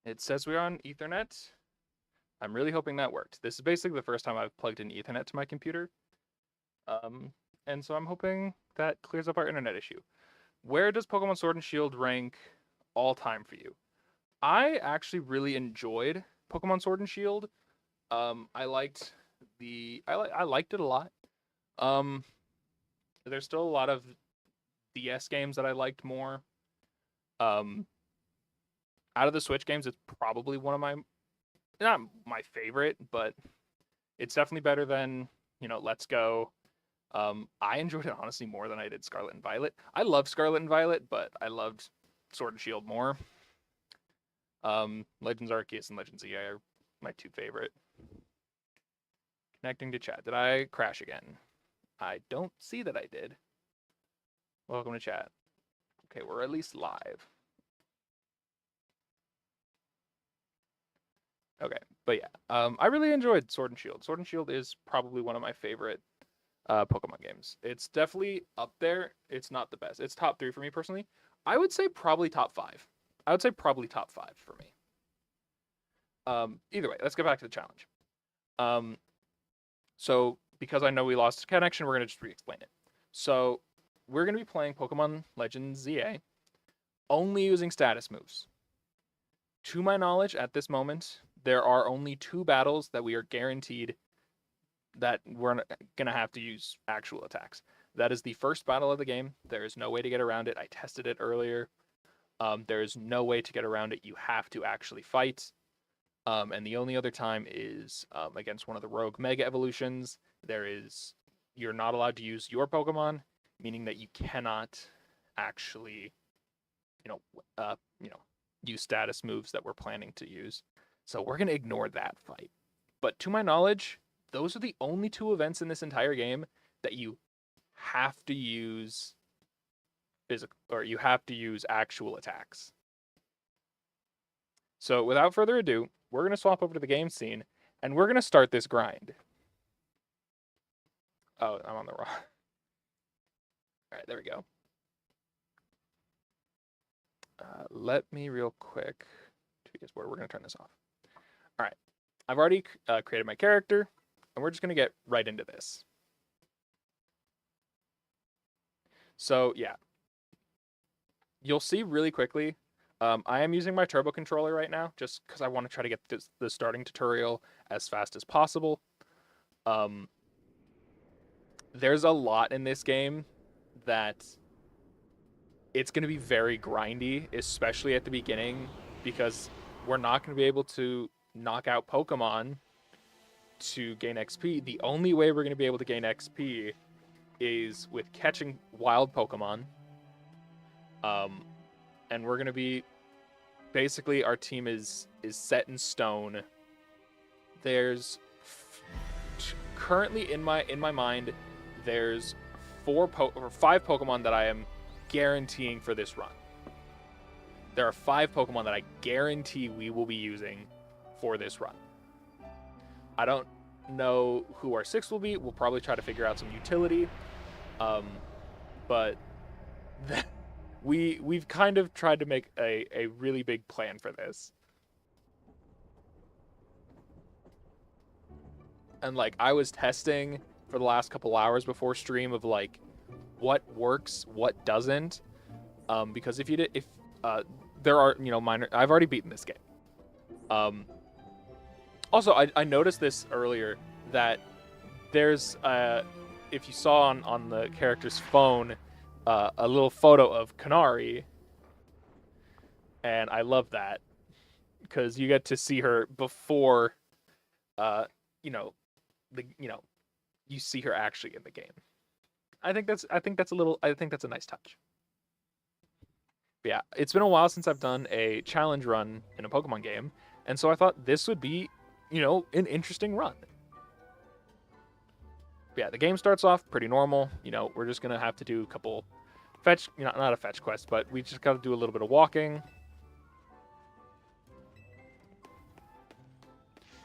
It says we're on Ethernet. I'm really hoping that worked. This is basically the first time I've plugged in Ethernet to my computer. And so I'm hoping that clears up our internet issue. Where does Pokemon Sword and Shield rank all time for you? I actually really enjoyed Pokemon Sword and Shield. I liked I liked it a lot. Um, there's still a lot of DS games that I liked more. Um, out of the Switch games, it's probably one of my not my favorite, but it's definitely better than Let's Go. I enjoyed it honestly more than I did Scarlet and Violet. I love Scarlet and Violet, but I loved Sword and Shield more. Legends Arceus and Legends EA are my two favorite. Connecting to chat. Did I crash again? I don't see that I did. Welcome to chat. Okay, we're at least live. Okay, but yeah, I really enjoyed Sword and Shield. Sword and Shield is probably one of my favorite Pokemon games. It's definitely up there. It's not the best. It's top 3 for me personally. I would say probably top 5. I would say probably top 5 for me. Either way, let's get back to the challenge. So because I know we lost connection, we're gonna just re-explain it. So we're gonna be playing Pokemon Legends ZA, only using status moves. To my knowledge, at this moment, there are only 2 battles that we are guaranteed that we're gonna have to use actual attacks. That is the first battle of the game. There is no way to get around it. I tested it earlier. There is no way to get around it. You have to actually fight. And the only other time is against one of the rogue mega evolutions. You're not allowed to use your Pokemon, meaning that you cannot actually, use status moves that we're planning to use. So we're gonna ignore that fight. But to my knowledge, those are the only 2 events in this entire game that you have to use physical, or you have to use actual attacks. So without further ado, we're going to swap over to the game scene, and we're going to start this grind. Oh, I'm on the wrong. All right, there we go. Let me real quick, because we're going to turn this off. All right, I've already created my character, and we're just going to get right into this. So yeah, you'll see really quickly, I am using my turbo controller right now, just because I want to try to get the starting tutorial as fast as possible. There's a lot in this game that it's going to be very grindy, especially at the beginning, because we're not going to be able to knock out Pokemon to gain XP. The only way we're going to be able to gain XP is with catching wild Pokemon. And we're going to be basically, our team is set in stone. There's currently in my mind, there's 5 Pokemon that I am guaranteeing for this run. There are 5 Pokemon that I guarantee we will be using for this run. I don't know who our 6 will be. We'll probably try to figure out some utility. But we've kind of tried to make a really big plan for this. And like, I was testing for the last couple hours before stream of like what works, what doesn't. Because if there are, minor, I've already beaten this game. Also, I noticed this earlier that there's if you saw on the character's phone a little photo of Kanari, and I love that because you get to see her before you see her actually in the game. I think that's a nice touch. But yeah, it's been a while since I've done a challenge run in a Pokemon game, and so I thought this would be, an interesting run. But yeah, the game starts off pretty normal. We're just gonna have to do a couple fetch, not a fetch quest, but we just got to do a little bit of walking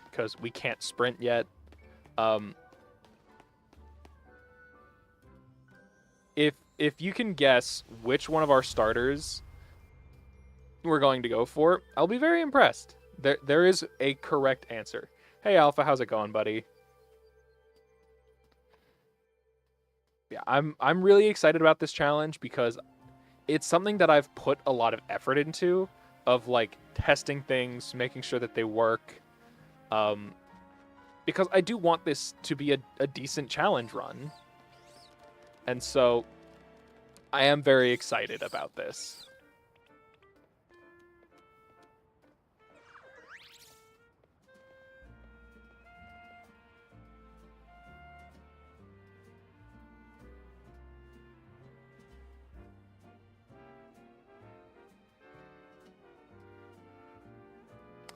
because we can't sprint yet. If you can guess which one of our starters we're going to go for, I'll be very impressed. There is a correct answer. Hey, Alpha, how's it going, buddy? Yeah, I'm really excited about this challenge because it's something that I've put a lot of effort into, of like testing things, making sure that they work, because I do want this to be a decent challenge run. And so I am very excited about this.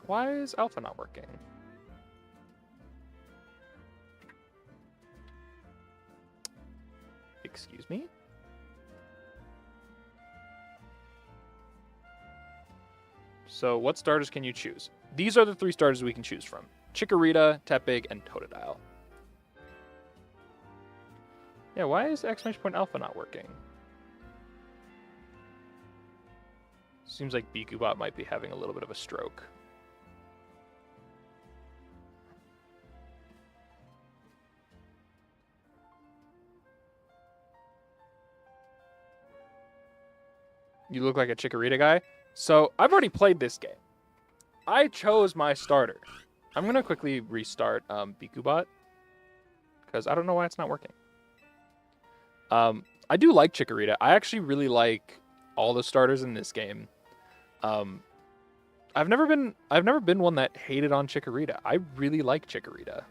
Why is Alpha not working? Excuse me? So what starters can you choose? These are the 3 starters we can choose from. Chikorita, Tepig, and Totodile. Yeah, why is ! Alpha not working? Seems like Bikubot might be having a little bit of a stroke. You look like a Chikorita guy. So, I've already played this game. I chose my starter. I'm going to quickly restart Bikubot, because I don't know why it's not working. I do like Chikorita. I actually really like all the starters in this game. I've never been one that hated on Chikorita. I really like Chikorita.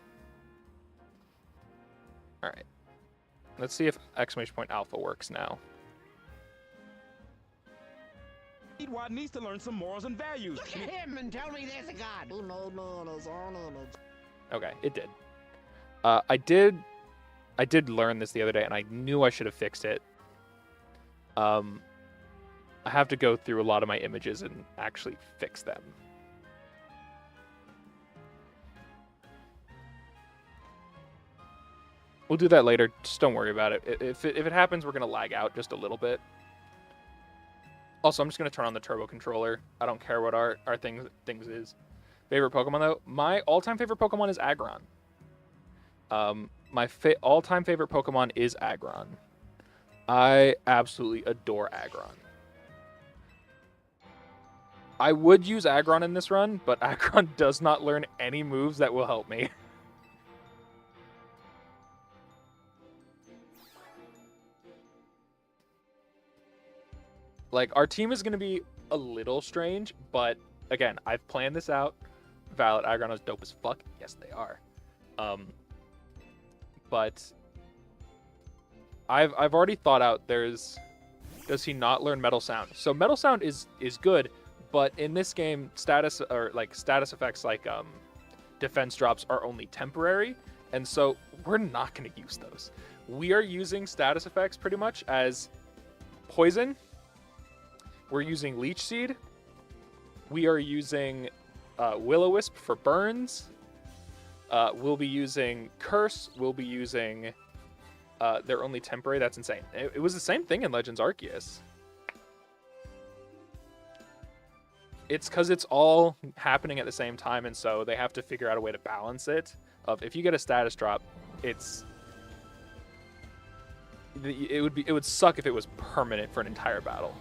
All right. Let's see if ! Alpha works now. Why needs to learn some morals and values. Look at him and tell me there's a God. Okay, it did. I did learn this the other day, and I knew I should have fixed it. I have to go through a lot of my images and actually fix them. We'll do that later. Just don't worry about it. If it happens, we're gonna lag out just a little bit. Also, I'm just going to turn on the turbo controller. I don't care what our things is. Favorite Pokemon, though? My all-time favorite Pokemon is Aggron. My all-time favorite Pokemon is Aggron. I absolutely adore Aggron. I would use Aggron in this run, but Aggron does not learn any moves that will help me. Like, our team is going to be a little strange, but again, I've planned this out. Valid, Aggron is dope as fuck. Yes, they are. But I've already thought out does he not learn Metal Sound? So Metal Sound is good, but in this game, status effects like defense drops are only temporary, and so we're not going to use those. We are using status effects pretty much as Poison. We're using Leech Seed. We are using Will-O-Wisp for burns. We'll be using Curse. We'll be using... they're only temporary. That's insane. It was the same thing in Legends Arceus. It's because it's all happening at the same time, and so they have to figure out a way to balance it. If you get a status drop, it would suck if it was permanent for an entire battle.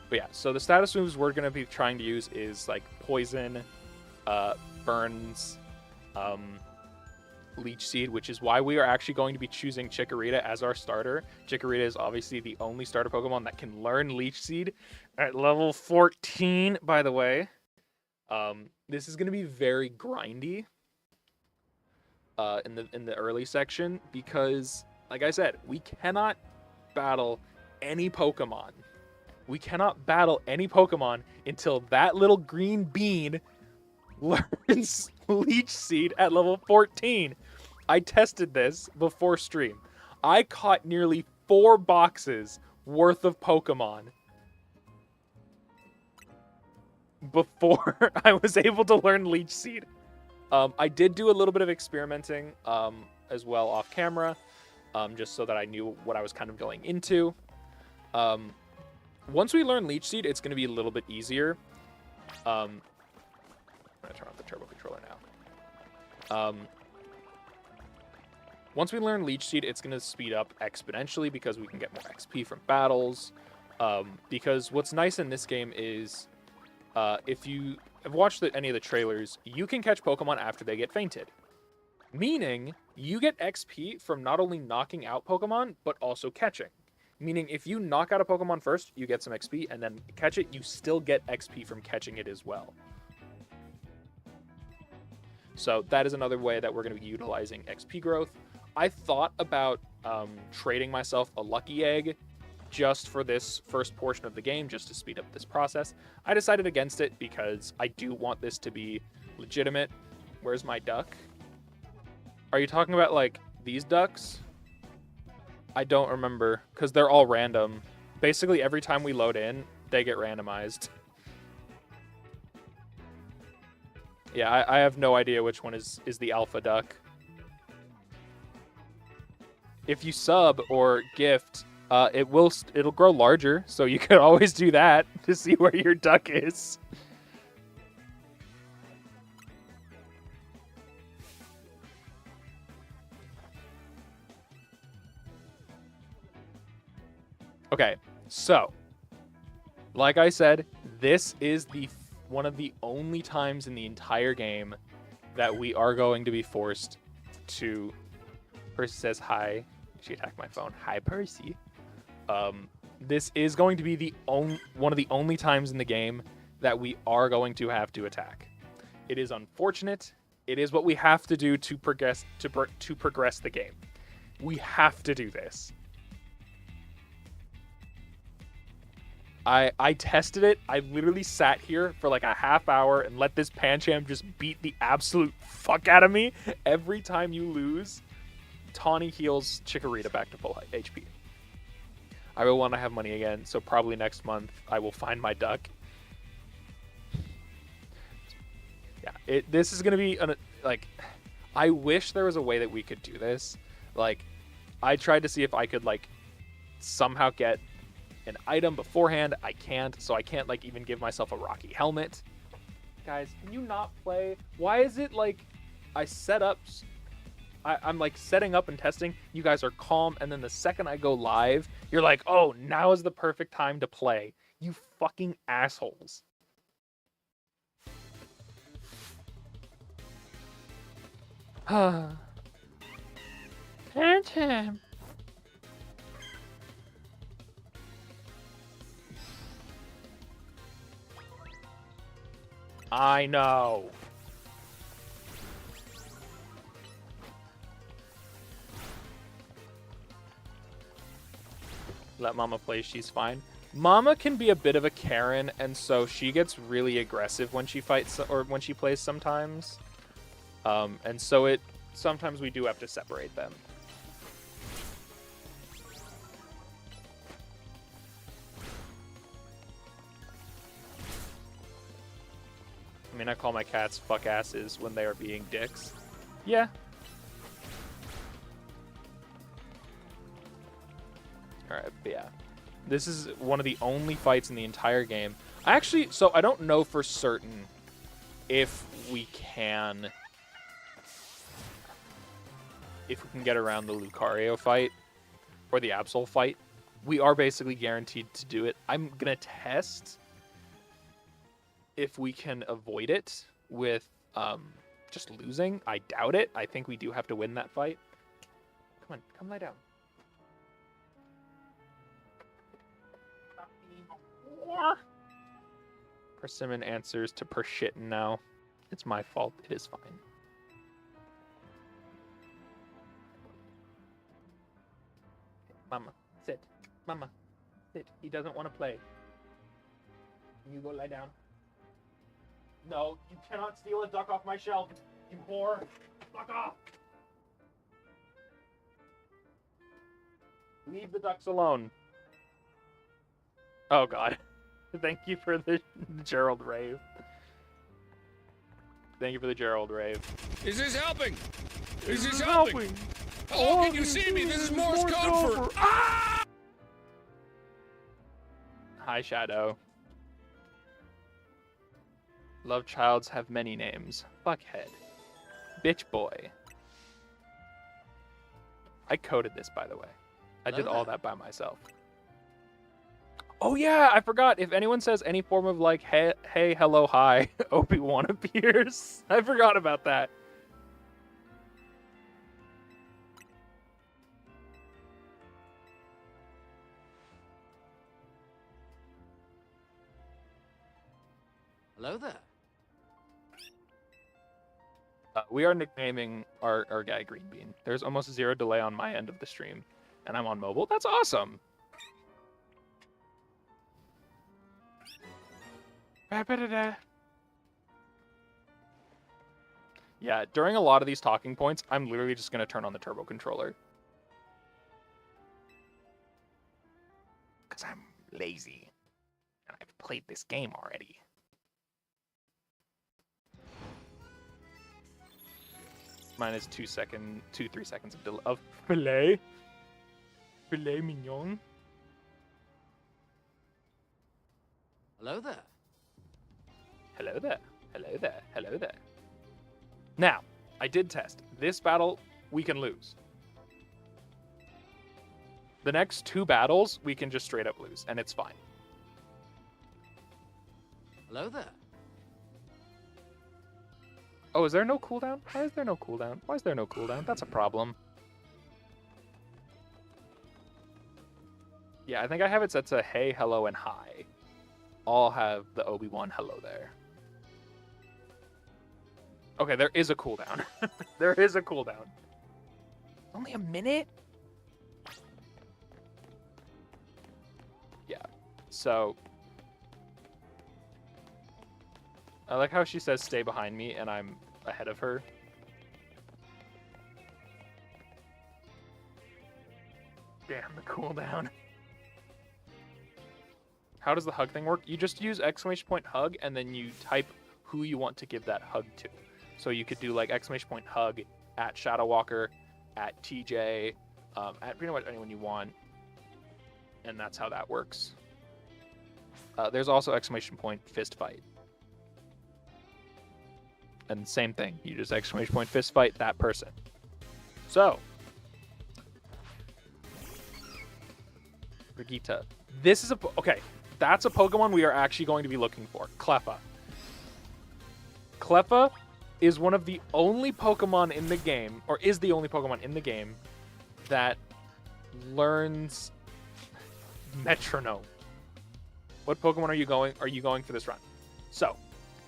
But yeah, so the status moves we're going to be trying to use is like Poison, Burns, Leech Seed, which is why we are actually going to be choosing Chikorita as our starter. Chikorita is obviously the only starter Pokemon that can learn Leech Seed at level 14, by the way. This is going to be very grindy in the early section because, like I said, we cannot battle any Pokemon. We cannot battle any Pokemon until that little green bean learns Leech Seed at level 14. I tested this before stream. I caught nearly 4 boxes worth of Pokemon before I was able to learn Leech Seed. I did do a little bit of experimenting as well off camera, just so that I knew what I was kind of going into. once we learn Leech Seed, it's going to be a little bit easier. I'm going to turn off the turbo controller now. Once we learn Leech Seed, it's going to speed up exponentially because we can get more XP from battles. Because what's nice in this game is if you have watched any of the trailers, you can catch Pokemon after they get fainted. Meaning, you get XP from not only knocking out Pokemon, but also catching. Meaning, if you knock out a Pokemon first, you get some XP, and then catch it, you still get XP from catching it as well. So that is another way that we're going to be utilizing XP growth. I thought about trading myself a Lucky Egg just for this first portion of the game, just to speed up this process. I decided against it because I do want this to be legitimate. Where's my duck? Are you talking about, like, these ducks? I don't remember, because they're all random. Basically, every time we load in, they get randomized. Yeah, I have no idea which one is the alpha duck. If you sub or gift, it'll grow larger, so you could always do that to see where your duck is. Okay, so, like I said, this is one of the only times in the entire game that we are going to be forced to... Percy says hi. She attacked my phone. Hi, Percy. This is going to be one of the only times in the game that we are going to have to attack. It is unfortunate. It is what we have to do to progress the game. We have to do this. I tested it. I literally sat here for like a half hour and let this Pancham just beat the absolute fuck out of me. Every time you lose, Tawny heals Chikorita back to full HP. I will want to have money again, so probably next month I will find my duck. Yeah, this is going to be, like, I wish there was a way that we could do this. Like, I tried to see if I could, like, somehow get an item beforehand. I can't, so I can't, like, even give myself a Rocky helmet. Guys, can you not play? Why is it, like, I set up... I'm, like, setting up and testing. You guys are calm, and then the second I go live, you're like, oh, now is the perfect time to play. You fucking assholes. Pancham. I know. Let Mama play, she's fine. Mama can be a bit of a Karen, and so she gets really aggressive when she fights or when she plays sometimes. And so sometimes we do have to separate them. I mean, I call my cats fuck asses when they are being dicks. Yeah. Alright, but yeah. This is one of the only fights in the entire game. So I don't know for certain if we can get around the Lucario fight or the Absol fight. We are basically guaranteed to do it. I'm gonna test if we can avoid it with just losing. I doubt it. I think we do have to win that fight. Come on, come lie down. Persimmon answers to Pershitten now. It's my fault. It is fine. Mama, sit. Mama, sit. He doesn't want to play. You go lie down. No, you cannot steal a duck off my shelf. You whore. Fuck off. Leave the ducks alone. Oh, God. Thank you for the Gerald rave. Thank you for the Gerald rave. Is this helping? Is this helping? Hello, can you see me? This is Morse code for... Ah! Hi, Hi, Shadow. Love childs have many names. Fuckhead. Bitch boy. I coded this, by the way. I did all that by myself. Oh yeah, I forgot. If anyone says any form of like hey, hello, hi, Obi-Wan appears. I forgot about that. Hello there. We are nicknaming our guy Green Bean. There's almost 0 delay on my end of the stream, and I'm on mobile. That's awesome. Yeah, during a lot of these talking points, I'm literally just going to turn on the turbo controller. Because I'm lazy. And I've played this game already. Mine is 3 seconds of filet. Filet mignon. Hello there. Hello there. Hello there. Hello there. Now, I did test. This battle, we can lose. The next 2 battles, we can just straight up lose, and it's fine. Hello there. Oh, is there no cooldown? Why is there no cooldown? Why is there no cooldown? That's a problem. Yeah, I think I have it set to hey, hello, and hi. All have the Obi-Wan hello there. Okay, there is a cooldown. There is a cooldown. Only a minute? Yeah. So I like how she says stay behind me and I'm ahead of her. Damn, the cooldown. How does the hug thing work? You just use !hug and then you type who you want to give that hug to. So you could do like !hug at Shadow Walker, at TJ, at pretty much anyone you want. And that's how that works. There's also !fist fight. And same thing. You just !fist fight that person. So, Brigitte. This is okay. That's a Pokemon we are actually going to be looking for. Cleffa. Cleffa is one of the only Pokemon in the game, or is the only Pokemon in the game that learns metronome. What Pokemon are you going for this run? So,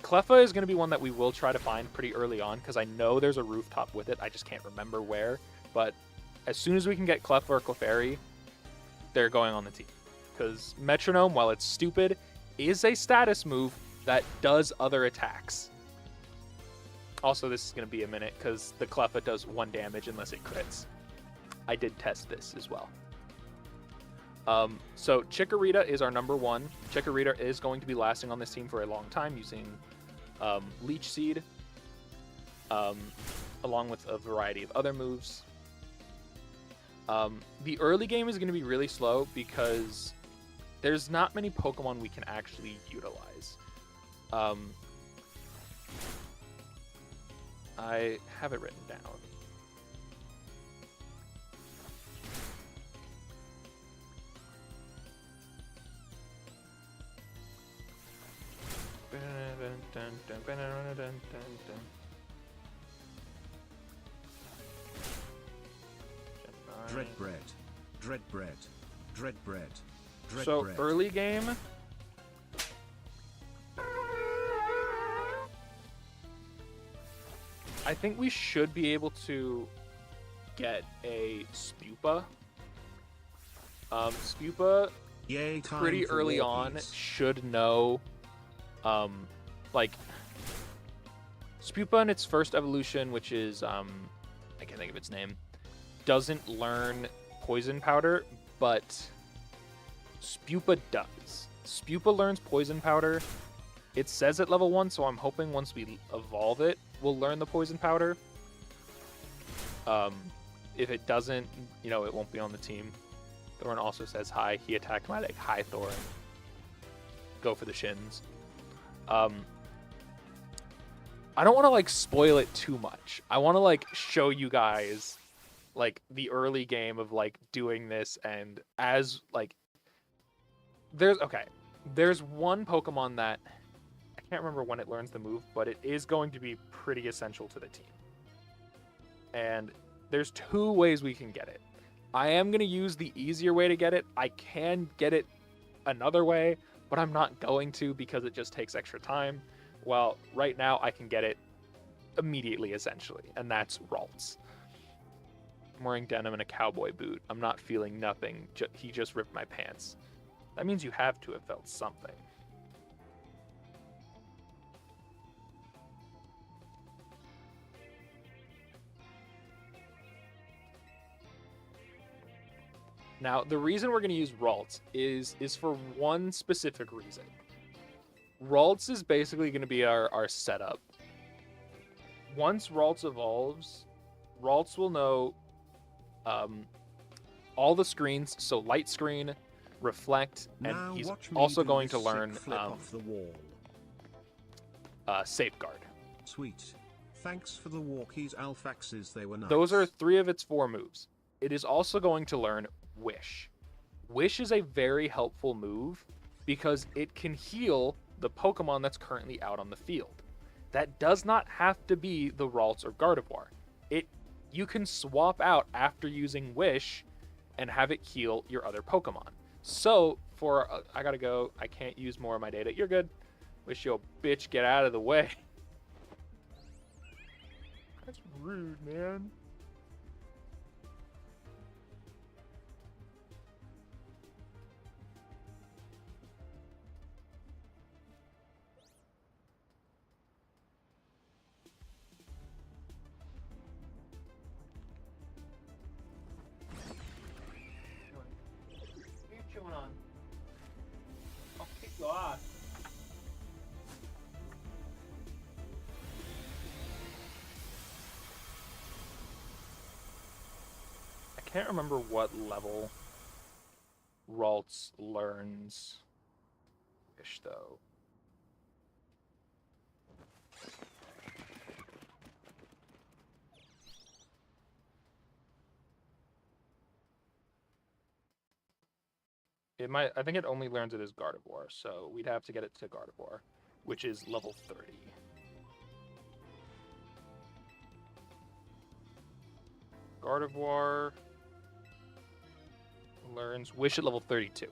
Cleffa is going to be one that we will try to find pretty early on because I know there's a rooftop with it. I just can't remember where. But as soon as we can get Cleffa or Clefairy, they're going on the team. Because Metronome, while it's stupid, is a status move that does other attacks. Also, this is going to be a minute because the Cleffa does 1 damage unless it crits. I did test this as well. So Chikorita is our number 1. Chikorita is going to be lasting on this team for a long time using Leech Seed, along with a variety of other moves. The early game is going to be really slow because there's not many Pokemon we can actually utilize. I have it written down. Dreadbread. So early game, I think we should be able to get a Spupa. Spupa Yay, time pretty for early war on peace. should know, like Spupa in its first evolution, which is I can't think of its name, doesn't learn Poison Powder, but Spupa does. Spupa learns Poison Powder. It says at level 1, so I'm hoping once we evolve it, we'll learn the Poison Powder. If it doesn't, it won't be on the team. Thorin also says hi. He attacked my leg. Hi, Thorin. go for the shins. I don't want to like spoil it too much. I want to like show you guys like the early game of like doing this, and as like there's one Pokemon that I can't remember when it learns the move, but it is going to be pretty essential to the team. And there's 2 ways we can get it. I am going to use the easier way to get it. I can get it another way, but I'm not going to because it just takes extra time. Well, right now I can get it immediately, essentially, and that's Ralts. I'm wearing denim and a cowboy boot. I'm not feeling nothing. He just ripped my pants. That means you have to have felt something. Now, the reason we're going to use Ralts is for one specific reason. Ralts is basically going to be our setup. Once Ralts evolves, Ralts will know all the screens, so light screen, reflect, and Now he's watch me also do going this to sick learn flip off the wall. Safeguard. Sweet. Thanks for the walkies, Alfaxes. They were nice. Those are 3 of its 4 moves. It is also going to learn Wish. Wish is a very helpful move because it can heal the Pokemon that's currently out on the field. That does not have to be the Ralts or Gardevoir. You can swap out after using Wish and have it heal your other Pokemon. So, I gotta go. I can't use more of my data. You're good. Wish you a bitch get out of the way. That's rude, man. On. I'll kick you off. I can't remember what level Ralts learns Wish, though. I think it only learns it as Gardevoir, so we'd have to get it to Gardevoir, which is level 30. Gardevoir learns Wish at level 32.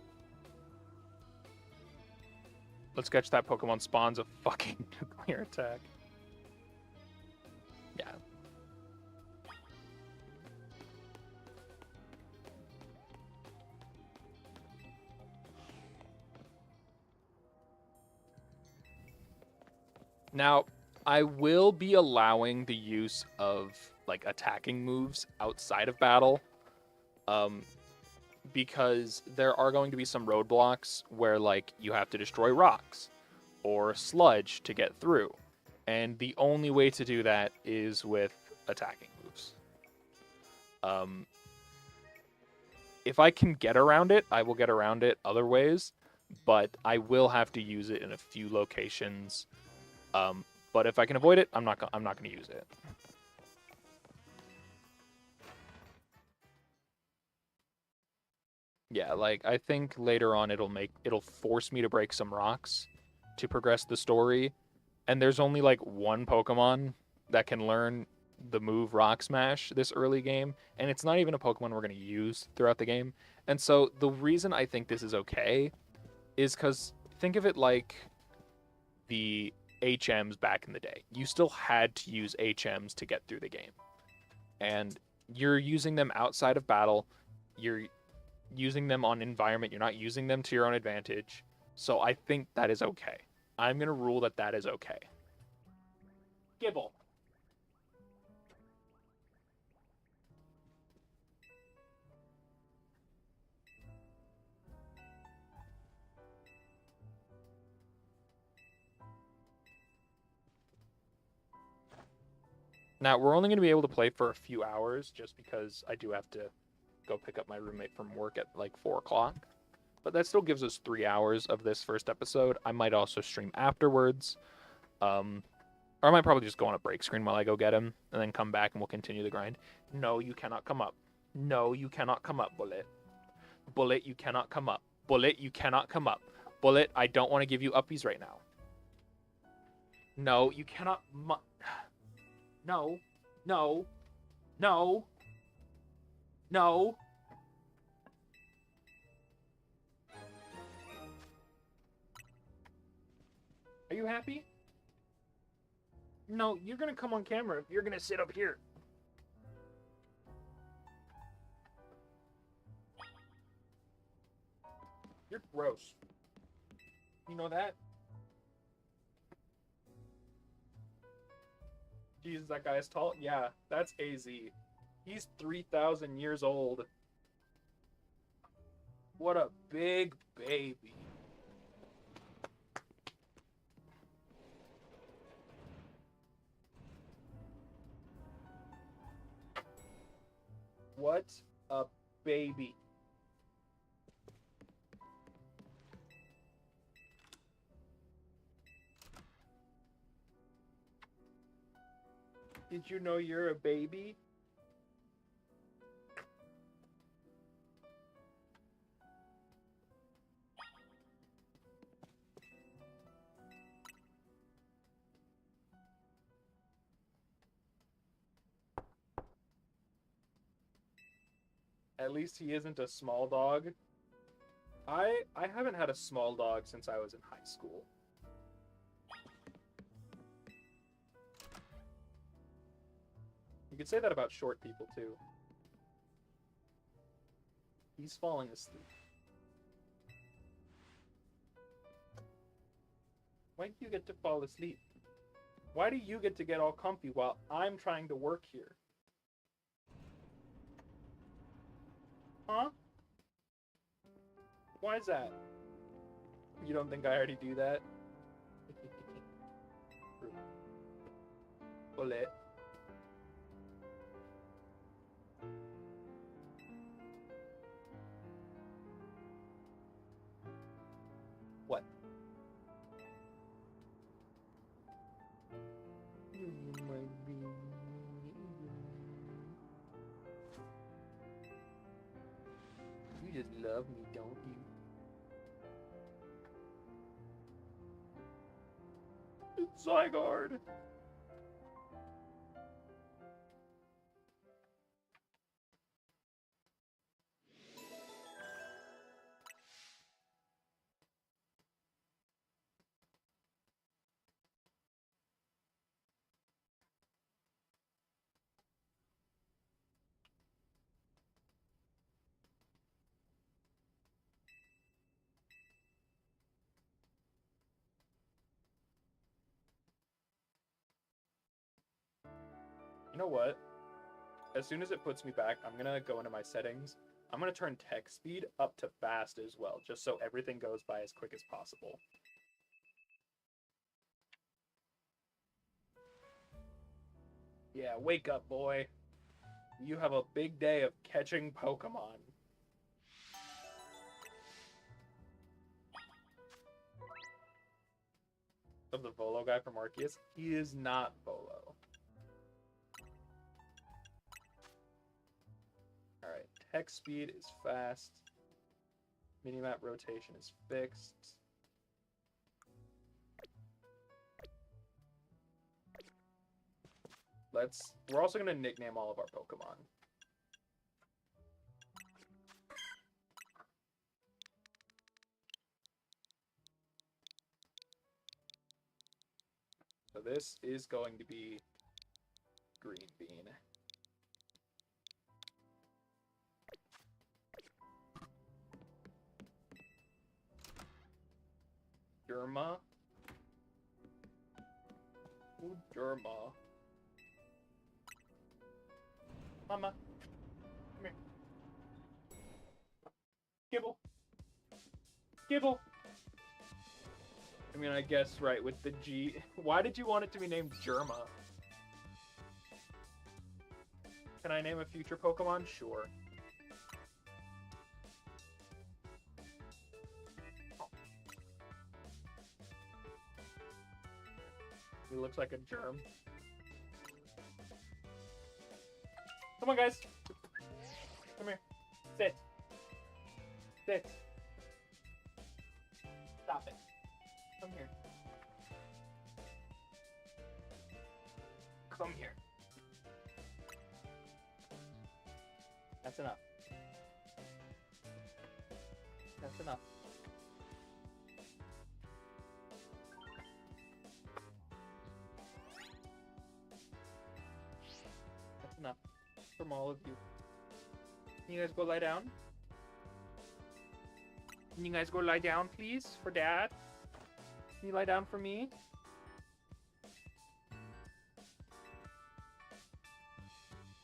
Let's catch that Pokemon spawns a fucking nuclear attack. Yeah. Now, I will be allowing the use of like attacking moves outside of battle, because there are going to be some roadblocks where like you have to destroy rocks or sludge to get through, and the only way to do that is with attacking moves. If I can get around it, I will get around it other ways, but I will have to use it in a few locations. But if I can avoid it, I'm not going to use it. Yeah, like I think later on it'll force me to break some rocks to progress the story, and there's only like one Pokemon that can learn the move Rock Smash this early game, and it's not even a Pokemon we're going to use throughout the game. And so the reason I think this is okay is because think of it like the HMs back in the day. You still had to use HMs to get through the game. And you're using them outside of battle. You're using them on environment. You're not using them to your own advantage. So I think that is okay. I'm going to rule that that is okay. Gibble. Now, we're only going to be able to play for a few hours just because I do have to go pick up my roommate from work at like 4 o'clock. but that still gives us 3 hours of this first episode. I might also stream afterwards. Or I might probably just go on a break screen while I go get him, and then come back and we'll continue the grind. No, you cannot come up. No, you cannot come up, Bullet. Bullet, you cannot come up. Bullet, you cannot come up. Bullet, I don't want to give you uppies right now. No, you cannot. No. No. No. No. Are you happy? No, you're gonna come on camera. You're gonna sit up here. You're gross. You know that? Jesus, that guy is tall. Yeah, that's AZ. He's 3,000 years old. What a big baby. What a baby. Did you know you're a baby? At least he isn't a small dog. I haven't had a small dog since I was in high school. You could say that about short people, too. He's falling asleep. Why do you get to fall asleep? Why do you get to get all comfy while I'm trying to work here? Huh? Why is that? You don't think I already do that? Bullet. What? You just love me, don't you? It's Zygarde. You know what? As soon as it puts me back, I'm gonna go into my settings. I'm gonna turn text speed up to fast as well, just so everything goes by as quick as possible. Yeah, wake up, boy. You have a big day of catching Pokemon. Of the Volo guy from Arceus? He is not Volo. Alright, text speed is fast. Minimap rotation is fixed. We're also going to nickname all of our Pokemon. So this is going to be Green Bean. Derma. Ooh, Derma. Mama. Come here. Gibble. Gibble. I mean, I guess, right, with the G. Why did you want it to be named Germa? Can I name a future Pokemon? Sure. He looks like a germ. Come on, guys. Come here. Sit. Sit. Stop it. Come here. Come here. That's enough. That's enough. That's enough from all of you. Can you guys go lie down? Can you guys go lie down, please, for Dad? Can you lie down for me?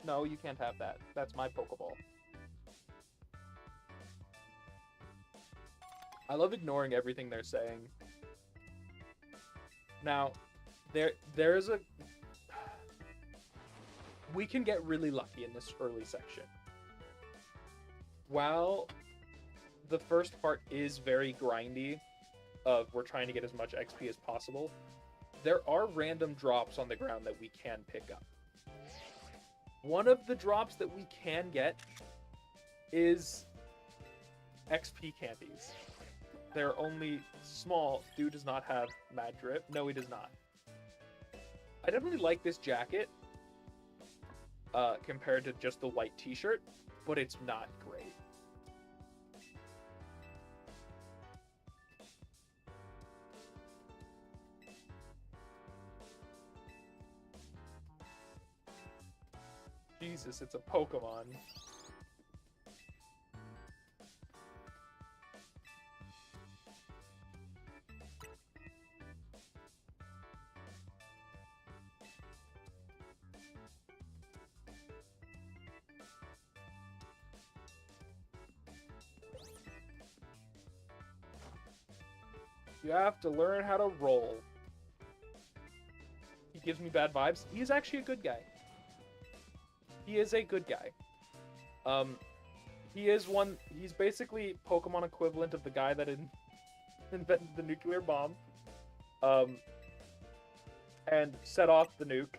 No, you can't have that. That's my Pokeball. I love ignoring everything they're saying. Now, there's a... We can get really lucky in this early section. While the first part is very grindy, of we're trying to get as much XP as possible, there are random drops on the ground that we can pick up. One of the drops that we can get is XP candies. They're only small. Dude does not have Mad Drip. No, he does not. I definitely like this jacket compared to just the white t-shirt, but it's not great. Jesus, it's a Pokemon. You have to learn how to roll. He gives me bad vibes. He's actually a good guy. He is a good guy. He's basically Pokemon equivalent of the guy that invented the nuclear bomb. And set off the nuke.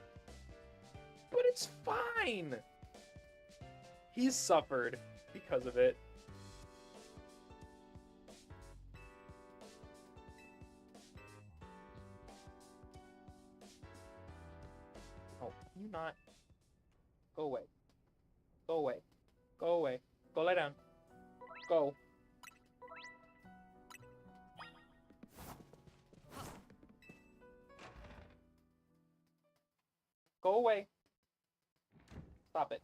But it's fine! He's suffered because of it. Oh, you not... Go away. Go away. Go away. Go lie down. Go. Go away. Stop it.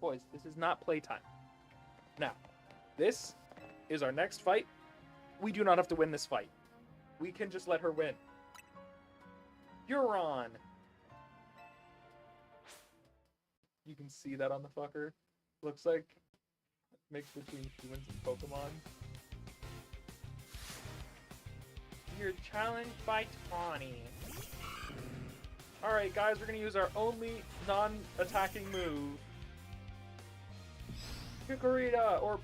Boys, this is not playtime. Now, this is our next fight. We do not have to win this fight. We can just let her win. You're on. You can see that on the fucker. Looks like a mix between humans and Pokemon. You're challenged by Tawny. Alright guys, we're gonna use our only non-attacking move. Chikorita or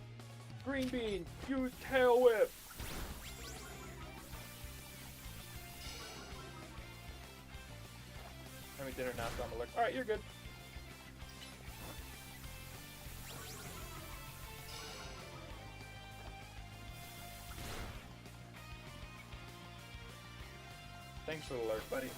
Green Bean, use Tail Whip. I mean, dinner now, so I'm alert. Alright, you're good. Thanks for the alert, buddy.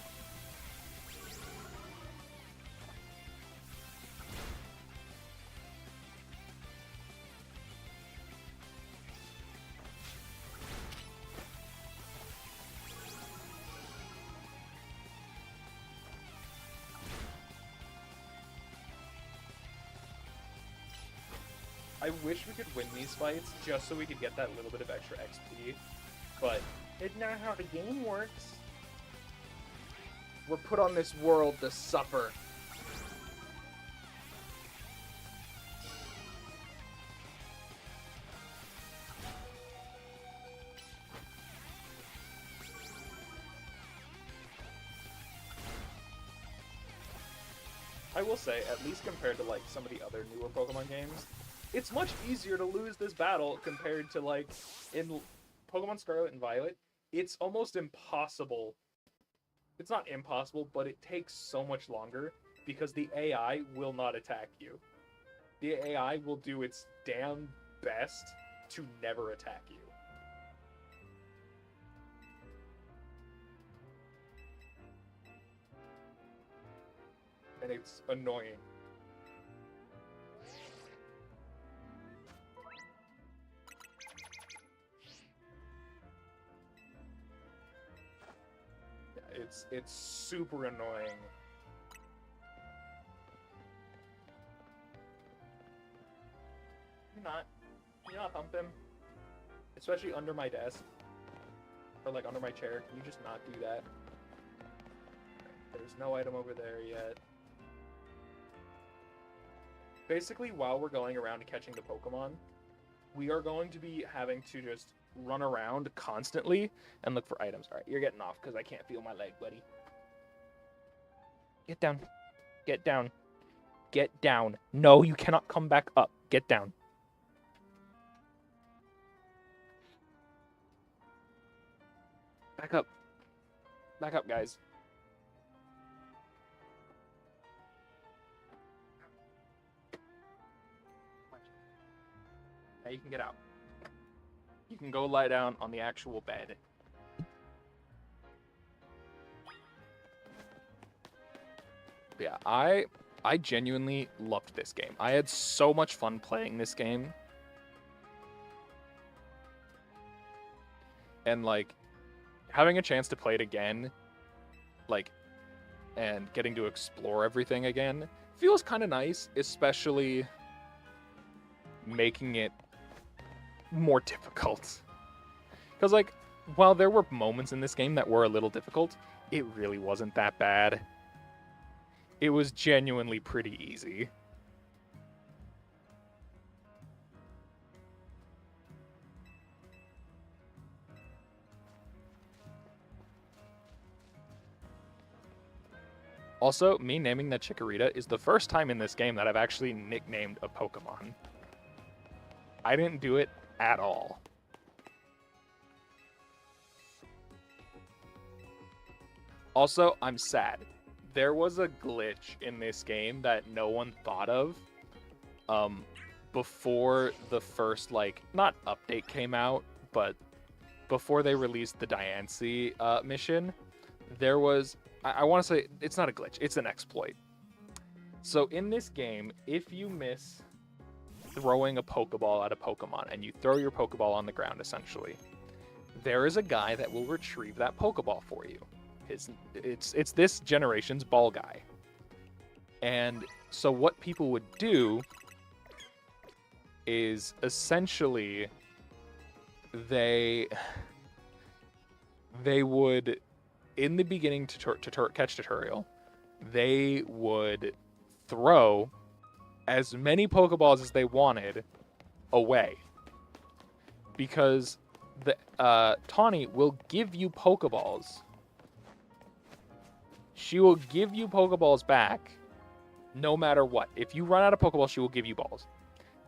I wish we could win these fights just so we could get that little bit of extra XP, but it's not how the game works. We're put on this world to suffer. I will say, at least compared to like some of the other newer Pokemon games, it's much easier to lose this battle compared to like in Pokemon Scarlet and Violet. It's almost impossible It's not impossible, but it takes so much longer because the AI will not attack you. The AI will do its damn best to never attack you. And it's annoying. Yeah, it's super annoying. You're not hump him. Especially under my desk. Or like under my chair. Can you just not do that? There's no item over there yet. Basically, while we're going around catching the Pokemon, we are going to be having to just run around constantly and look for items. Alright, you're getting off because I can't feel my leg, buddy. Get down. Get down. Get down. No, you cannot come back up. Get down. Back up. Back up, guys. Now you can get out. You can go lie down on the actual bed. Yeah, I genuinely loved this game. I had so much fun playing this game. And like having a chance to play it again, like, and getting to explore everything again feels kind of nice, especially making it more difficult. Because, like, while there were moments in this game that were a little difficult, it really wasn't that bad. It was genuinely pretty easy. Also, me naming that Chikorita is the first time in this game that I've actually nicknamed a Pokemon. I didn't do it at all. Also, I'm sad. There was a glitch in this game that no one thought of before the first, like, not update came out, but before they released the Diancie mission. There was, I want to say, it's not a glitch, it's an exploit. So in this game, if you miss throwing a Pokeball at a Pokemon and you throw your Pokeball on the ground, essentially, there is a guy that will retrieve that Pokeball for you. It's this generation's ball guy. And so what people would do is essentially they would, in the beginning catch tutorial, they would throw as many Pokeballs as they wanted away. Because the Tawny will give you Pokeballs. She will give you Pokeballs back no matter what. If you run out of Pokeballs, she will give you balls.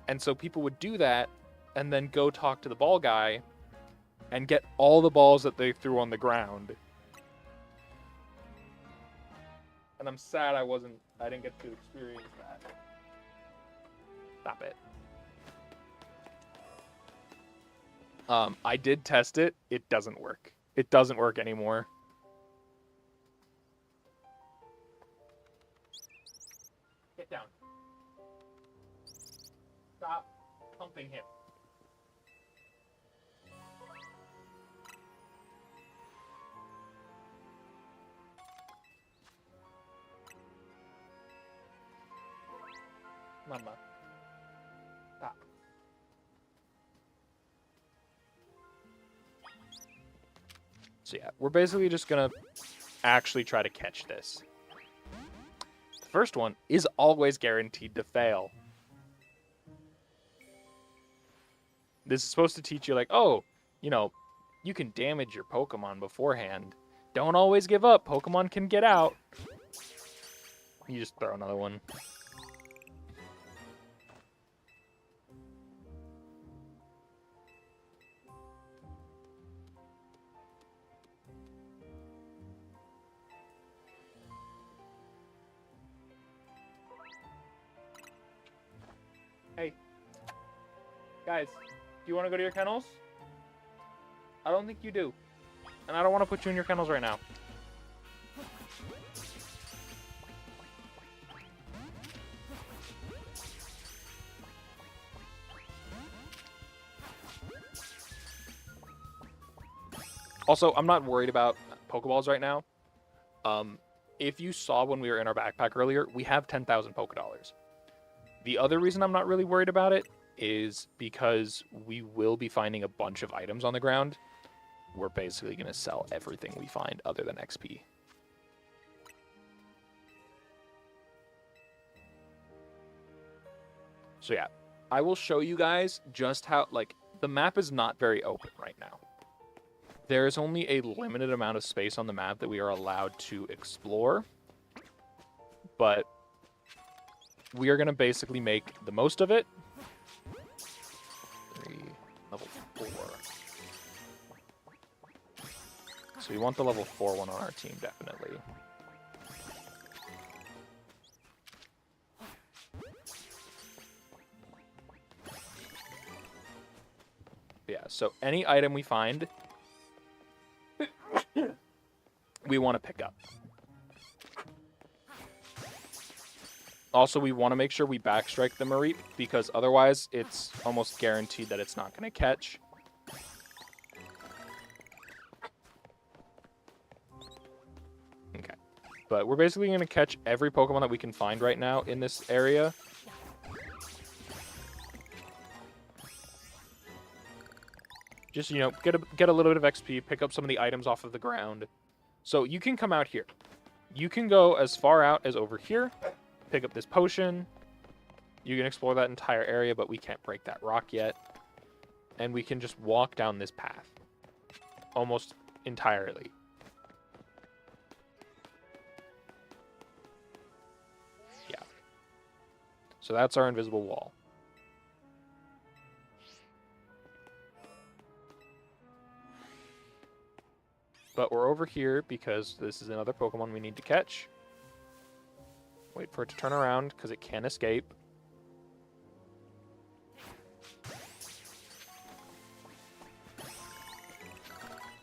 And so people would do that and then go talk to the ball guy and get all the balls that they threw on the ground. And I'm sad I didn't get to experience that. Stop it. I did test it. It doesn't work. It doesn't work anymore. Get down. Stop pumping him. Mama. Stop. So yeah, we're basically just gonna actually try to catch this. The first one is always guaranteed to fail. This is supposed to teach you, like, oh, you know, you can damage your Pokemon beforehand. Don't always give up. Pokemon can get out. You just throw another one. Guys, do you want to go to your kennels? I don't think you do. And I don't want to put you in your kennels right now. Also, I'm not worried about Pokeballs right now. If you saw when we were in our backpack earlier, we have 10,000 Pokedollars. The other reason I'm not really worried about it is because we will be finding a bunch of items on the ground. We're basically going to sell everything we find other than XP. So yeah, I will show you guys just how, like, the map is not very open right now. There is only a limited amount of space on the map that we are allowed to explore. But we are going to basically make the most of it. 3, level 4. So we want the level 4 one on our team, definitely. Yeah, so any item we find, we want to pick up. Also, we want to make sure we backstrike the Mareep, because otherwise it's almost guaranteed that it's not going to catch. Okay. But we're basically going to catch every Pokemon that we can find right now in this area. Just, you know, get a little bit of XP, pick up some of the items off of the ground. So you can come out here. You can go as far out as over here, pick up this potion. You can explore that entire area, but we can't break that rock yet. And we can just walk down this path almost entirely. Yeah. So that's our invisible wall. But we're over here because this is another Pokemon we need to catch. Wait for it to turn around because it can escape.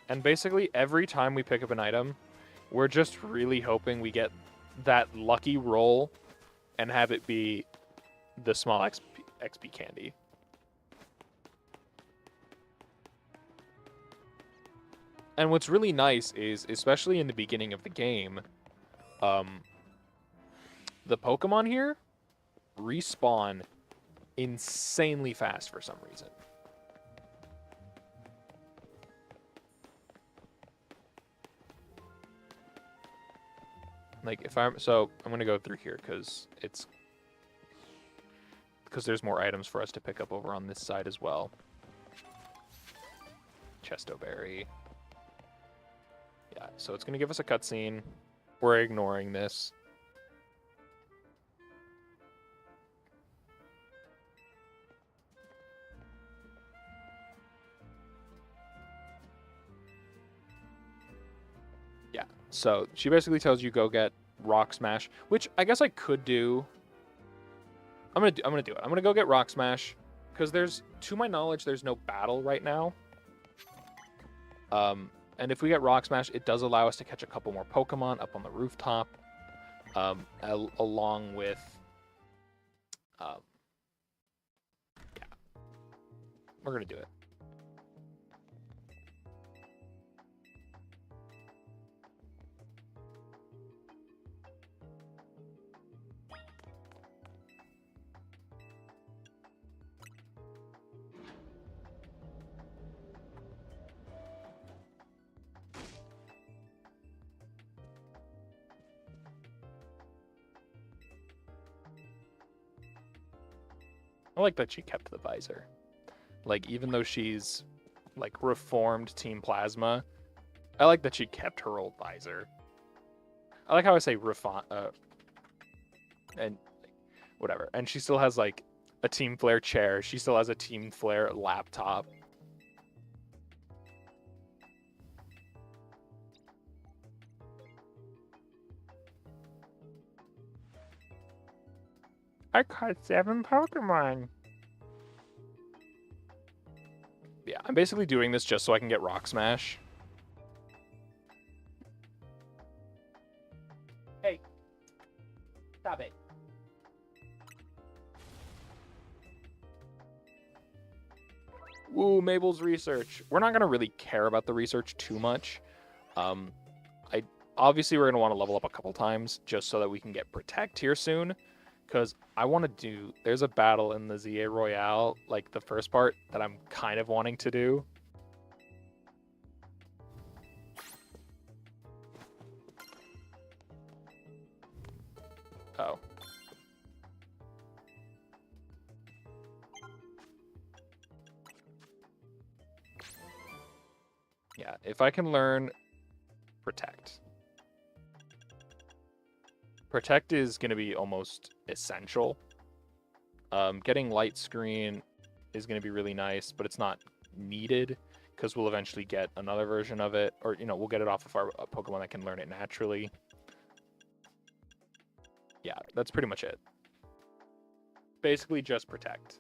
And basically every time we pick up an item, we're just really hoping we get that lucky roll and have it be the small XP candy. And what's really nice is, especially in the beginning of the game, the Pokemon here respawn insanely fast for some reason. Like I'm gonna go through here because there's more items for us to pick up over on this side as well. Chesto Berry. Yeah, so it's gonna give us a cutscene. We're ignoring this. Yeah, so she basically tells you go get Rock Smash, which I guess I could do. I'm gonna do it. I'm gonna go get Rock Smash because to my knowledge, there's no battle right now. And if we get Rock Smash, it does allow us to catch a couple more Pokemon up on the rooftop, along with, yeah, we're gonna do it. I like that she kept the visor. Like, even though she's, like, reformed Team Plasma, I like that she kept her old visor. I like how I say and whatever. And she still has, like, a Team Flare chair. She still has a Team Flare laptop. I caught 7 Pokemon. Yeah, I'm basically doing this just so I can get Rock Smash. Hey. Stop it. Woo, Mabel's research. We're not going to really care about the research too much. Obviously, we're going to want to level up a couple times just so that we can get Protect here soon. Because I want to do... There's a battle in the ZA Royale, like the first part, that I'm kind of wanting to do. Oh. Yeah, if I can learn Protect. Protect is going to be almost essential. Getting Light Screen is going to be really nice, but it's not needed because we'll eventually get another version of it, or, you know, we'll get it off of our Pokemon that can learn it naturally. Yeah, that's pretty much it. Basically just Protect.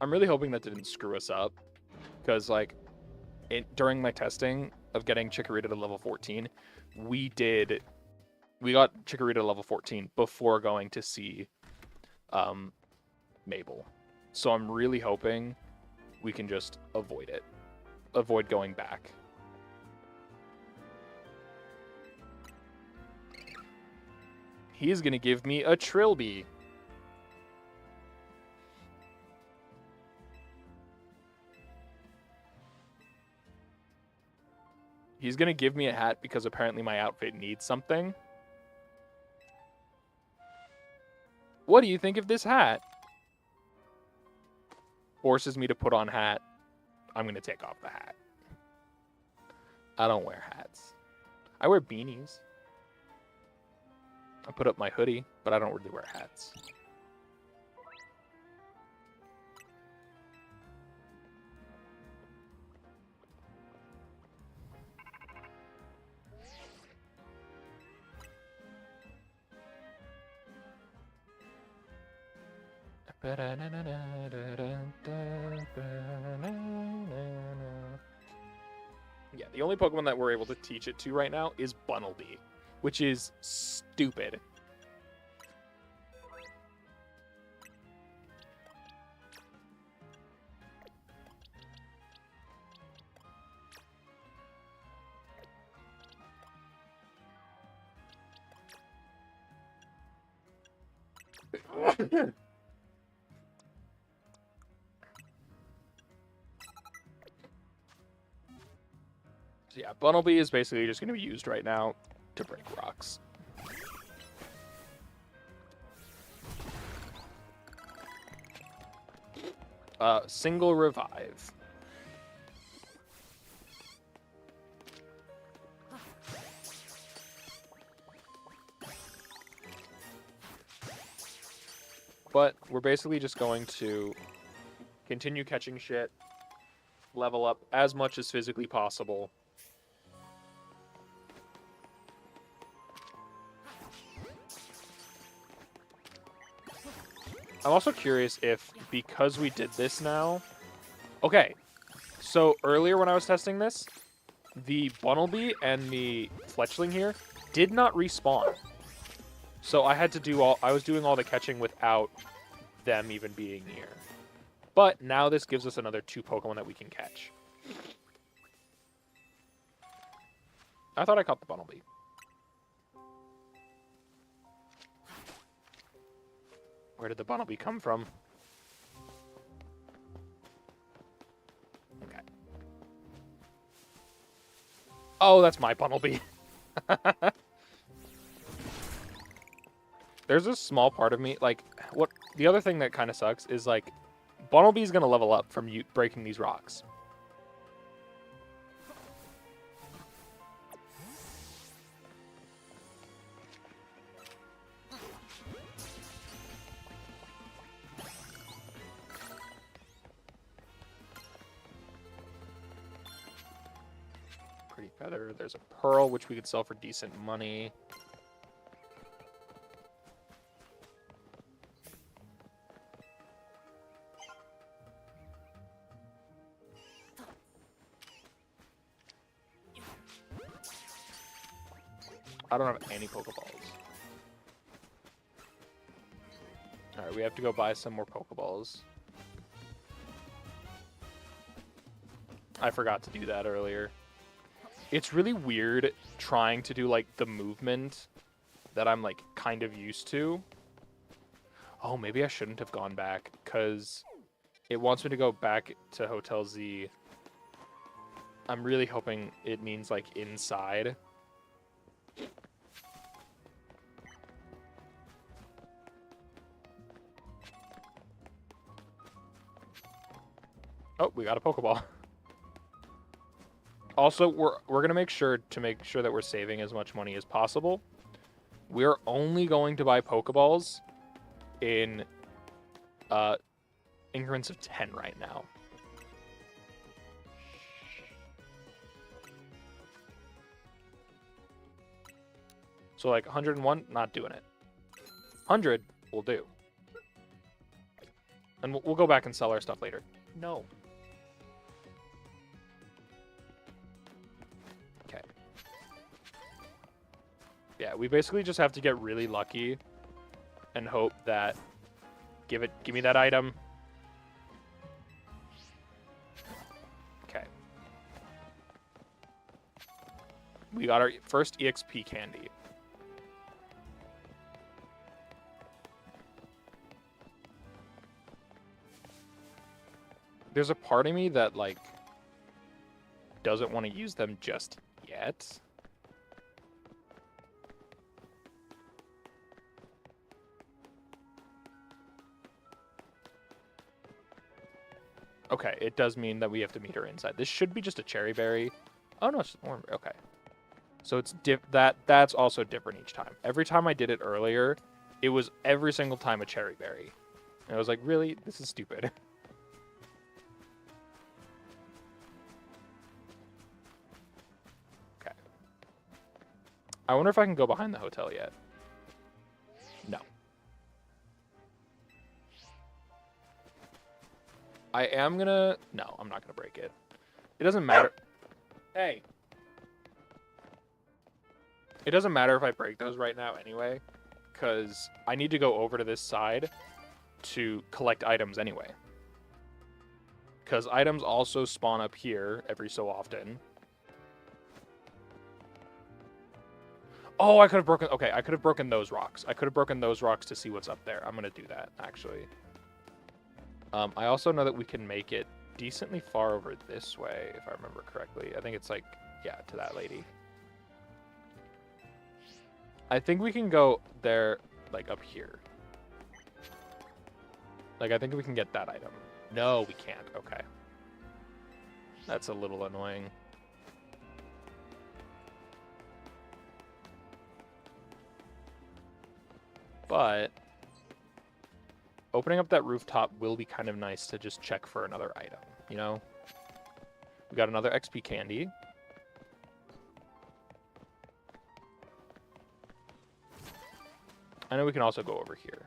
I'm really hoping that didn't screw us up, because like during my testing of getting Chikorita to level 14, we got Chikorita to level 14 before going to see Mabel. So I'm really hoping we can just avoid it. Avoid going back. He's going to give me a Trilby. He's going to give me a hat because apparently my outfit needs something. What do you think of this hat? Forces me to put on hat. I'm going to take off the hat. I don't wear hats. I wear beanies. I put up my hoodie, but I don't really wear hats. Yeah, the only Pokemon that we're able to teach it to right now is Bunnelby, which is stupid. So yeah, Bunnelby is basically just going to be used right now to break rocks. Single revive. But we're basically just going to continue catching shit, level up as much as physically possible. I'm also curious if, because we did this now... Okay, so earlier when I was testing this, the Bunnelby and the Fletchling here did not respawn. So I had to do I was doing all the catching without them even being near. But now this gives us another 2 Pokemon that we can catch. I thought I caught the Bunnelby. Where did the Bunnelby come from? Okay. Oh, that's my Bunnelby. There's a small part of me, like, what the other thing that kind of sucks is, like, Bunnelby's going to level up from you breaking these rocks. Pretty feather. There's a pearl, which we could sell for decent money. I don't have any Pokeballs. Alright, we have to go buy some more Pokeballs. I forgot to do that earlier. It's really weird trying to do, like, the movement that I'm, like, kind of used to. Oh, maybe I shouldn't have gone back, because it wants me to go back to Hotel Z. I'm really hoping it means, like, inside. Oh, we got a Pokeball. Also, we're gonna make sure that we're saving as much money as possible. We're only going to buy Pokeballs in increments of 10 right now. So like 101, not doing it. 100 will do. And we'll go back and sell our stuff later. No. Okay. Yeah, we basically just have to get really lucky and hope that give me that item. Okay. We got our first EXP candy. There's a part of me that, like, doesn't want to use them just yet. Okay, it does mean that we have to meet her inside. This should be just a cherry berry. Oh, no, it's orange. Okay. So it's that's also different each time. Every time I did it earlier, it was every single time a cherry berry. And I was like, really? This is stupid. I wonder if I can go behind the hotel yet. No. I am gonna... No, I'm not gonna break it. It doesn't matter... Hey! It doesn't matter if I break those right now anyway, because I need to go over to this side to collect items anyway. Because items also spawn up here every so often. Oh, I could have broken... Okay, I could have broken those rocks. I could have broken those rocks to see what's up there. I'm going to do that, actually. I also know that we can make it decently far over this way, if I remember correctly. I think it's like, yeah, to that lady. I think we can go there, like, up here. Like, I think we can get that item. No, we can't. Okay. That's a little annoying. But opening up that rooftop will be kind of nice to just check for another item, you know? We got another XP candy. I know we can also go over here.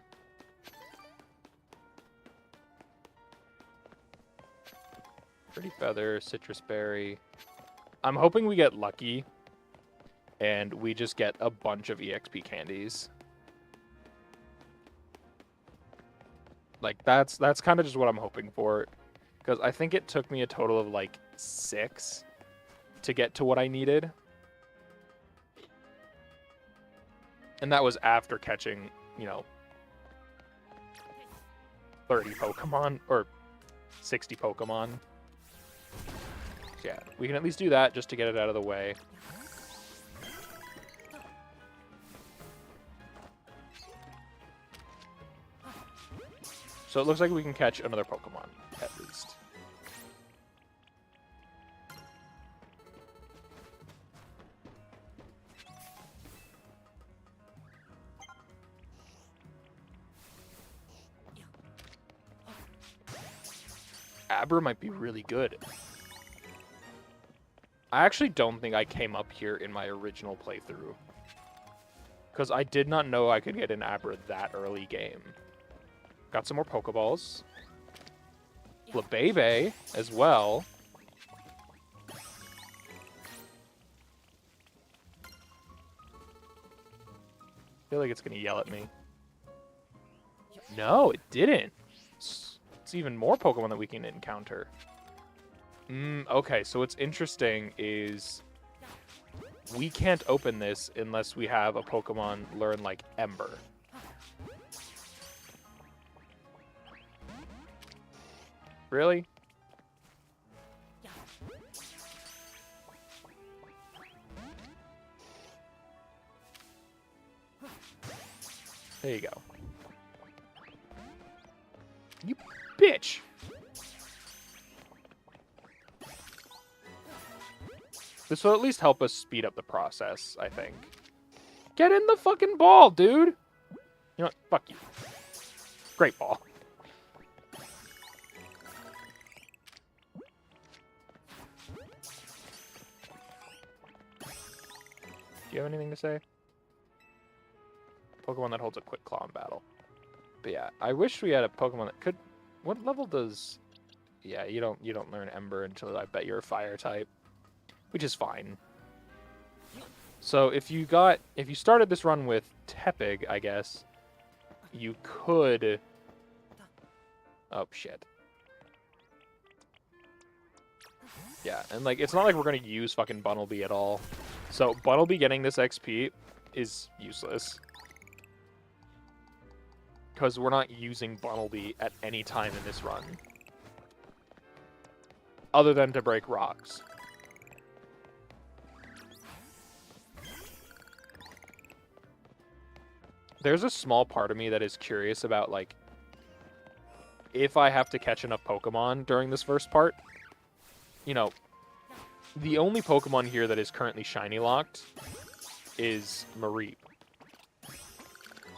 Pretty feather, citrus berry. I'm hoping we get lucky and we just get a bunch of EXP candies. Like, that's kind of just what I'm hoping for. Because I think it took me a total of, like, 6 to get to what I needed. And that was after catching, you know, 30 Pokemon, or 60 Pokemon. So yeah, we can at least do that just to get it out of the way. So it looks like we can catch another Pokemon, at least. Abra might be really good. I actually don't think I came up here in my original playthrough. Because I did not know I could get an Abra that early game. Got some more Pokeballs. Flabebe as well. I feel like it's going to yell at me. No, it didn't. It's even more Pokemon that we can encounter. Okay, so what's interesting is we can't open this unless we have a Pokemon learn, like, Ember. Really? There you go. You bitch! This will at least help us speed up the process, I think. Get in the fucking ball, dude! You know what? Fuck you. Great ball. Do you have anything to say? Pokemon that holds a quick claw in battle. But yeah, I wish we had a Pokemon that could... What level does... Yeah, you don't learn Ember until I bet you're a fire type. Which is fine. So if you started this run with Tepig, I guess, you could... Oh, shit. Yeah, and like, it's not like we're going to use fucking Bunnelby at all. So Bunnelby getting this XP is useless. Because we're not using Bunnelby at any time in this run. Other than to break rocks. There's a small part of me that is curious about, like, if I have to catch enough Pokemon during this first part. You know, the only Pokemon here that is currently shiny locked is Mareep.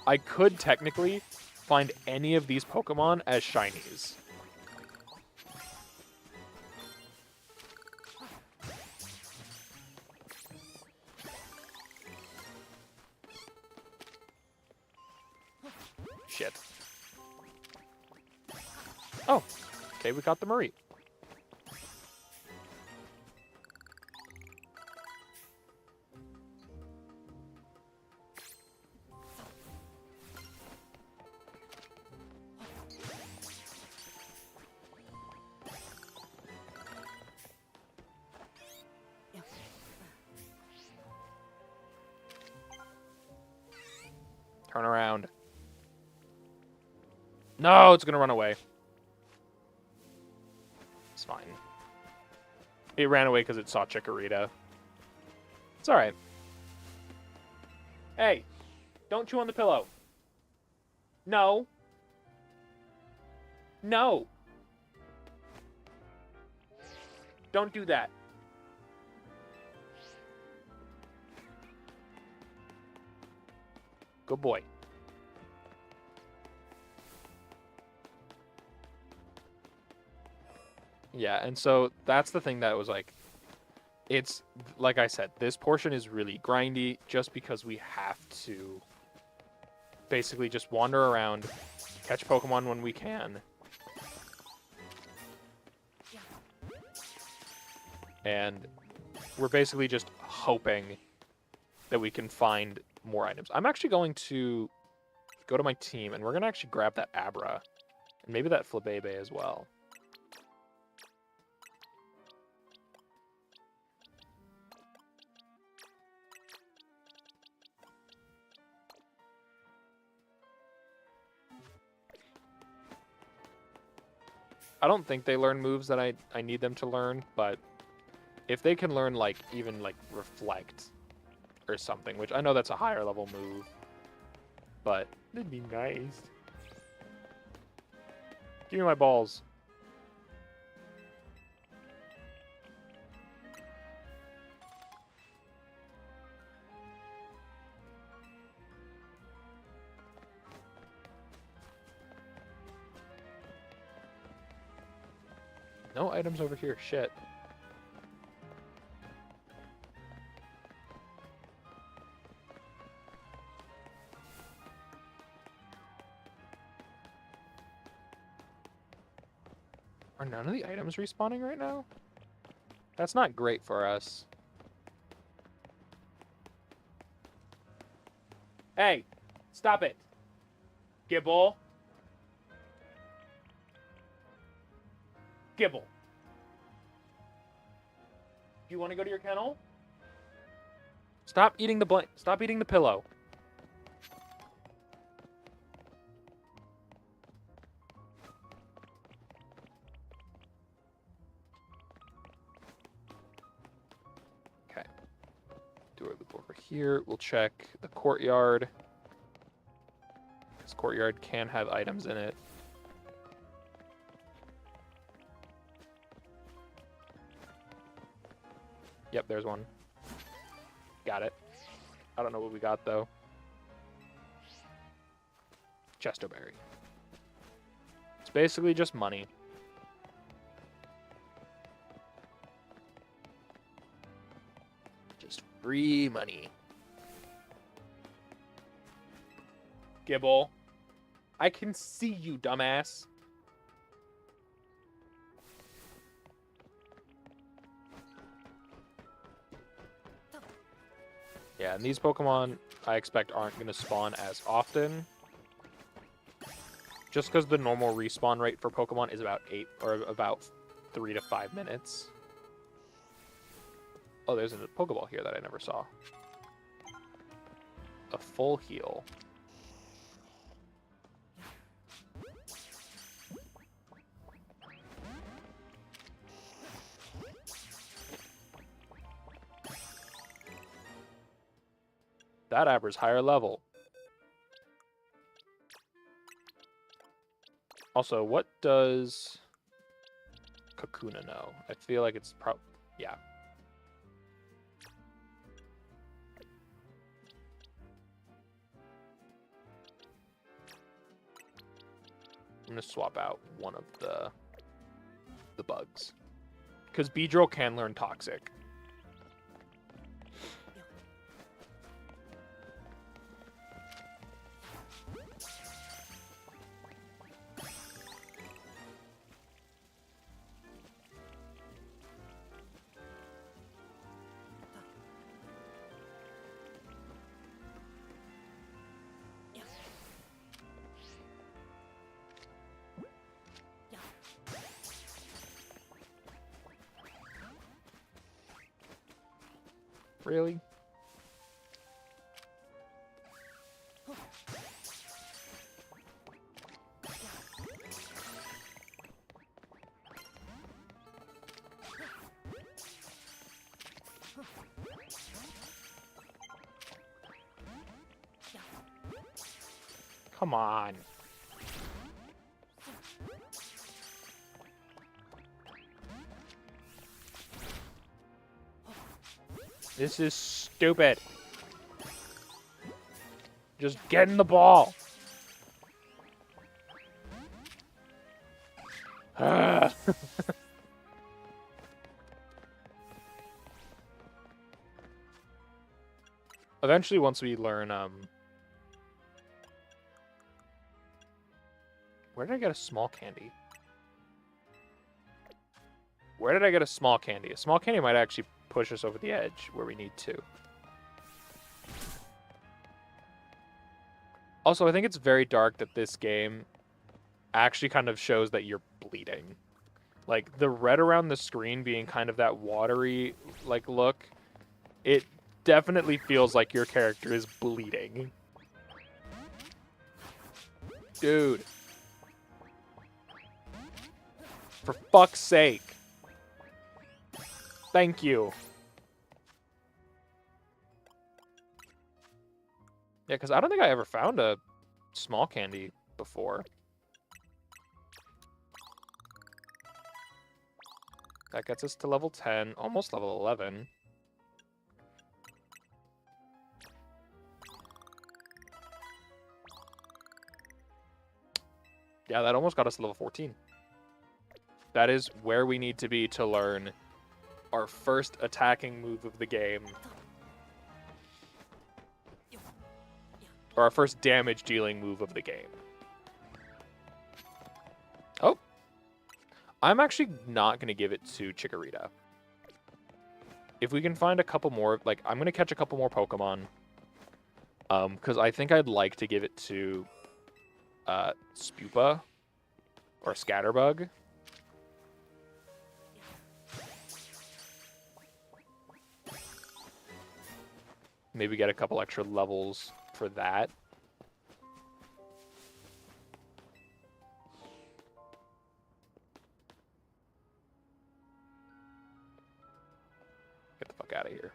I could technically find any of these Pokemon as shinies. Shit. Oh, okay, we got the Mareep. Turn around. No, it's gonna run away. It's fine. It ran away because it saw Chikorita. It's alright. Hey, don't chew on the pillow. No. No. Don't do that. Good boy. Yeah, and so that's the thing that was like, it's, like I said, this portion is really grindy just because we have to basically just wander around, catch Pokemon when we can. And we're basically just hoping that we can find more items. I'm actually going to go to my team, and we're going to actually grab that Abra. And maybe that Flabebe as well. I don't think they learn moves that I need them to learn, but if they can learn, like, even, like, Reflect or something, which I know that's a higher level move, but it'd be nice. Give me my balls. No items over here. Shit. Are none of the items respawning right now? That's not great for us. Hey, stop it. Gibble. Gibble. Do you want to go to your kennel? Stop eating the Stop eating the pillow. Okay. Do our loop over here. We'll check the courtyard. This courtyard can have items in it. Yep, there's one. Got it. I don't know what we got, though. Chesterberry. It's basically just money. Just free money. Gibble. I can see you, dumbass. Yeah, and these Pokemon, I expect, aren't going to spawn as often. Just because the normal respawn rate for Pokemon is about 3 to 5 minutes. Oh, there's a Pokeball here that I never saw. A full heal. That Abra's higher level. Also, what does Kakuna know? I feel like it's yeah. I'm gonna swap out one of the bugs. Because Beedrill can learn Toxic. Really? Come on. This is stupid. Just get in the ball. Eventually, once we learn, where did I get a small candy? Where did I get a small candy? A small candy might actually push us over the edge where we need to. Also, I think it's very dark that this game actually kind of shows that you're bleeding. Like, the red around the screen being kind of that watery, like, look, it definitely feels like your character is bleeding. Dude. For fuck's sake. Thank you. Yeah, because I don't think I ever found a small candy before. That gets us to level 10, almost level 11. Yeah, that almost got us to level 14. That is where we need to be to learn our first attacking move of the game. Or our first damage dealing move of the game. Oh. I'm actually not going to give it to Chikorita. If we can find a couple more, like, I'm going to catch a couple more Pokemon. Because I think I'd like to give it to Spupa or Scatterbug. Maybe get a couple extra levels for that. Get the fuck out of here.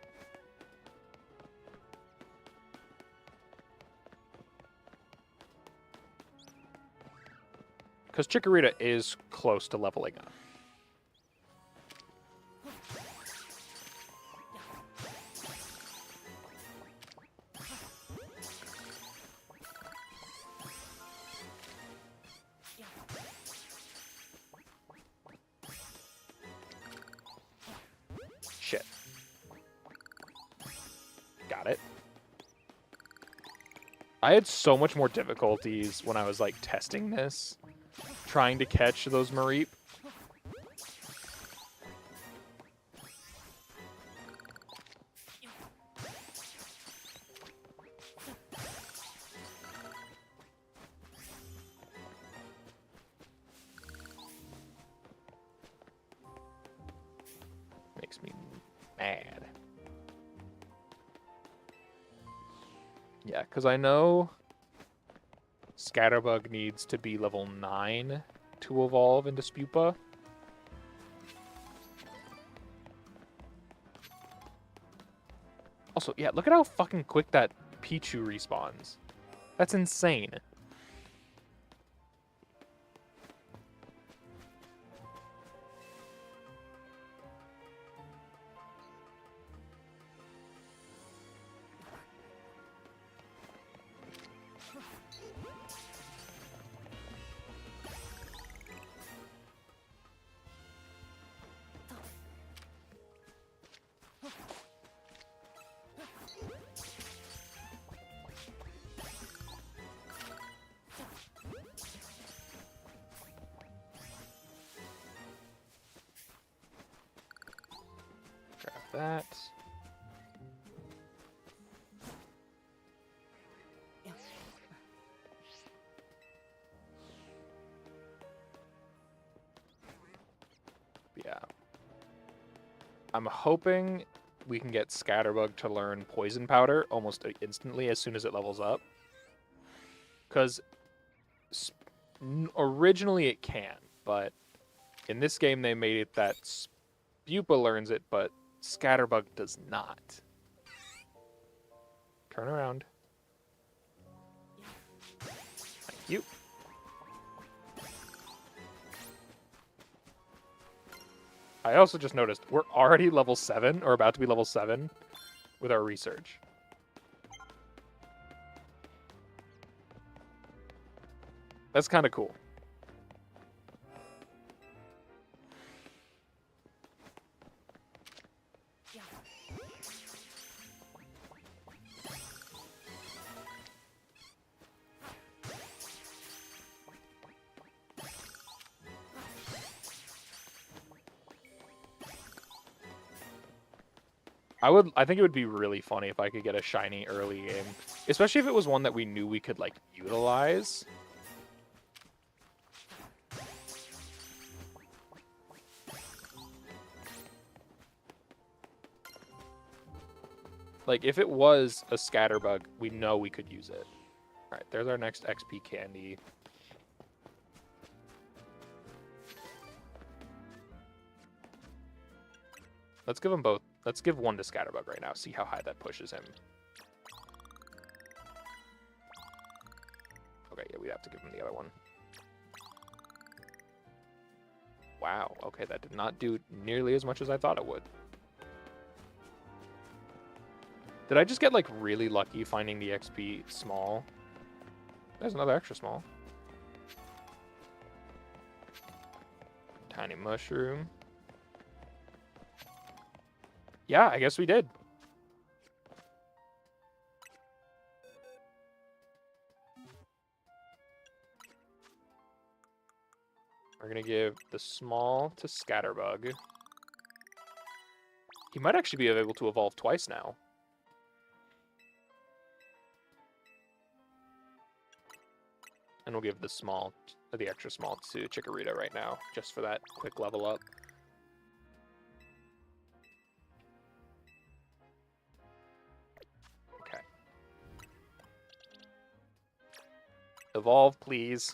Because Chikorita is close to leveling up. Shit. Got it. I had so much more difficulties when I was, like, testing this. Trying to catch those Mareep. Makes me mad. Yeah, because I know Scatterbug needs to be level 9 to evolve into Spupa. Also, yeah, look at how fucking quick that Pichu respawns. That's insane. That. Yeah. I'm hoping we can get Scatterbug to learn Poison Powder almost instantly as soon as it levels up. Because originally it can, but in this game they made it that Spupa learns it, but Scatterbug does not. Turn around. Thank you. I also just noticed we're already level 7, or about to be level 7, with our research. That's kind of cool. I think it would be really funny if I could get a shiny early game, especially if it was one that we knew we could, like, utilize. Like, if it was a Scatterbug, we know we could use it. Alright, there's our next XP candy. Let's give them both. Let's give one to Scatterbug right now, see how high that pushes him. Okay, yeah, we'd have to give him the other one. Wow, okay, that did not do nearly as much as I thought it would. Did I just get, like, really lucky finding the XP small? There's another extra small. Tiny mushroom. Yeah, I guess we did. We're going to give the small to Scatterbug. He might actually be able to evolve twice now. And we'll give the small, the extra small to Chikorita right now, just for that quick level up. Okay. Evolve, please.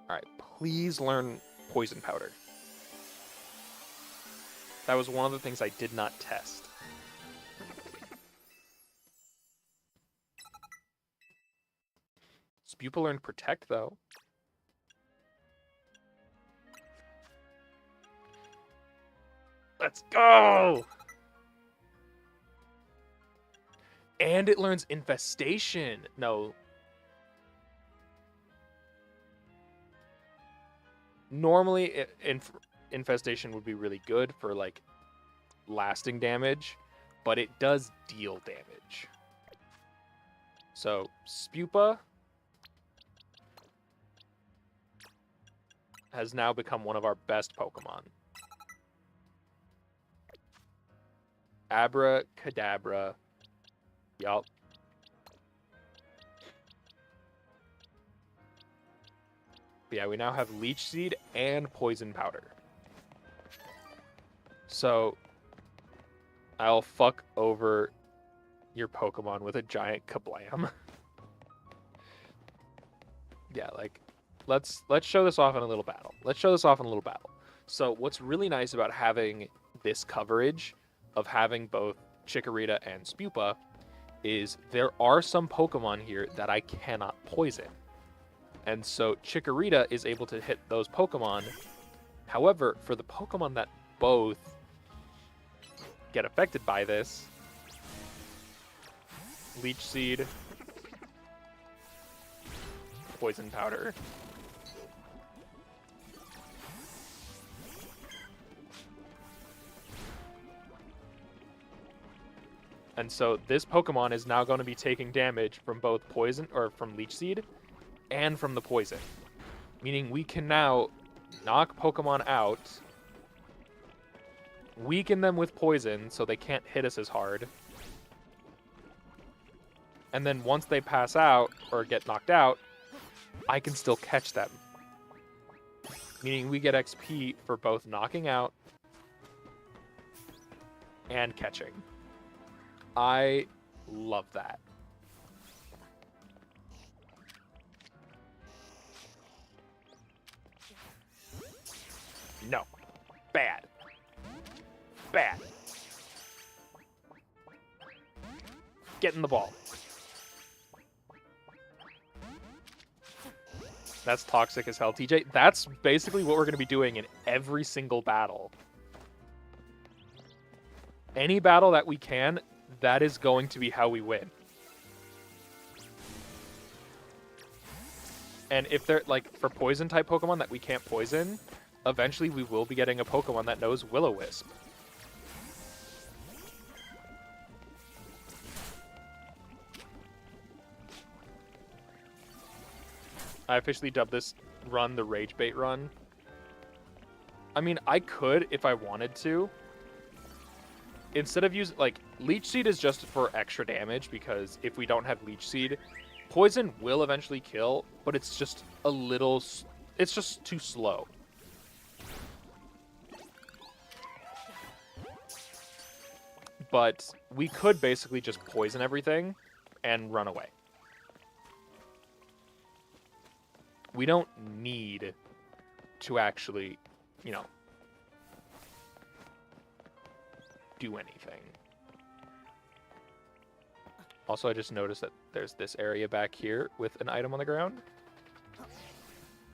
Alright, please learn Poison Powder. That was one of the things I did not test. Spupa learned Protect, though. Let's go! And it learns Infestation. No. Normally, Infestation would be really good for, like, lasting damage, but it does deal damage. So, Spupa has now become one of our best Pokemon. Abracadabra. Yup. But yeah, we now have Leech Seed and Poison Powder. So, I'll fuck over your Pokemon with a giant kablam. Yeah, like, let's show this off in a little battle. So what's really nice about having this coverage of having both Chikorita and Spupa is there are some Pokemon here that I cannot poison. And so Chikorita is able to hit those Pokemon. However, for the Pokemon that both get affected by this, Leech Seed, Poison Powder. And so this Pokemon is now going to be taking damage from both poison, or from Leech Seed, and from the poison. Meaning we can now knock Pokemon out, weaken them with poison so they can't hit us as hard. And then once they pass out, or get knocked out, I can still catch them. Meaning we get XP for both knocking out and catching. I love that. No. Bad. Bad. Get in the ball. That's toxic as hell, TJ. That's basically what we're going to be doing in every single battle. Any battle that we can, that is going to be how we win. And if they're, like, for poison-type Pokemon that we can't poison, eventually we will be getting a Pokemon that knows Will-O-Wisp. I officially dubbed this run the Rage Bait run. I mean, I could if I wanted to. Instead of using, like, Leech Seed is just for extra damage, because if we don't have Leech Seed, Poison will eventually kill, but it's just a little, it's just too slow. But we could basically just poison everything and run away. We don't need to actually, you know, do anything. Also, I just noticed that there's this area back here with an item on the ground.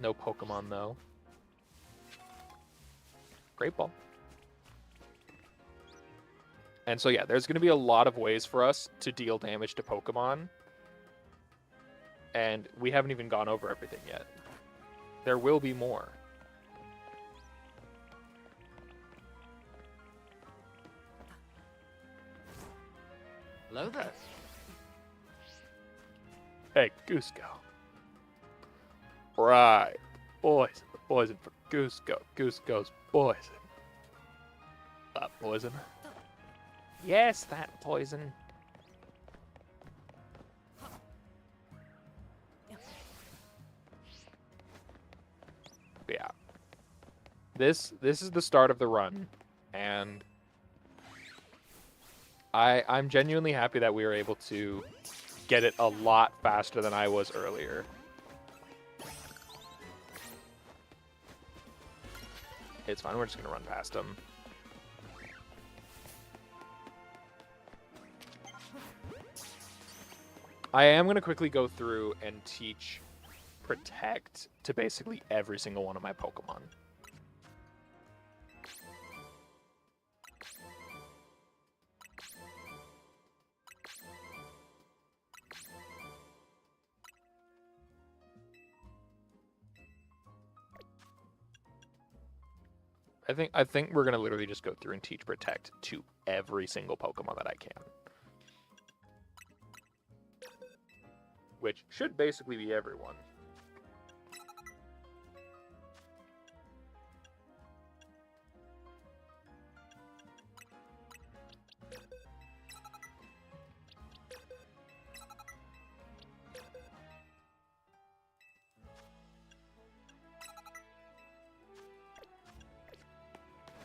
No Pokemon, though. Great Ball. And so, yeah, there's going to be a lot of ways for us to deal damage to Pokemon. And we haven't even gone over everything yet. There will be more. Hello there. Hey, Goose Go. Right. Poison. The poison for Goose Go. Goose Go's poison. That poison. Yes, that poison. Yeah. This is the start of the run, and I'm genuinely happy that we were able to get it a lot faster than I was earlier. It's fine, we're just gonna run past him. I am gonna quickly go through and teach Protect to basically every single one of my Pokemon. I think we're gonna literally just go through and teach Protect to every single Pokemon that I can. Which should basically be everyone.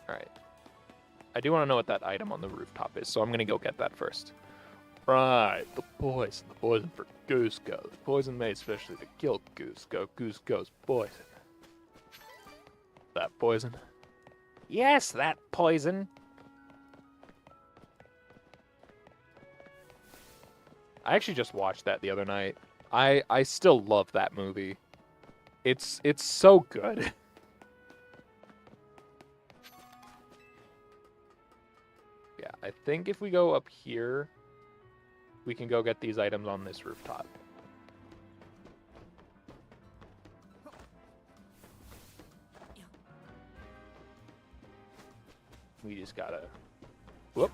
Alright. I do want to know what that item on the rooftop is, so I'm going to go get that first. Right, the poison. The poison for Goose Go. The poison made especially to kill Goose Go. Goose Go's poison. That poison? Yes, that poison! I actually just watched that the other night. I still love that movie. It's so good. Yeah, I think if we go up here, we can go get these items on this rooftop. We just gotta... Whoop.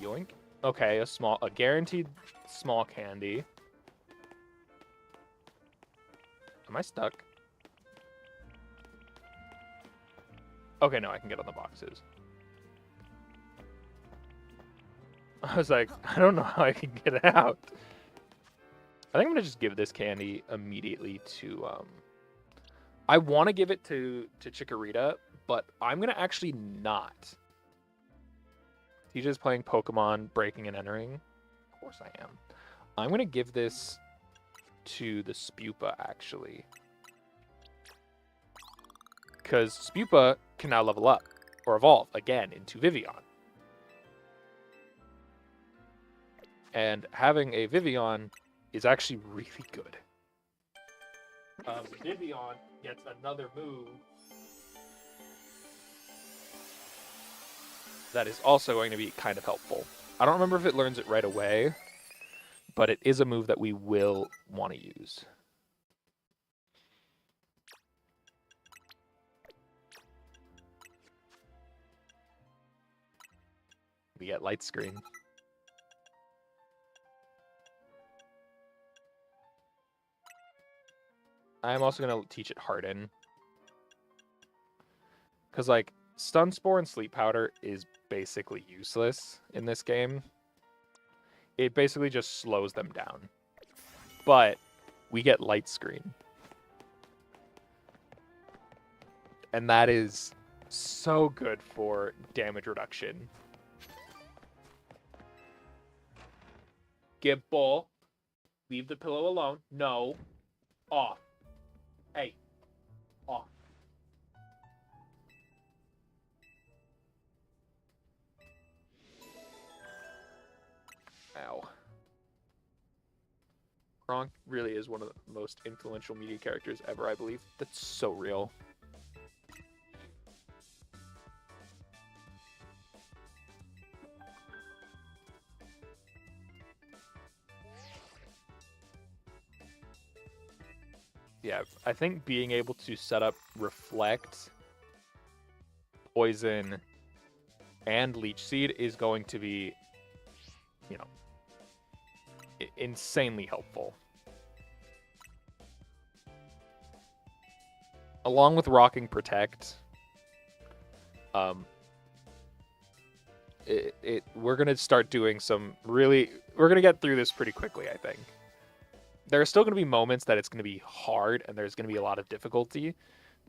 Yoink. Okay, a guaranteed small candy. Am I stuck? Okay, no, I can get on the boxes. I was like, I don't know how I can get out. I think I'm gonna just give this candy immediately to I want to give it to Chikorita, but I'm gonna actually not. He's just playing Pokemon Breaking and Entering. Of course I am. I'm gonna give this to the Spupa actually, because Spupa can now level up or evolve again into Vivian. And having a Vivian is actually really good. Vivian gets another move that is also going to be kind of helpful. I don't remember if it learns it right away, but it is a move that we will want to use. We get Light Screen. I'm also going to teach it Harden. Because, like, Stun Spore and Sleep Powder is basically useless in this game. It basically just slows them down. But we get Light Screen. And that is so good for damage reduction. Give ball. Leave the pillow alone. No. Off. Hey. Off. Ow. Gronk really is one of the most influential media characters ever, I believe. That's so real. Yeah, I think being able to set up Reflect, Poison, and Leech Seed is going to be, you know, insanely helpful. along with rocking Protect, we're gonna start doing some really. We're gonna get through this pretty quickly, I think. There are still gonna be moments that it's gonna be hard and there's gonna be a lot of difficulty,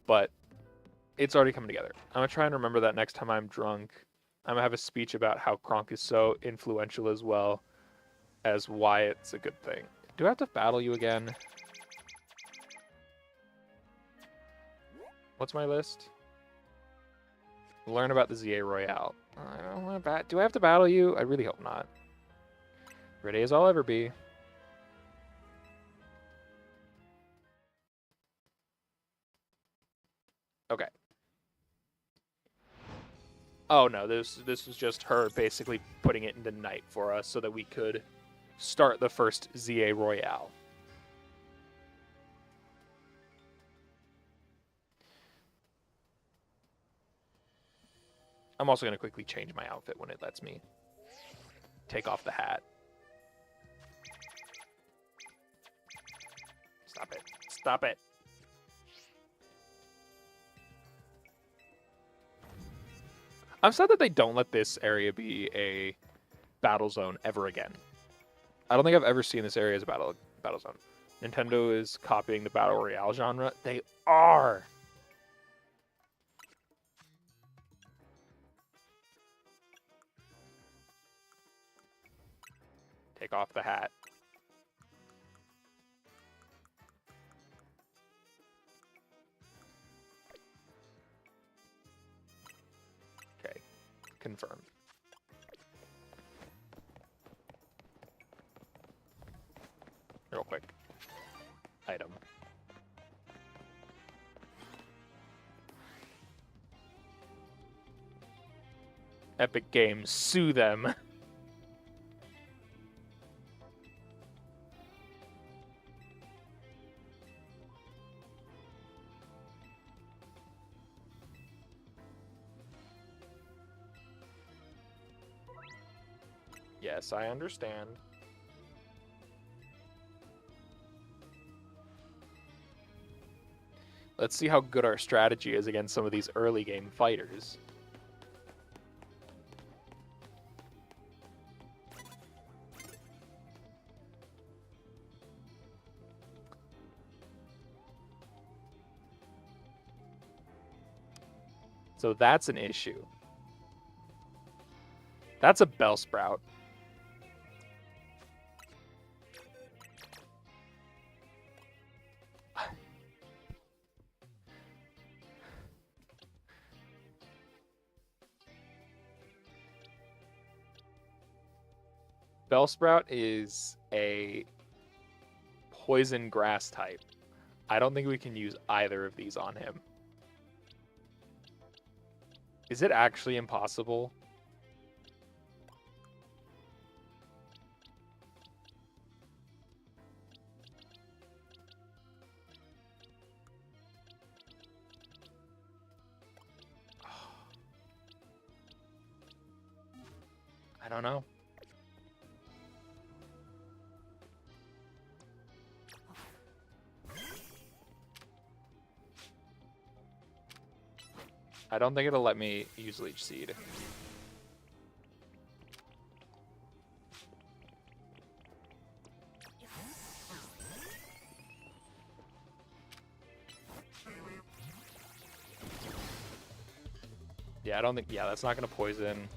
but it's already coming together. I'm gonna try and remember that next time I'm drunk. I'm gonna have a speech about how Kronk is so influential as well as why it's a good thing. Do I have to battle you again? What's my list? Learn about the ZA Royale. I don't want to do I have to battle you? I really hope not. Ready as I'll ever be. Okay. Oh no, this was just her basically putting it into night for us so that we could start the first ZA Royale. I'm also going to quickly change my outfit when it lets me. Take off the hat. Stop it. Stop it. I'm sad that they don't let this area be a battle zone ever again. I don't think I've ever seen this area as a battle zone. Nintendo is copying the Battle Royale genre. They are! Take off the hat. Okay. Confirmed. Real quick. Item. Epic Games, sue them. Yes, I understand. Let's see how good our strategy is against some of these early game fighters. So that's an issue. That's a Bellsprout. Bellsprout is a poison grass type. I don't think we can use either of these on him. Is it actually impossible? I don't know. I don't think it'll let me use Leech Seed. Yeah, I don't think... Yeah, that's not going to poison.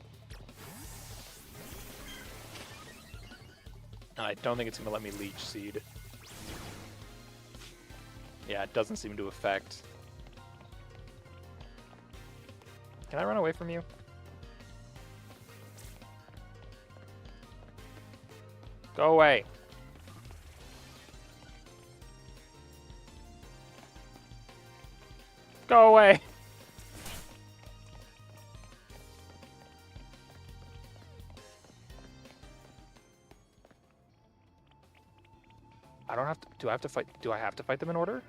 And I don't think it's going to let me Leech Seed. Yeah, it doesn't seem to affect... Can I run away from you? Go away. Go away. I don't have to... Do I have to fight... Do I have to fight them in order?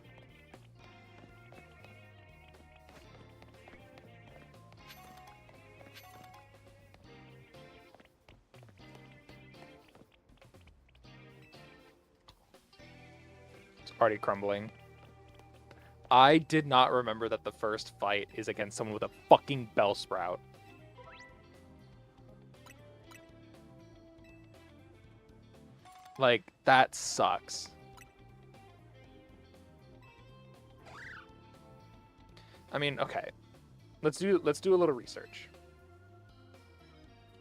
Already crumbling. I did not remember that the first fight is against someone with a fucking Bellsprout. Like, that sucks. I mean, okay. Let's do a little research.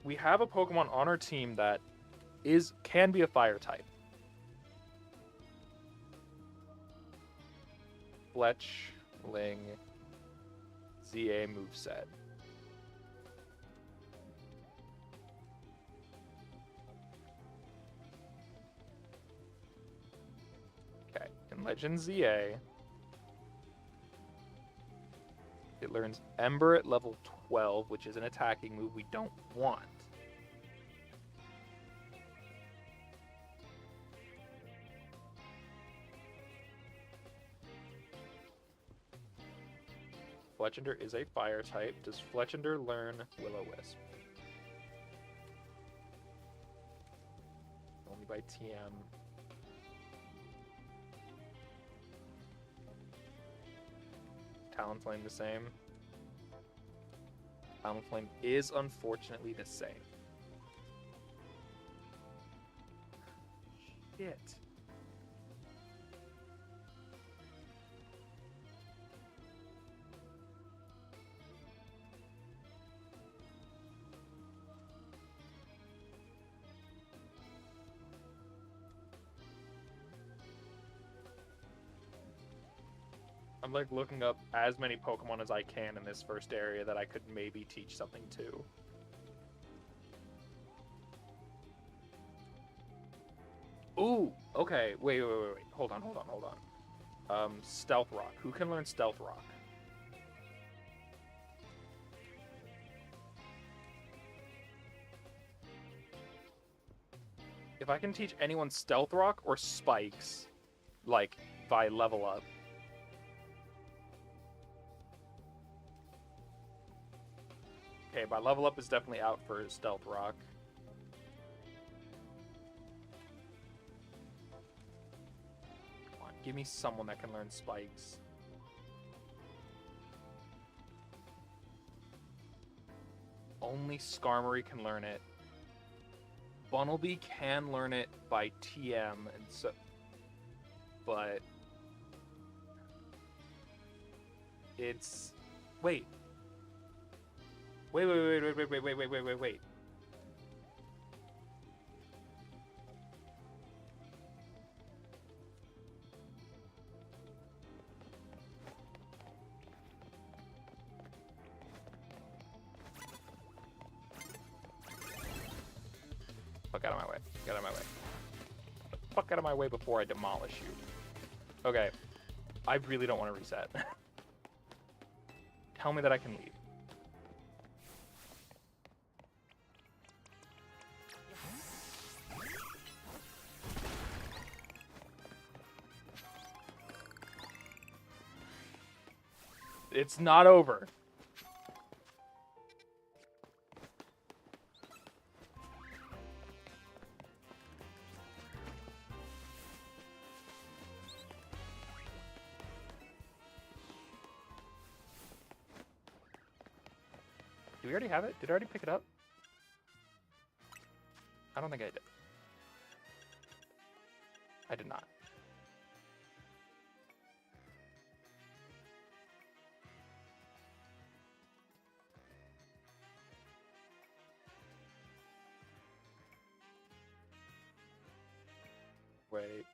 We have a Pokemon on our team that can be a fire type. Fletchling ZA moveset. Okay, in Legend ZA, it learns Ember at level 12, which is an attacking move we don't want. Fletchinder is a fire type. Does Fletchinder learn Will-O-Wisp? Only by TM. Talonflame the same. Talonflame is unfortunately the same. Shit. I'm like looking up as many Pokemon as I can in this first area that I could maybe teach something to. Ooh, okay. Wait. Hold on. Stealth Rock. Who can learn Stealth Rock? If I can teach anyone Stealth Rock or Spikes, like, by level up. Okay, by level up is definitely out for Stealth Rock. Come on, give me someone that can learn Spikes. Only Skarmory can learn it. Bunnelby can learn it by TM, and so, but it's wait. Fuck out of my way. Get out of my way. Fuck out of my way before I demolish you. Okay. I really don't want to reset. Tell me that I can leave. It's not over. Do we already have it? Did I already pick it up? I don't think I did. I did not. Wait.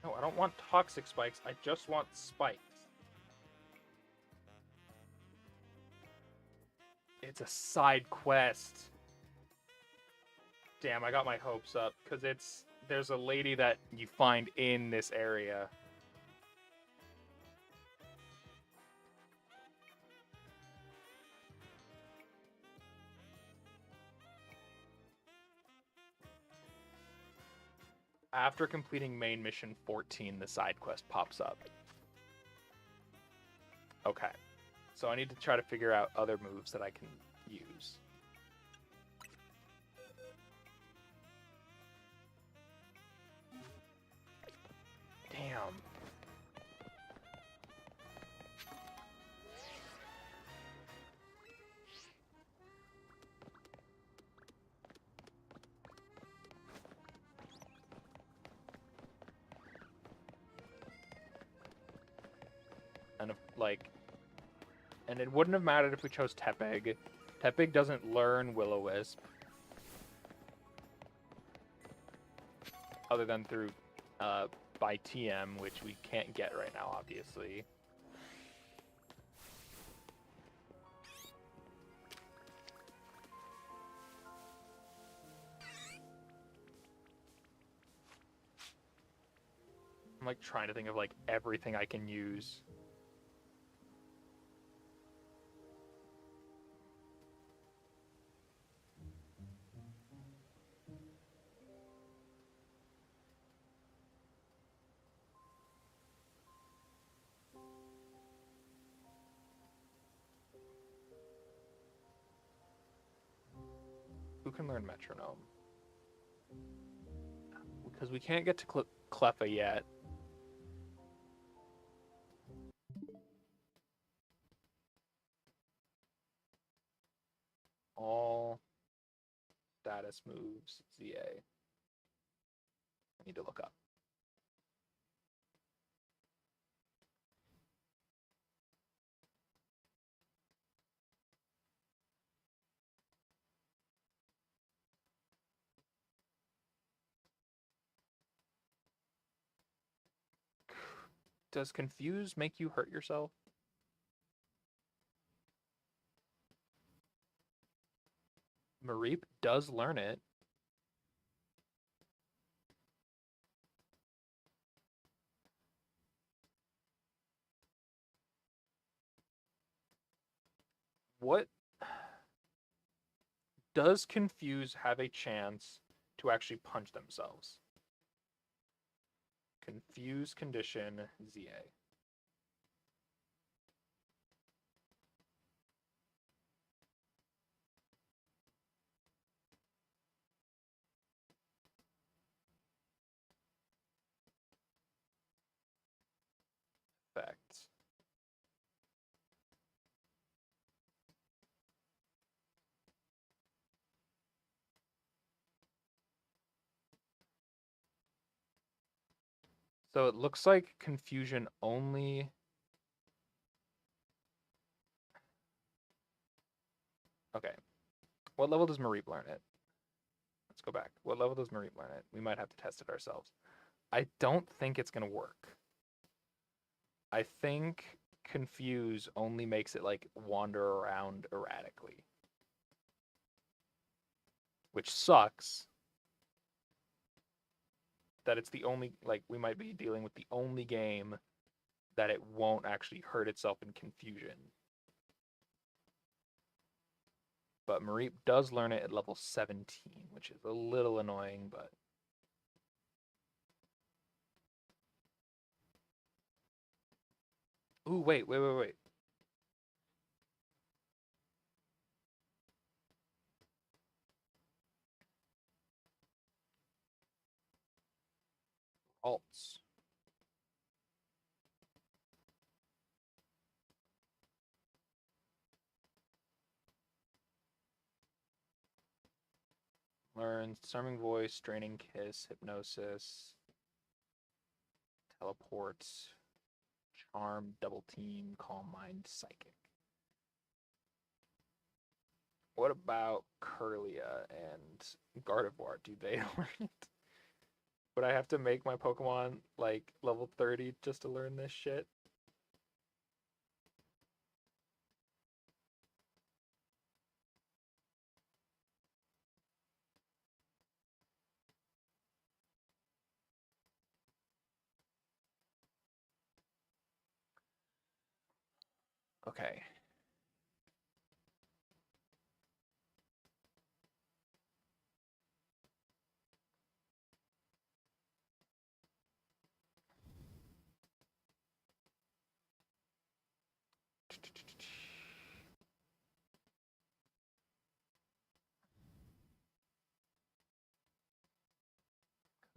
No, I don't want toxic spikes. I just want spikes. It's a side quest. Damn, I got my hopes up because there's a lady that you find in this area. After completing main mission 14, the side quest pops up. Okay. So I need to try to figure out other moves that I can use. Damn. And if, like, and it wouldn't have mattered if we chose Tepig. Tepig doesn't learn Will-O-Wisp. Other than through, by TM, which we can't get right now, obviously. I'm like trying to think of like everything I can use. Who can learn Metronome? Because we can't get to Cleffa yet. All status moves, ZA. I need to look up. Does Confuse make you hurt yourself? Mareep does learn it. What does Confuse have a chance to actually punch themselves? Confuse condition ZA. Effects. So it looks like confusion only. Okay. What level does Mareep learn it? Let's go back. What level does Mareep learn it? We might have to test it ourselves. I don't think it's going to work. I think confuse only makes it like wander around erratically. Which sucks. That it's the only, like, we might be dealing with the only game that it won't actually hurt itself in confusion. But Mareep does learn it at level 17, which is a little annoying, but... Ooh, wait. Alts. Learn Disarming Voice, Draining Kiss, Hypnosis, Teleport, Charm, Double Team, Calm Mind, Psychic. What about Curlia and Gardevoir? Do they learn it? Would I have to make my Pokemon like level 30 just to learn this shit? Okay.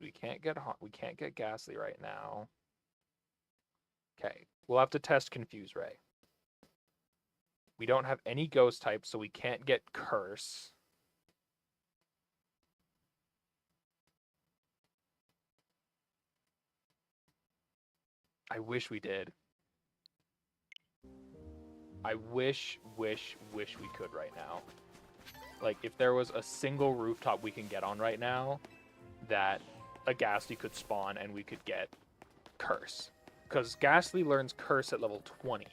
We can't get Ghastly right now. Okay, we'll have to test Confuse Ray. We don't have any ghost types, so we can't get Curse. I wish we did. I wish we could right now. Like, if there was a single rooftop we can get on right now that a Ghastly could spawn and we could get Curse. Because Ghastly learns Curse at level 20.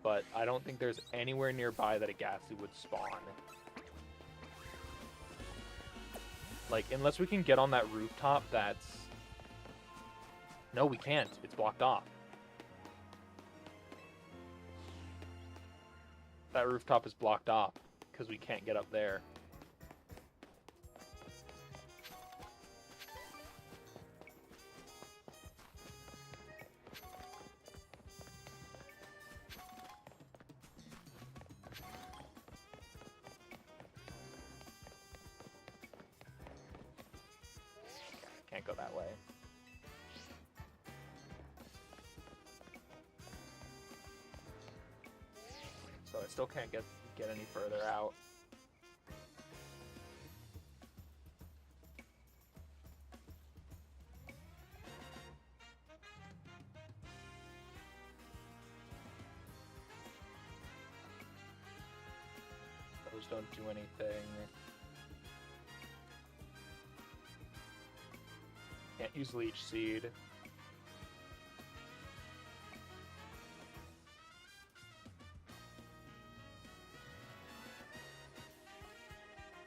But I don't think there's anywhere nearby that a Ghastly would spawn. Like, unless we can get on that rooftop, that's... No, we can't. It's blocked off. That rooftop is blocked off because we can't get up there. Can't go that way. So I still can't get any further out. Those don't do anything. Can't use Leech Seed.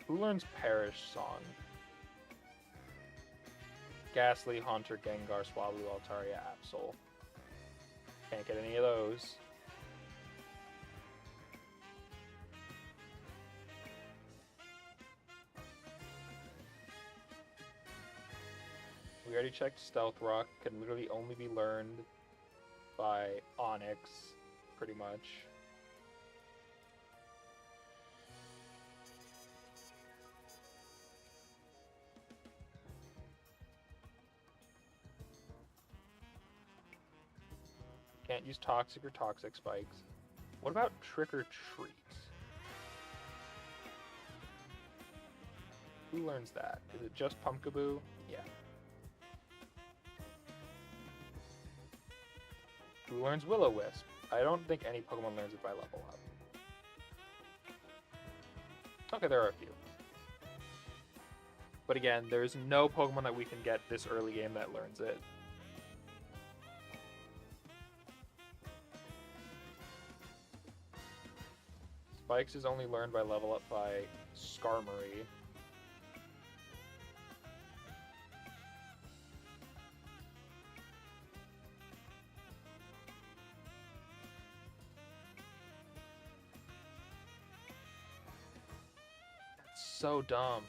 Who learns Perish Song? Ghastly, Haunter, Gengar, Swablu, Altaria, Absol. Can't get any of those. We already checked Stealth Rock. Can literally only be learned by Onyx, pretty much. Can't use Toxic or Toxic Spikes. What about Trick or Treat? Who learns that? Is it just Pumpkaboo? Yeah. Who learns Will-O-Wisp? I don't think any Pokemon learns it by level up. Okay, there are a few. But again, there's no Pokemon that we can get this early game that learns it. Spikes is only learned by level up by Skarmory. So dumb.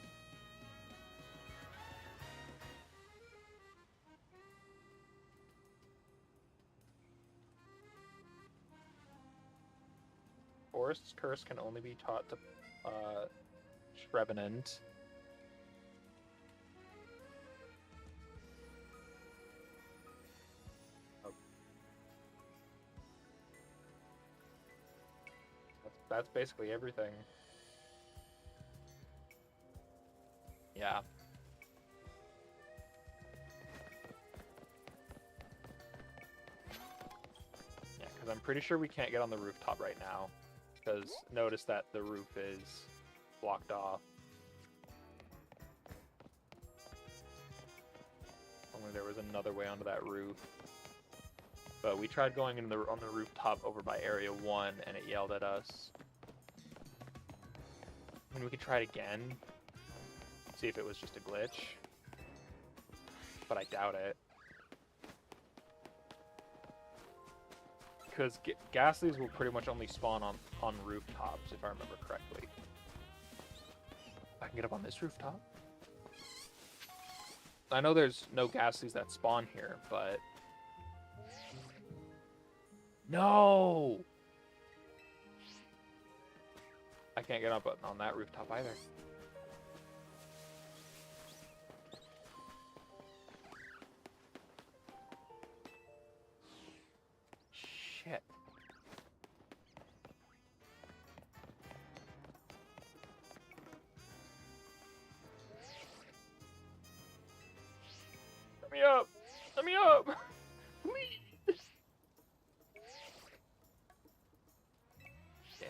Forest's Curse can only be taught to Trevenant. Oh. That's basically everything. Yeah. Yeah, because I'm pretty sure we can't get on the rooftop right now. Because notice that the roof is blocked off. Only there was another way onto that roof. But we tried going on the rooftop over by Area 1 and it yelled at us. I mean, we could try it again. See if it was just a glitch. But I doubt it. Because Ghastlies will pretty much only spawn on rooftops, if I remember correctly. I can get up on this rooftop. I know there's no Ghastlies that spawn here, but... No! I can't get up on that rooftop either. Shit. Let me up! Let me up! Please! Damn.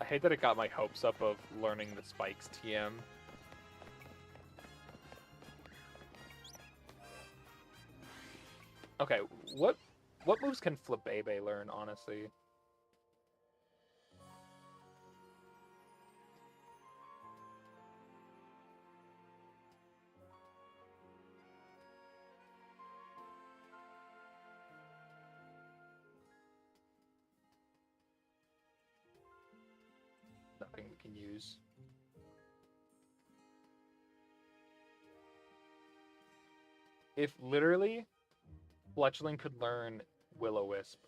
I hate that it got my hopes up of learning the spikes TM. Okay, what moves can Flabebe learn, honestly? Nothing we can use. If literally Fletchling could learn Will-O-Wisp.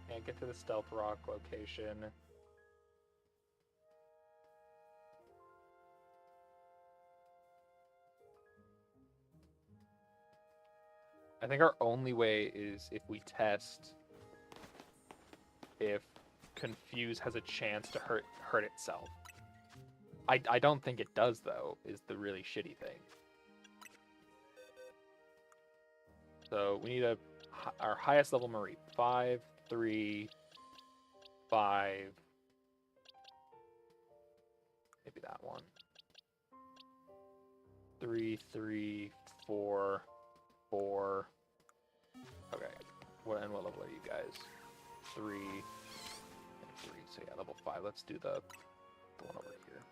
Can't get to the Stealth Rock location. I think our only way is if we test if Confuse has a chance to hurt itself. I don't think it does, though, is the really shitty thing. So we need our highest level Marie. 5, 3, 5. Maybe that one. 3, 3, 4, 4. Okay. And what level are you guys? 3 and 3. So yeah, level 5. Let's do the one over here.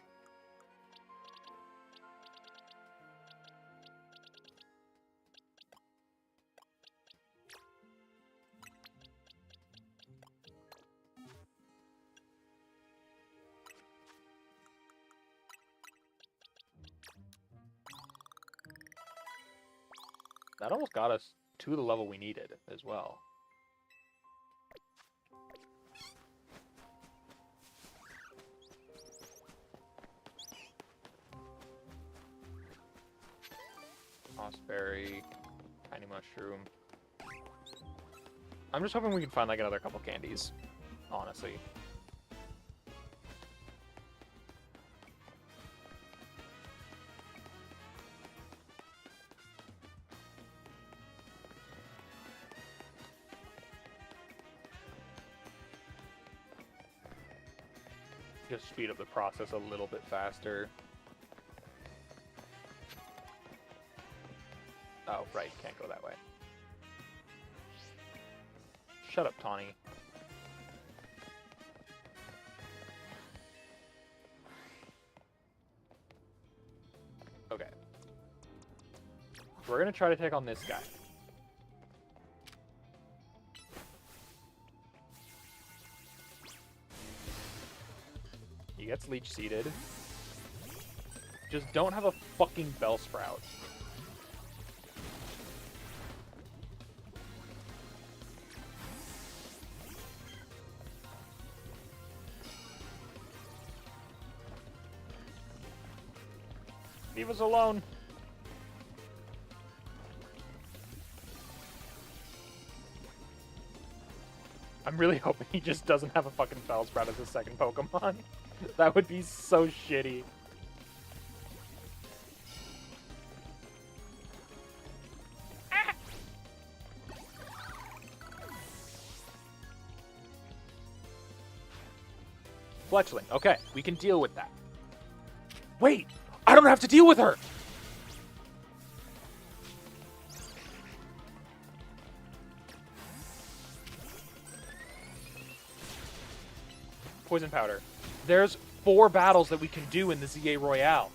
That almost got us to the level we needed as well. Mossberry, tiny mushroom. I'm just hoping we can find like another couple candies, honestly. Just speed up the process a little bit faster. Oh, right, can't go that way. Shut up, Tawny. Okay. We're gonna try to take on this guy. He gets leech seeded. Just don't have a fucking Bellsprout. Leave us alone. I'm really hoping he just doesn't have a fucking Bellsprout as a second Pokemon. That would be so shitty. fletchling. Okay, we can deal with that. Wait, I don't have to deal with her. Poison powder. There's 4 battles that we can do in the ZA Royale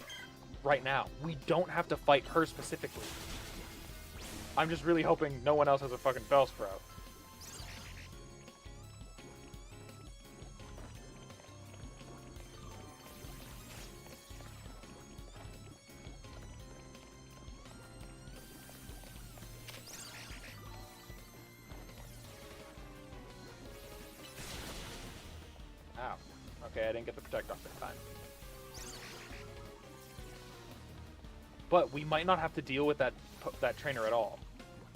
right now. We don't have to fight her specifically. I'm just really hoping no one else has a fucking Bellsprout. Ow. Okay, I didn't get the protect off in time. But we might not have to deal with that trainer at all.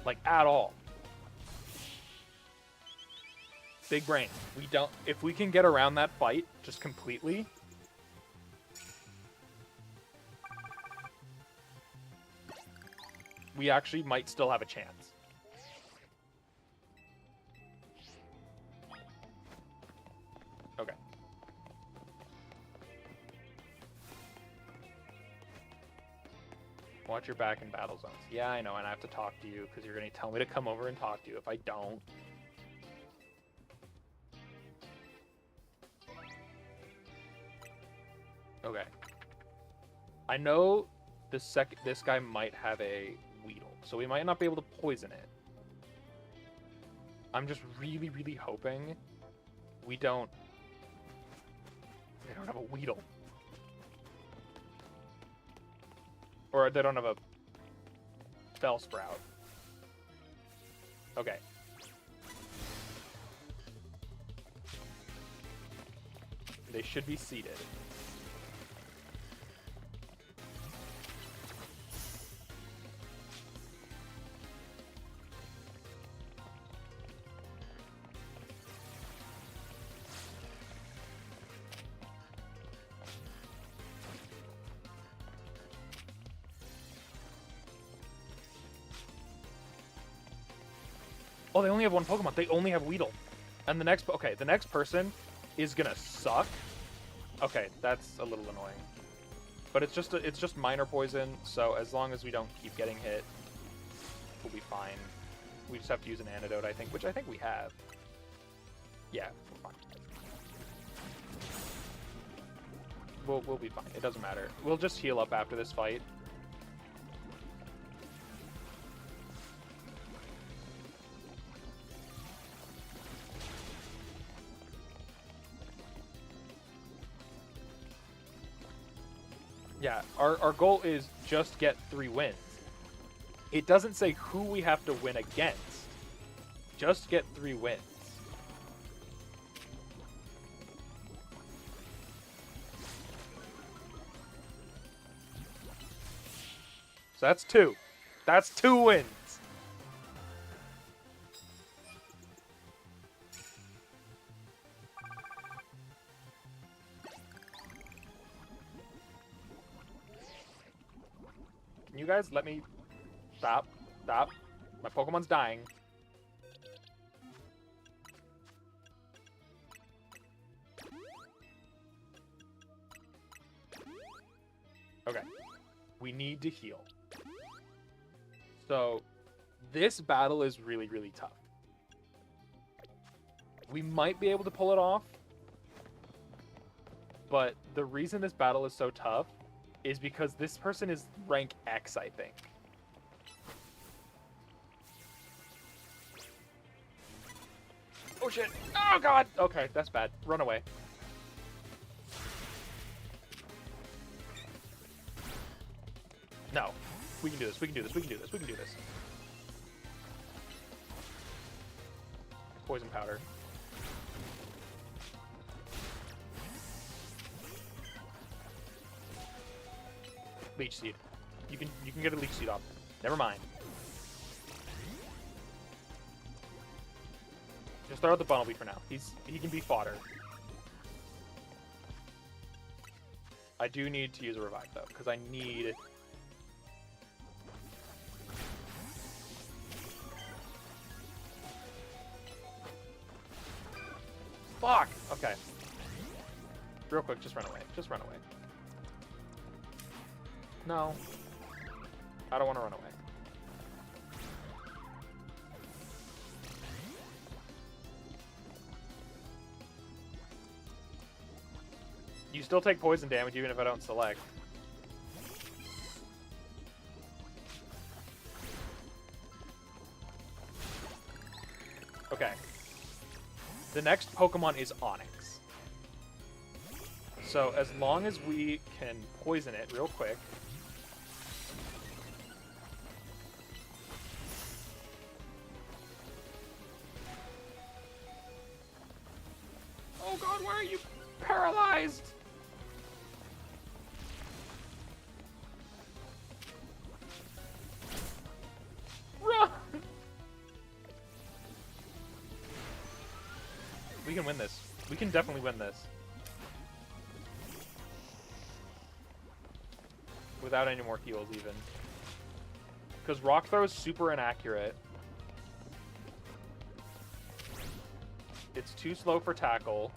Like, at all. Big brain. We don't... If we can get around that fight just completely... we actually might still have a chance. Okay. Watch your back in battle zones. Yeah, I know, and I have to talk to you because you're going to tell me to come over and talk to you if I don't. Okay. I know this guy might have a Weedle, so we might not be able to poison it. I'm just really, really hoping they don't have a Weedle. Or they don't have a Bellsprout. Okay. They should be seated. Oh, they only have one Pokemon. They only have Weedle. And the next person is gonna suck. Okay, that's a little annoying. But it's just minor poison, so as long as we don't keep getting hit, we'll be fine. We just have to use an antidote, I think, which I think we have. Yeah, we're fine. We'll be fine. It doesn't matter. We'll just heal up after this fight. Yeah, our goal is just get 3 wins. It doesn't say who we have to win against. Just get 3 wins. So that's 2. That's 2 wins. Can you guys let me... Stop. Stop. My Pokemon's dying. Okay. We need to heal. So, this battle is really, really tough. We might be able to pull it off. But the reason this battle is so tough is because this person is rank X, I think. Oh shit! Oh god! Okay, that's bad. Run away. No. We can do this, we can do this, we can do this, we can do this. Poison powder. Leech seed. You can get a leech seed off. Never mind. Just throw out the Bunnelby for now. He can be fodder. I do need to use a revive though, because I need... Fuck! Okay. real quick, just run away. Just run away. No. I don't want to run away. You still take poison damage even if I don't select. Okay. The next Pokemon is Onix. So as long as we can poison it real quick. Oh god, why are you paralyzed? Run! We can win this. We can definitely win this. Without any more heals, even. Because Rock Throw is super inaccurate. It's too slow for Tackle.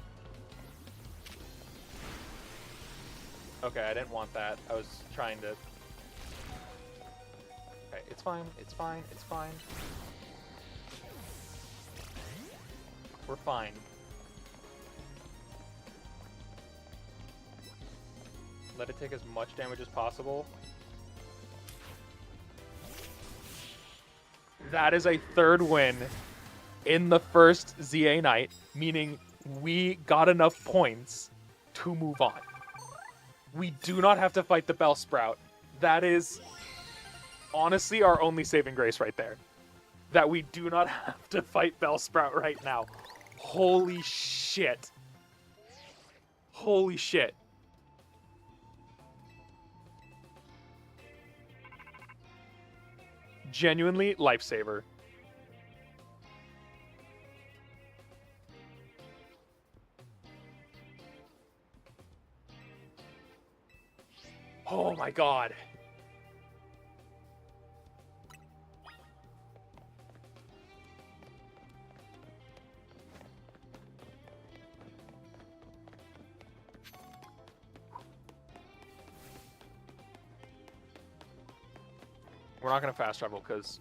Okay, I didn't want that. I was trying to... Okay, it's fine. It's fine. It's fine. We're fine. Let it take as much damage as possible. That is a third win in the first ZA night, meaning we got enough points to move on. We do not have to fight the Bellsprout. That is honestly our only saving grace right there. That we do not have to fight Bellsprout right now. Holy shit. Holy shit. Genuinely lifesaver. Oh my god. We're not going to fast travel because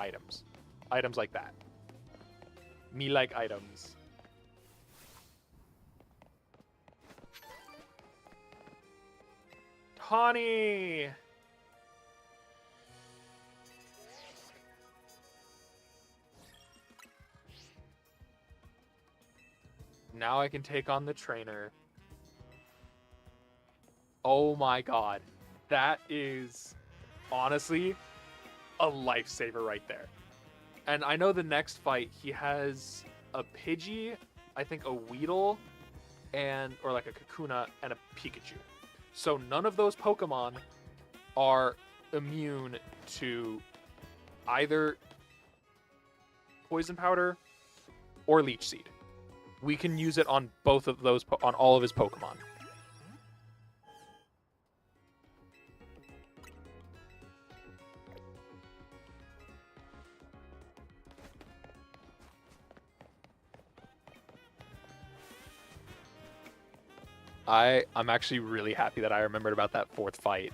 items. Items like that. Me like items. Tawny! Now I can take on the trainer. Oh my god. That is honestly a lifesaver right there. And I know the next fight he has a Pidgey, I think a Weedle, or like a Kakuna and a Pikachu. So none of those Pokemon are immune to either Poison Powder or Leech Seed. We can use it on both of those, on all of his Pokemon. I'm actually really happy that I remembered about that fourth fight.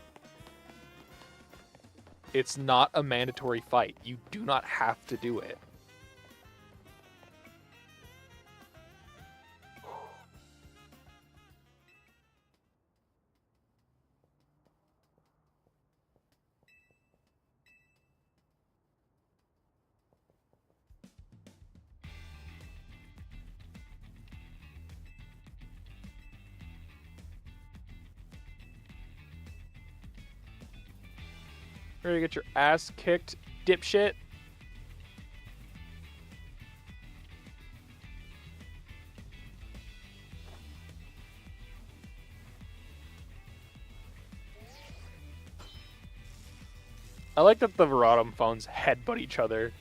It's not a mandatory fight. You do not have to do it. Ready to get your ass kicked, dipshit? I like that the Veradum phones headbutt each other.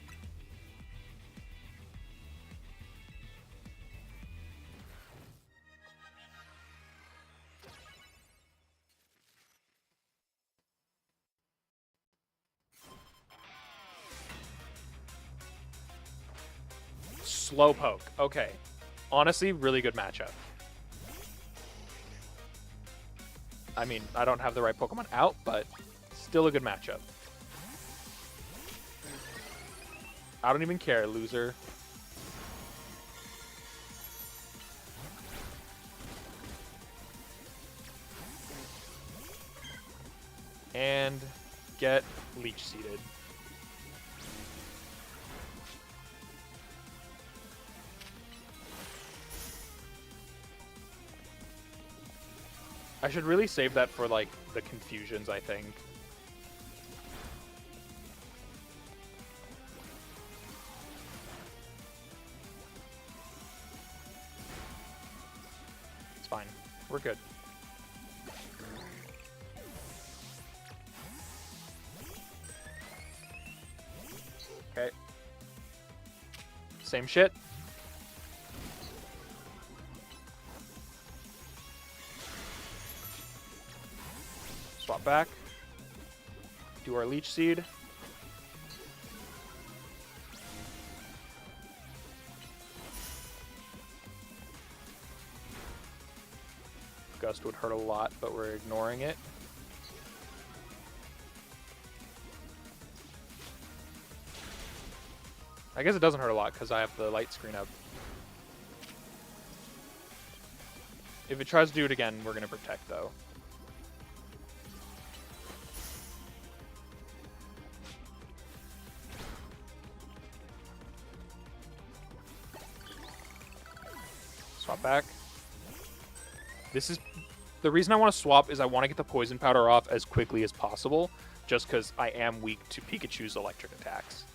Slowpoke. Okay. Honestly, really good matchup. I mean, I don't have the right Pokemon out, but still a good matchup. I don't even care, loser. And get Leech Seeded. I should really save that for, like, the confusions, I think. It's fine. We're good. Okay. Same shit. Swap back. Do our Leech Seed. Gust would hurt a lot, but we're ignoring it. I guess it doesn't hurt a lot because I have the light screen up. If it tries to do it again, we're going to protect, though. Swap back. This is... The reason I want to swap is I want to get the Poison Powder off as quickly as possible, just because I am weak to Pikachu's electric attacks.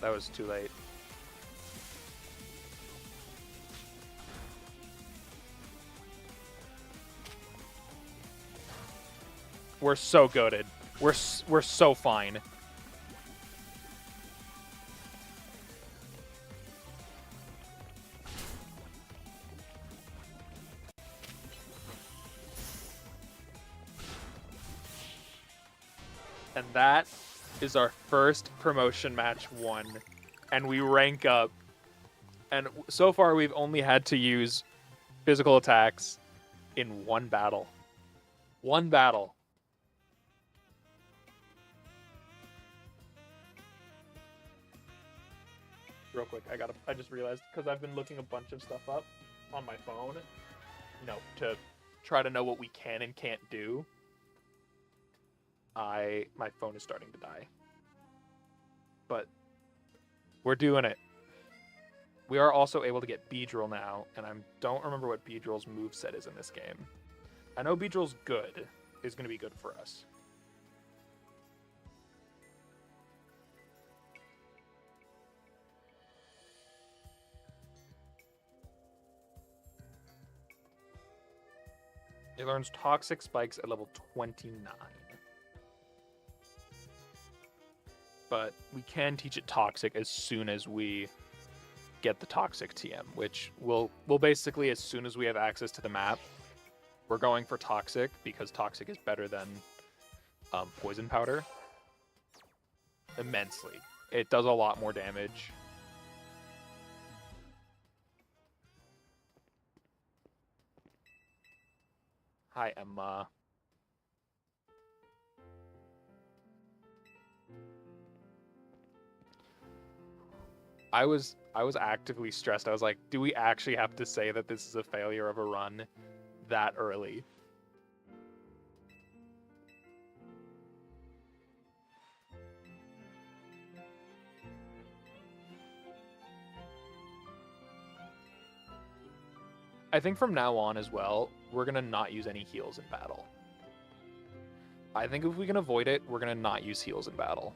That was too late. We're so goated. We're so fine. And that is our first promotion match won, and we rank up. And so far, we've only had to use physical attacks in one battle. One battle. Real quick, I just realized, because I've been looking a bunch of stuff up on my phone, you know, to try to know what we can and can't do. My phone is starting to die. But we're doing it. We are also able to get Beedrill now, and I don't remember what Beedrill's moveset is in this game. I know Beedrill's good. Is going to be good for us. It learns Toxic Spikes at level 29. But we can teach it Toxic as soon as we get the Toxic TM, which will basically, as soon as we have access to the map, we're going for Toxic, because Toxic is better than Poison Powder. Immensely. It does a lot more damage. Hi, Emma. I was actively stressed. I was like, do we actually have to say that this is a failure of a run that early? I think from now on as well, we're going to not use any heals in battle. I think if we can avoid it, we're going to not use heals in battle.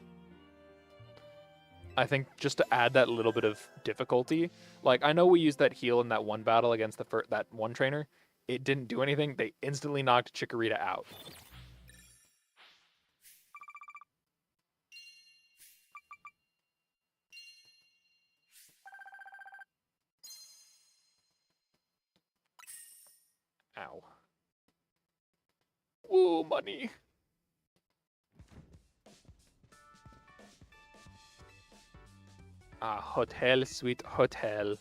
I think just to add that little bit of difficulty. Like, I know we used that heal in that one battle against that one trainer. It didn't do anything. They instantly knocked Chikorita out. Ow. Ooh, money. Ah, hotel, sweet hotel.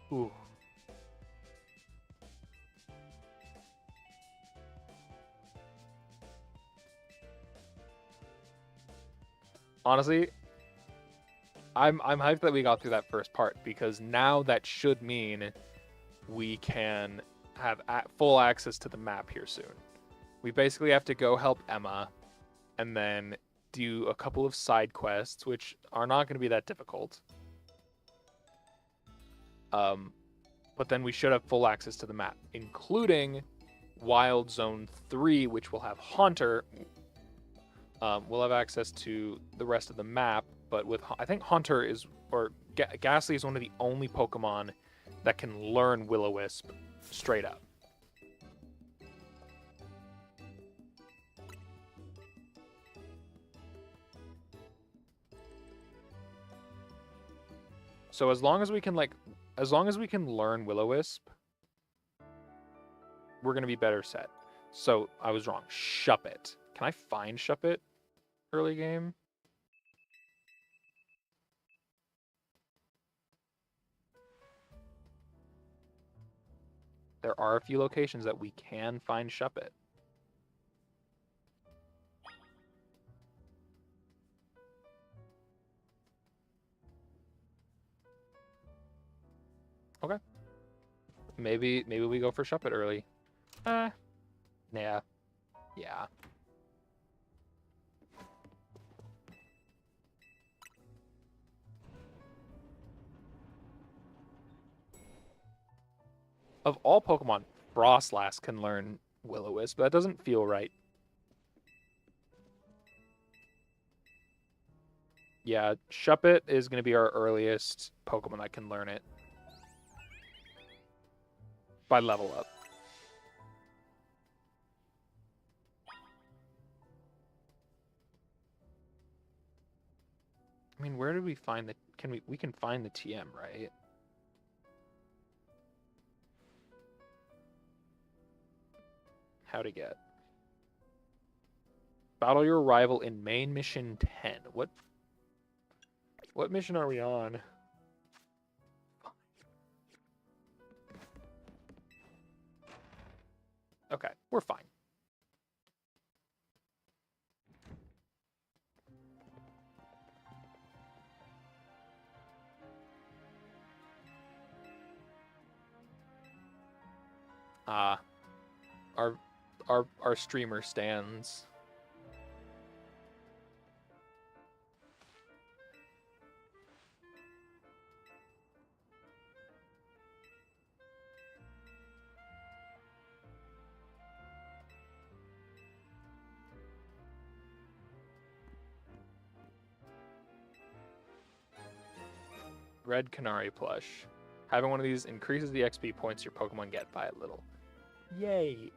Ooh. Honestly, I'm hyped that we got through that first part because now that should mean we can have full access to the map here soon. We basically have to go help Emma and then do a couple of side quests, which are not going to be that difficult. But then we should have full access to the map, including Wild Zone 3, which will have Haunter. We'll have access to the rest of the map, but with I think Haunter is, or Ghastly is one of the only Pokemon that can learn Will-O-Wisp straight up. So as long as we can learn Will-O-Wisp, we're gonna be better set. So I was wrong. Shuppet. Can I find Shuppet early game? There are a few locations that we can find Shuppet. Okay. Maybe we go for Shuppet early. Yeah. Yeah. Of all Pokemon, Frostlass can learn Will-O-Wisp, but that doesn't feel right. Yeah, Shuppet is going to be our earliest Pokemon that can learn it. By level up. I mean, where did we find the... We can find the TM, right? How to get. Battle your rival in main mission 10. What mission are we on? Okay, we're fine. Our streamer stands. Red Canary plush. Having one of these increases the XP points your Pokemon get by a little. Yay!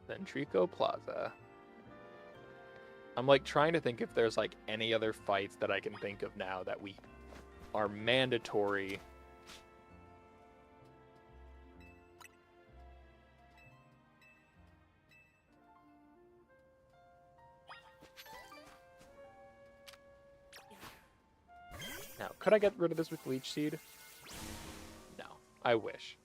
Ventrico Plaza. I'm like trying to think if there's like any other fights that I can think of now that we are mandatory. Now, could I get rid of this with Leech Seed? No, I wish.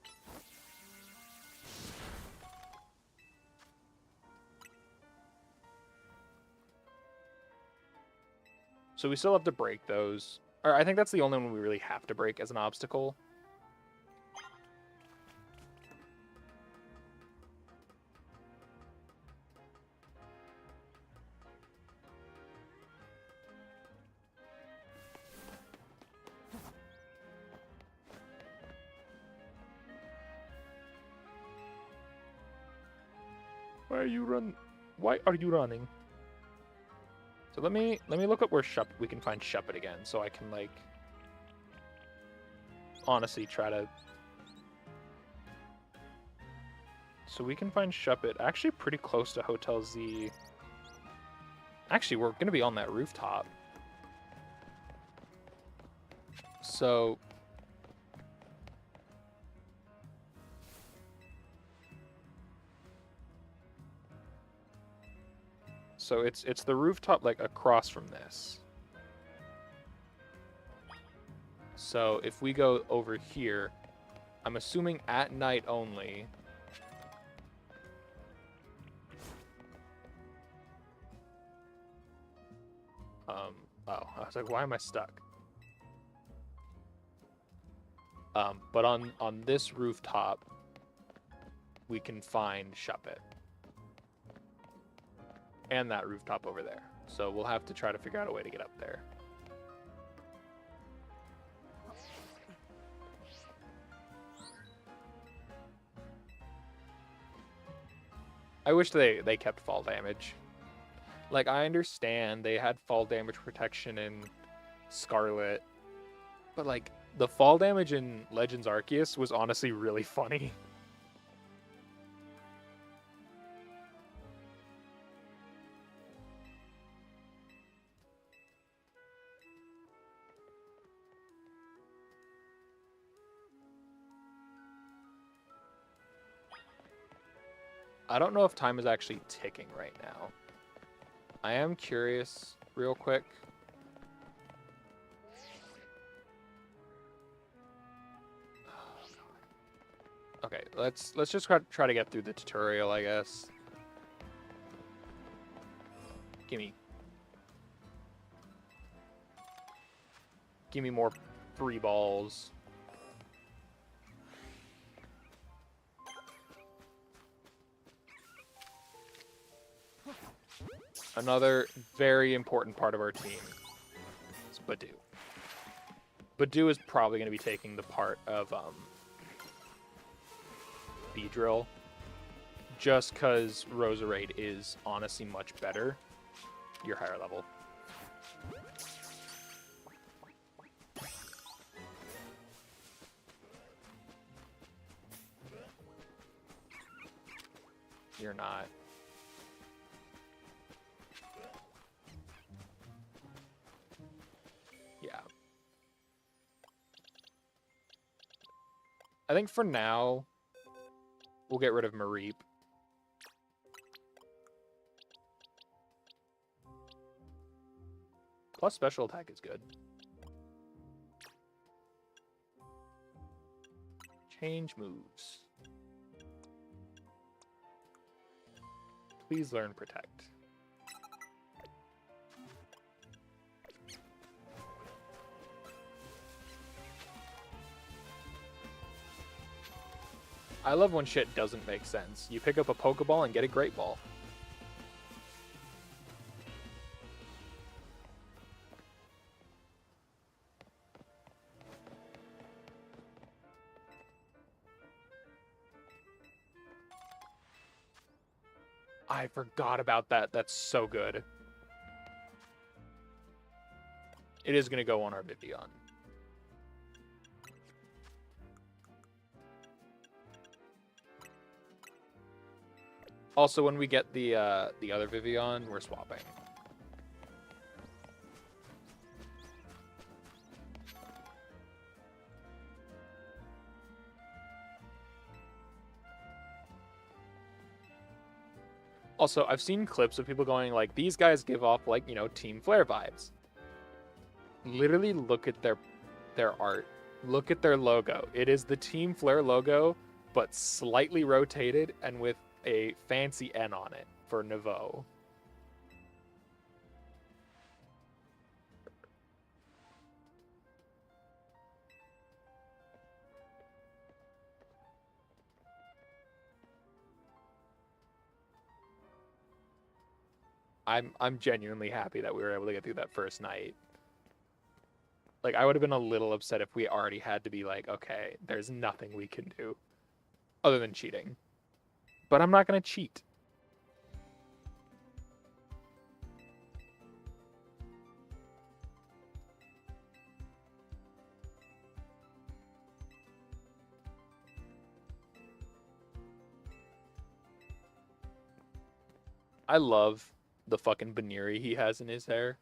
So we still have to break those. Or I think that's the only one we really have to break as an obstacle. Why are you running? So let me look up where we can find Shuppet again, so I can like honestly try to. So we can find Shuppet actually pretty close to Hotel Z. Actually, we're gonna be on that rooftop. So it's the rooftop like across from this. So if we go over here, I'm assuming at night only. Oh, I was like, why am I stuck? But on this rooftop, we can find Shuppet. And that rooftop over there. So we'll have to try to figure out a way to get up there. I wish they kept fall damage. Like, I understand they had fall damage protection in Scarlet, but like the fall damage in Legends Arceus was honestly really funny. I don't know if time is actually ticking right now. I am curious, real quick. Okay, let's just try to get through the tutorial, I guess. Gimme more free balls. Another very important part of our team is Badu. Badu is probably going to be taking the part of Beedrill, just because Roserade is honestly much better. You're higher level. You're not. Yeah. I think for now, we'll get rid of Mareep. Plus special attack is good. Change moves. Please learn Protect. I love when shit doesn't make sense. You pick up a Pokeball and get a Great Ball. I forgot about that. That's so good. It is going to go on our Vivian. Also, when we get the other Vivian, we're swapping. Also, I've seen clips of people going like, these guys give off like, you know, Team Flare vibes. Literally look at their art. Look at their logo. It is the Team Flare logo, but slightly rotated and with a fancy N on it for Nouveau. I'm genuinely happy that we were able to get through that first night. Like, I would have been a little upset if we already had to be like, okay, there's nothing we can do other than cheating. But I'm not going to cheat. I love the fucking Baniri he has in his hair.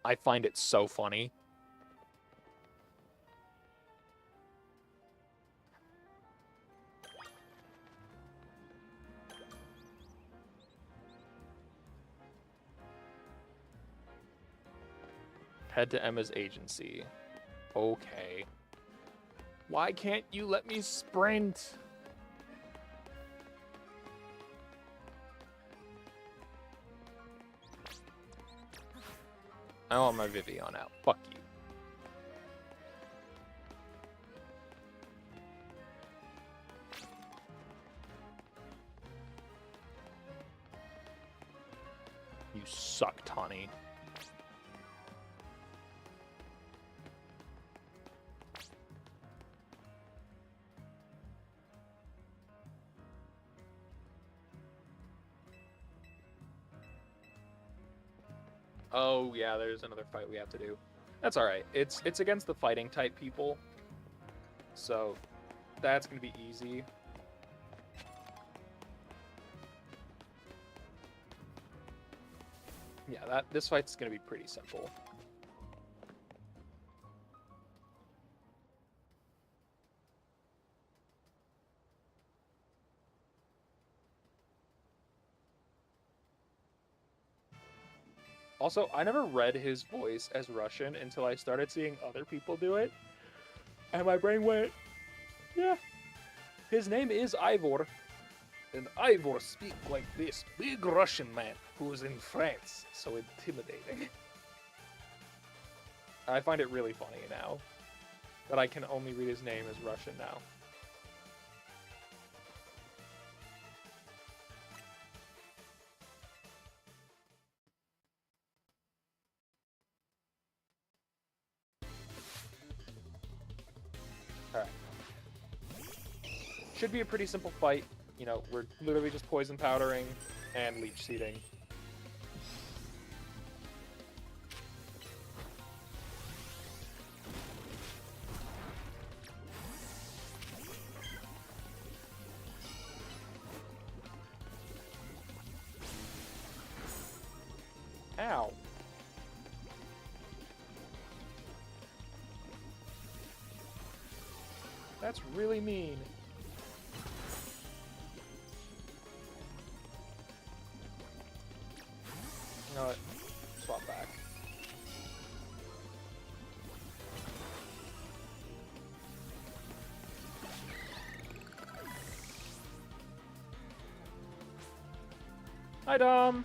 I find it so funny. Head to Emma's agency. Okay. Why can't you let me sprint? I want my Vivian out. Fuck you. You suck, Tawny. Oh yeah, there's another fight we have to do. That's all right. It's against the fighting type people, so that's gonna be easy. Yeah, this fight's gonna be pretty simple. Also, I never read his voice as Russian until I started seeing other people do it. And my brain went, yeah, his name is Ivor. And Ivor speak like this big Russian man who's in France. So intimidating. I find it really funny now that I can only read his name as Russian now. Alright. Should be a pretty simple fight. You know, we're literally just poison powdering and leech seeding. Ow. That's really mean. You know what? Swap back. Hi, Dom.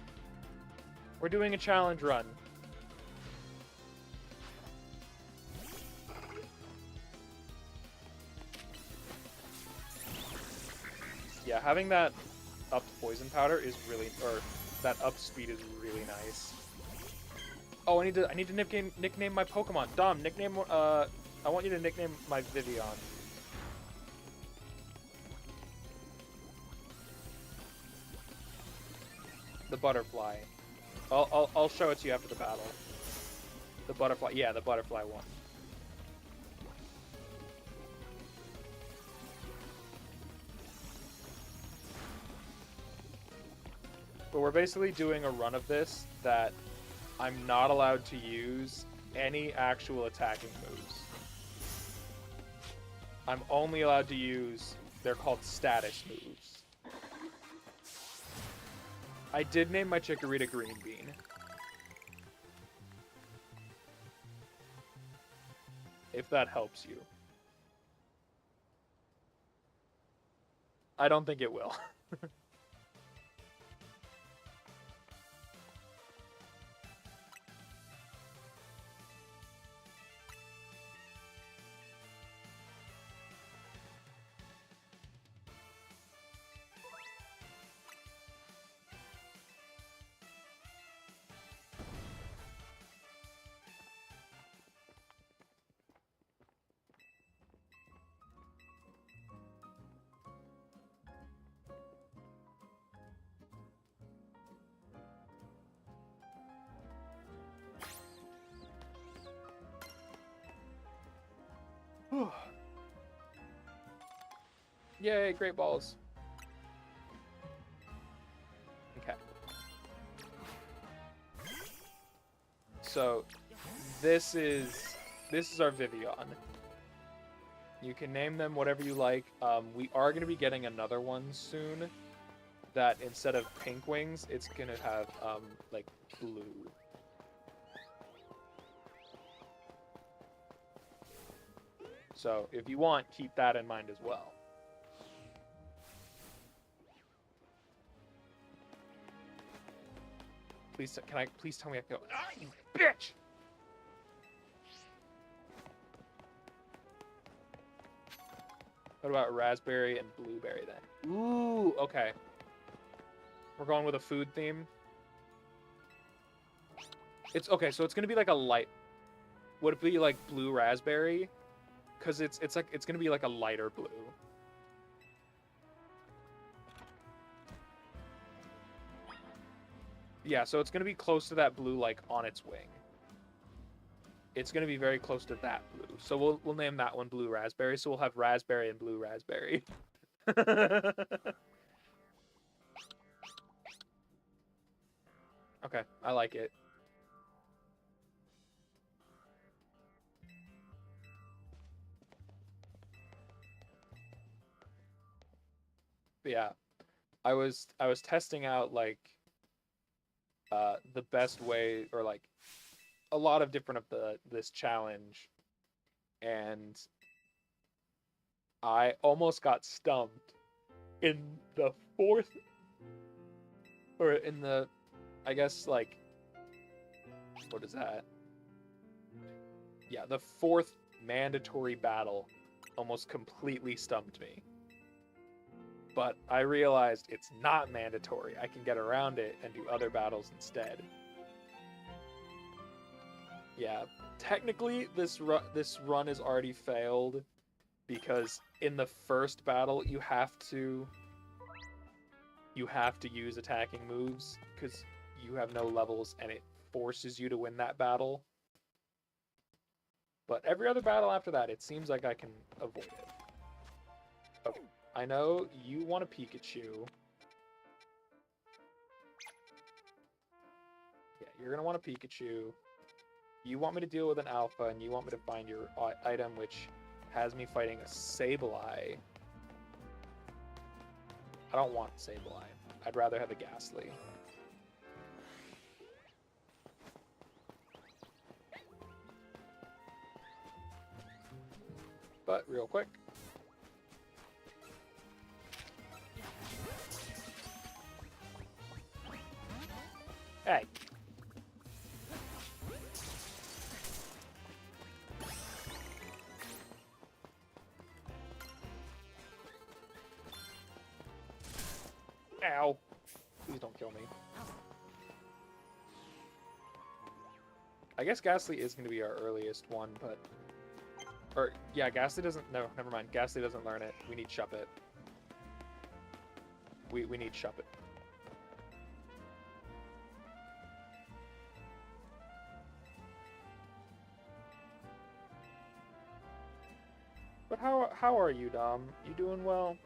We're doing a challenge run. Yeah, having that upped poison powder is really, or that upped speed is really nice. Oh, I need to nickname my Pokemon. Dom, nickname. I want you to nickname my Vivian. The butterfly. I'll show it to you after the battle. The butterfly. Yeah, the butterfly one. But we're basically doing a run of this that I'm not allowed to use any actual attacking moves. I'm only allowed to use, they're called status moves. I did name my Chikorita Green Bean. If that helps you. I don't think it will. Yay, great balls. So this is our Vivian. You can name them whatever you like. We are going to be getting another one soon that instead of pink wings, it's going to have like blue. So if you want, keep that in mind as well. Please, please tell me I can go. Ah, you bitch! What about raspberry and blueberry then? Ooh, okay. We're going with a food theme. It's okay, so it's gonna be like a light. Would it be like blue raspberry? Cause it's gonna be like a lighter blue. Yeah, so it's gonna be close to that blue, like on its wing. It's gonna be very close to that blue. So we'll name that one blue raspberry. So we'll have raspberry and blue raspberry. Okay, I like it. But yeah, I was testing out like the best way, or like a lot of different of this challenge, and I almost got stumped in the fourth, or in the, I guess, like, what is that? Yeah, the fourth mandatory battle almost completely stumped me. But I realized it's not mandatory. I can get around it and do other battles instead. Yeah, technically this run is already failed because in the first battle you have to use attacking moves because you have no levels and it forces you to win that battle. But every other battle after that, it seems like I can avoid it. Okay, I know you want a Pikachu. Yeah, you're gonna want a Pikachu. You want me to deal with an Alpha, and you want me to find your item, which has me fighting a Sableye. I don't want Sableye. I'd rather have a Ghastly. But real quick. Hey. Ow. Please don't kill me. I guess Ghastly is going to be our earliest one, but... Or, yeah, Ghastly doesn't... No, never mind. Ghastly doesn't learn it. We need Shuppet. We need Shuppet. But how are you, Dom? You doing well?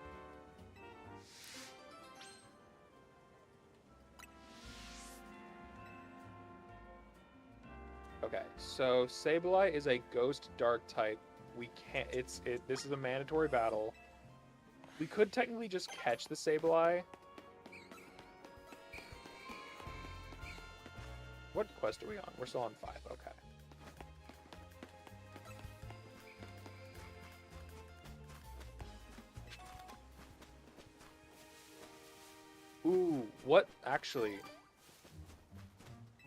Okay, so Sableye is a Ghost Dark type. We can't. This is a mandatory battle. We could technically just catch the Sableye. What quest are we on? We're still on 5. Okay. Ooh, what actually?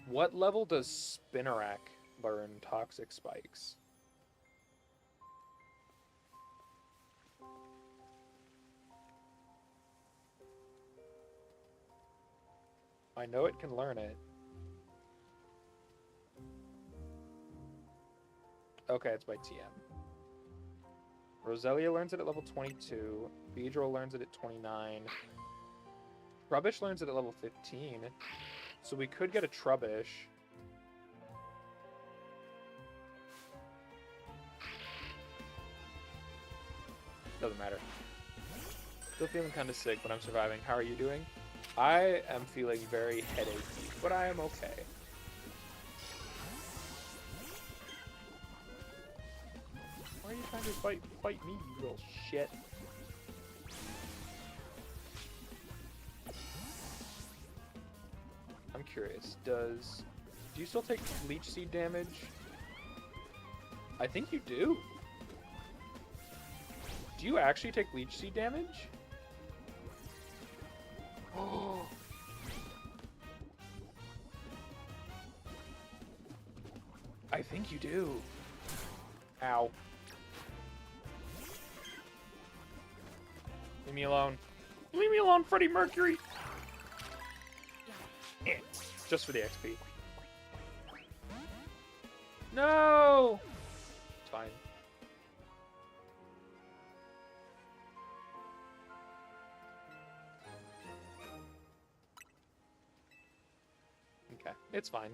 What level does Spinarak learn Toxic Spikes? I know it can learn it. Okay, it's by TM. Roselia learns it at level 22. Beedrill learns it at 29. Trubbish learns it at level 15. So we could get a Trubbish. Doesn't matter. Still feeling kind of sick, but I'm surviving. How are you doing? I am feeling very headachy, but I am okay. trying to fight me, you little shit. I'm curious, do you still take leech seed damage? I think you do. Do you actually take leech seed damage? Oh. I think you do. Ow. Leave me alone. Leave me alone, Freddie Mercury! Just for the XP. No! It's fine. Okay, it's fine.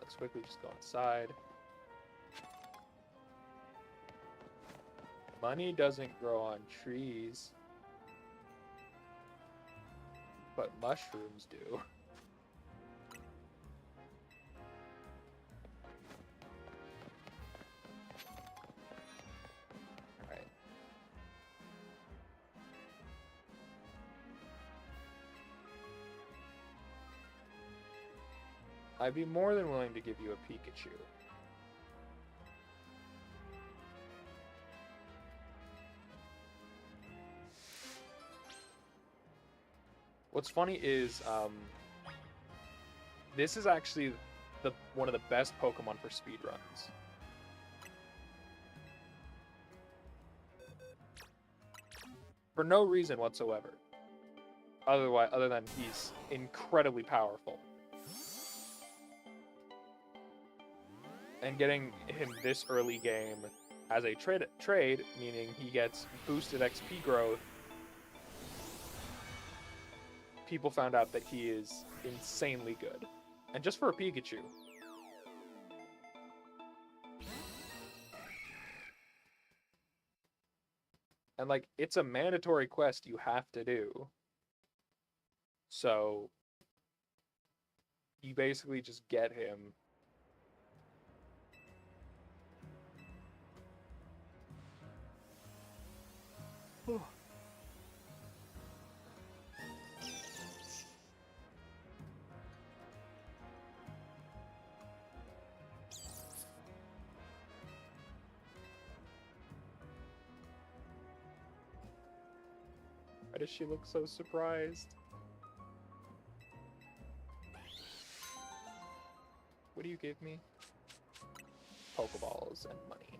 Let's quickly just go inside. Money doesn't grow on trees, but mushrooms do. Alright. I'd be more than willing to give you a Pikachu. What's funny is, this is actually one of the best Pokemon for speedruns. For no reason whatsoever. Other than he's incredibly powerful. And getting him this early game as a trade, meaning he gets boosted XP growth, people found out that he is insanely good. And just for a Pikachu. And, like, it's a mandatory quest you have to do. So, you basically just get him. Why does she look so surprised? What do you give me? Pokeballs and money.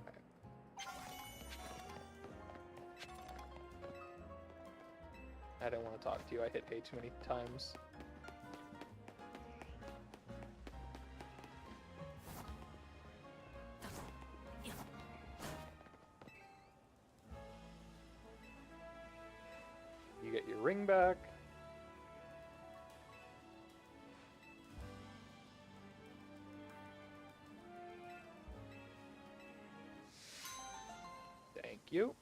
Okay. I didn't want to talk to you. I hit A too many times. You get your ring back. Thank you.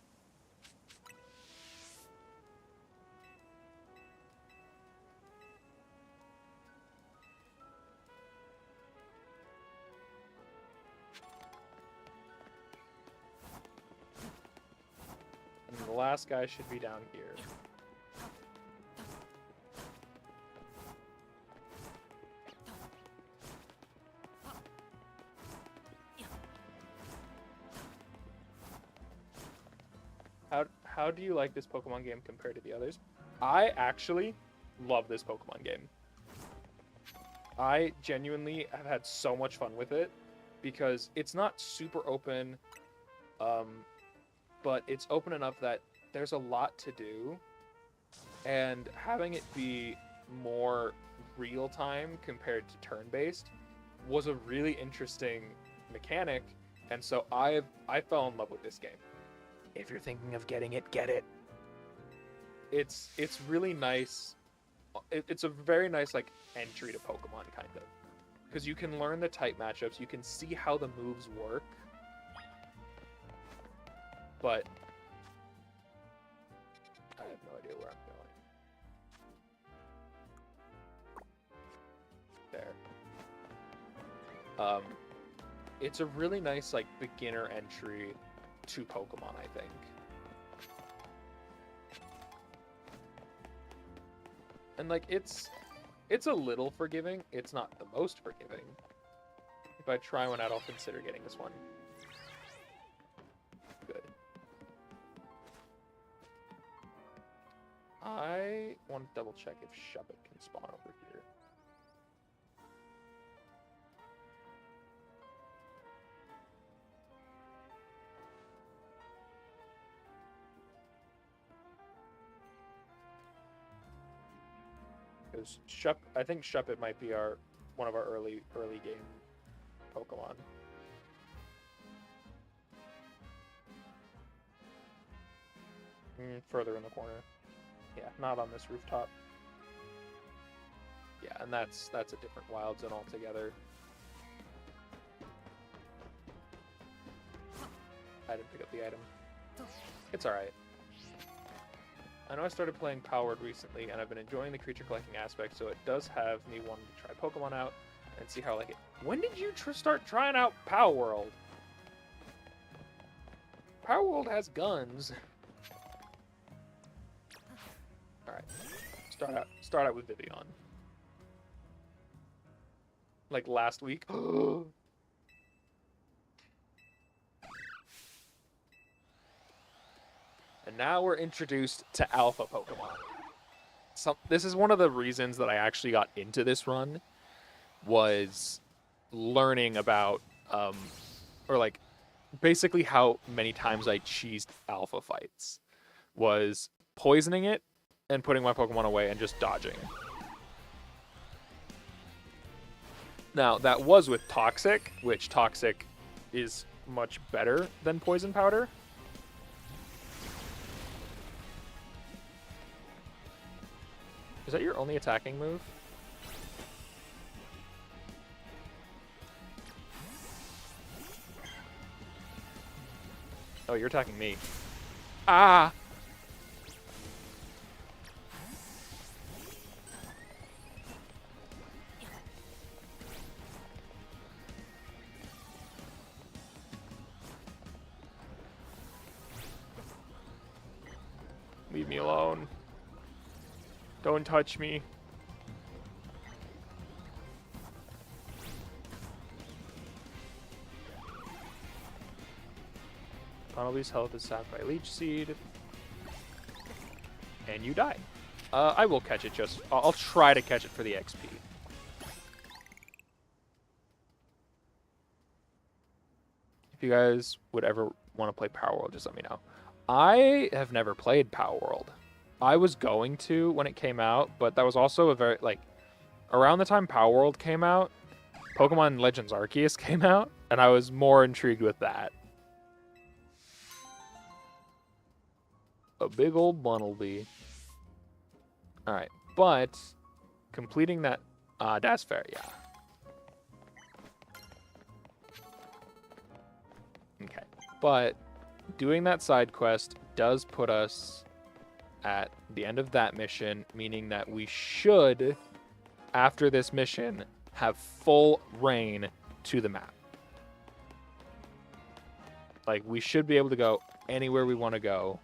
And the last guy should be down here. How do you like this Pokemon game compared to the others? I actually love this Pokemon game. I genuinely have had so much fun with it because it's not super open, but it's open enough that there's a lot to do, and having it be more real-time compared to turn-based was a really interesting mechanic, and so I fell in love with this game. If you're thinking of getting it, get it. It's really nice. It's a very nice like entry to Pokemon kind of, because you can learn the type matchups, you can see how the moves work, but I have no idea where I'm going. There. It's a really nice like beginner entry to Pokemon, I think. And like it's a little forgiving. It's not the most forgiving. If I try one out, I'll consider getting this one. Good. I want to double check if Shuppet can spawn over here. Because I think Shuppet might be one of our early game Pokemon. Further in the corner. Yeah, not on this rooftop. Yeah, and that's a different wild zone altogether. I didn't pick up the item. It's alright. I know I started playing Power World recently, and I've been enjoying the creature collecting aspect, so it does have me wanting to try Pokemon out and see how I like it. When did you start trying out Power World? Power World has guns. Alright. Start out with Vivian. Like last week. And now we're introduced to Alpha Pokemon. This is one of the reasons that I actually got into this run, was learning about, or like, basically how many times I cheesed Alpha fights. Was poisoning it and putting my Pokemon away and just dodging. Now, that was with Toxic, which Toxic is much better than Poison Powder. Is that your only attacking move? Oh, you're attacking me. Ah! Leave me alone. Don't touch me. Bunnelby's health is sapped by Leech Seed. And you die. I will catch it I'll try to catch it for the XP. If you guys would ever want to play Power World, just let me know. I have never played Power World. I was going to when it came out, but that was also a very, like, around the time Power World came out, Pokemon Legends Arceus came out, and I was more intrigued with that. A big old Bunnelby. Alright, but completing that, that's fair, yeah. Okay, but doing that side quest does put us at the end of that mission, meaning that we should, after this mission, have full reign to the map. Like, we should be able to go anywhere we want to go.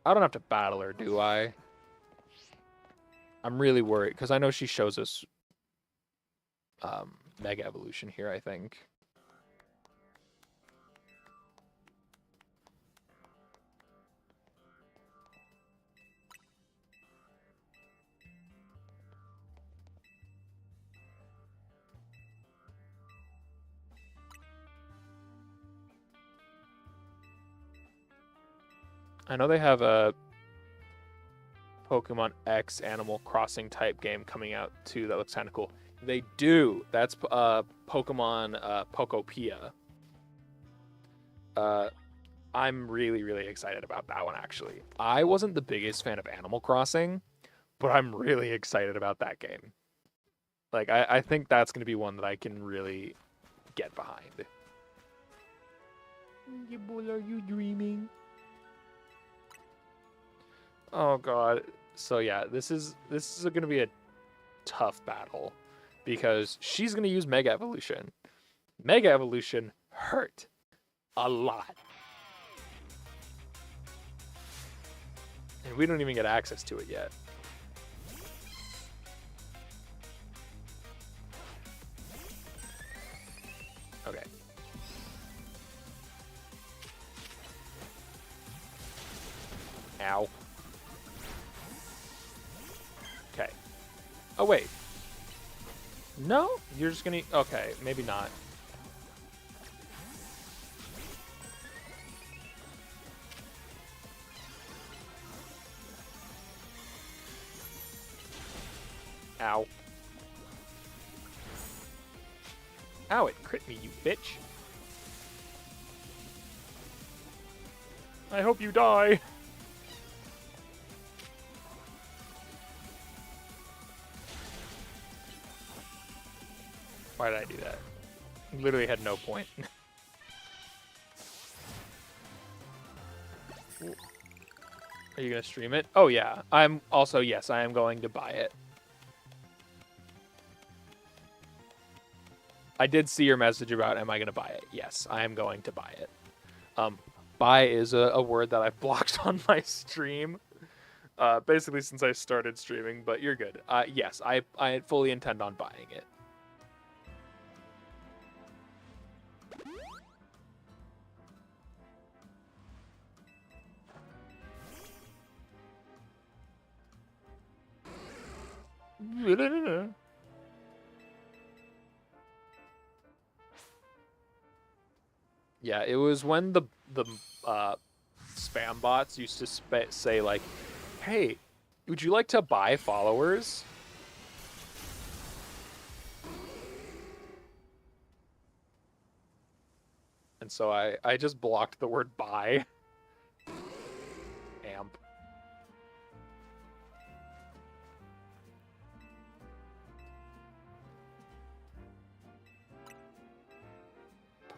I don't have to battle her, do I? I'm really worried, because I know she shows us Mega Evolution here, I think. I know they have a Pokemon X Animal Crossing type game coming out too that looks kind of cool. They do. That's Pokemon Pokopia. I'm really, really excited about that one, actually. I wasn't the biggest fan of Animal Crossing, but I'm really excited about that game. Like, I think that's going to be one that I can really get behind. Are you dreaming? Oh, God. So, yeah, this is going to be a tough battle because she's going to use Mega Evolution. Mega Evolution hurt a lot. And we don't even get access to it yet. Okay. Ow. Okay. Oh, wait. No? You're just gonna... Okay, maybe not. Ow. Ow, it crit me, you bitch. I hope you die. Why did I do that? Literally had no point. Are you gonna stream it? Oh yeah. I'm also, yes, I am going to buy it. I did see your message about am I going to buy it? Yes, I am going to buy it. Buy is a word that I've blocked on my stream, basically since I started streaming, but you're good. Yes, I fully intend on buying it. Yeah, it was when the spam bots used to say like, "Hey, would you like to buy followers?" And so I just blocked the word buy. Amp.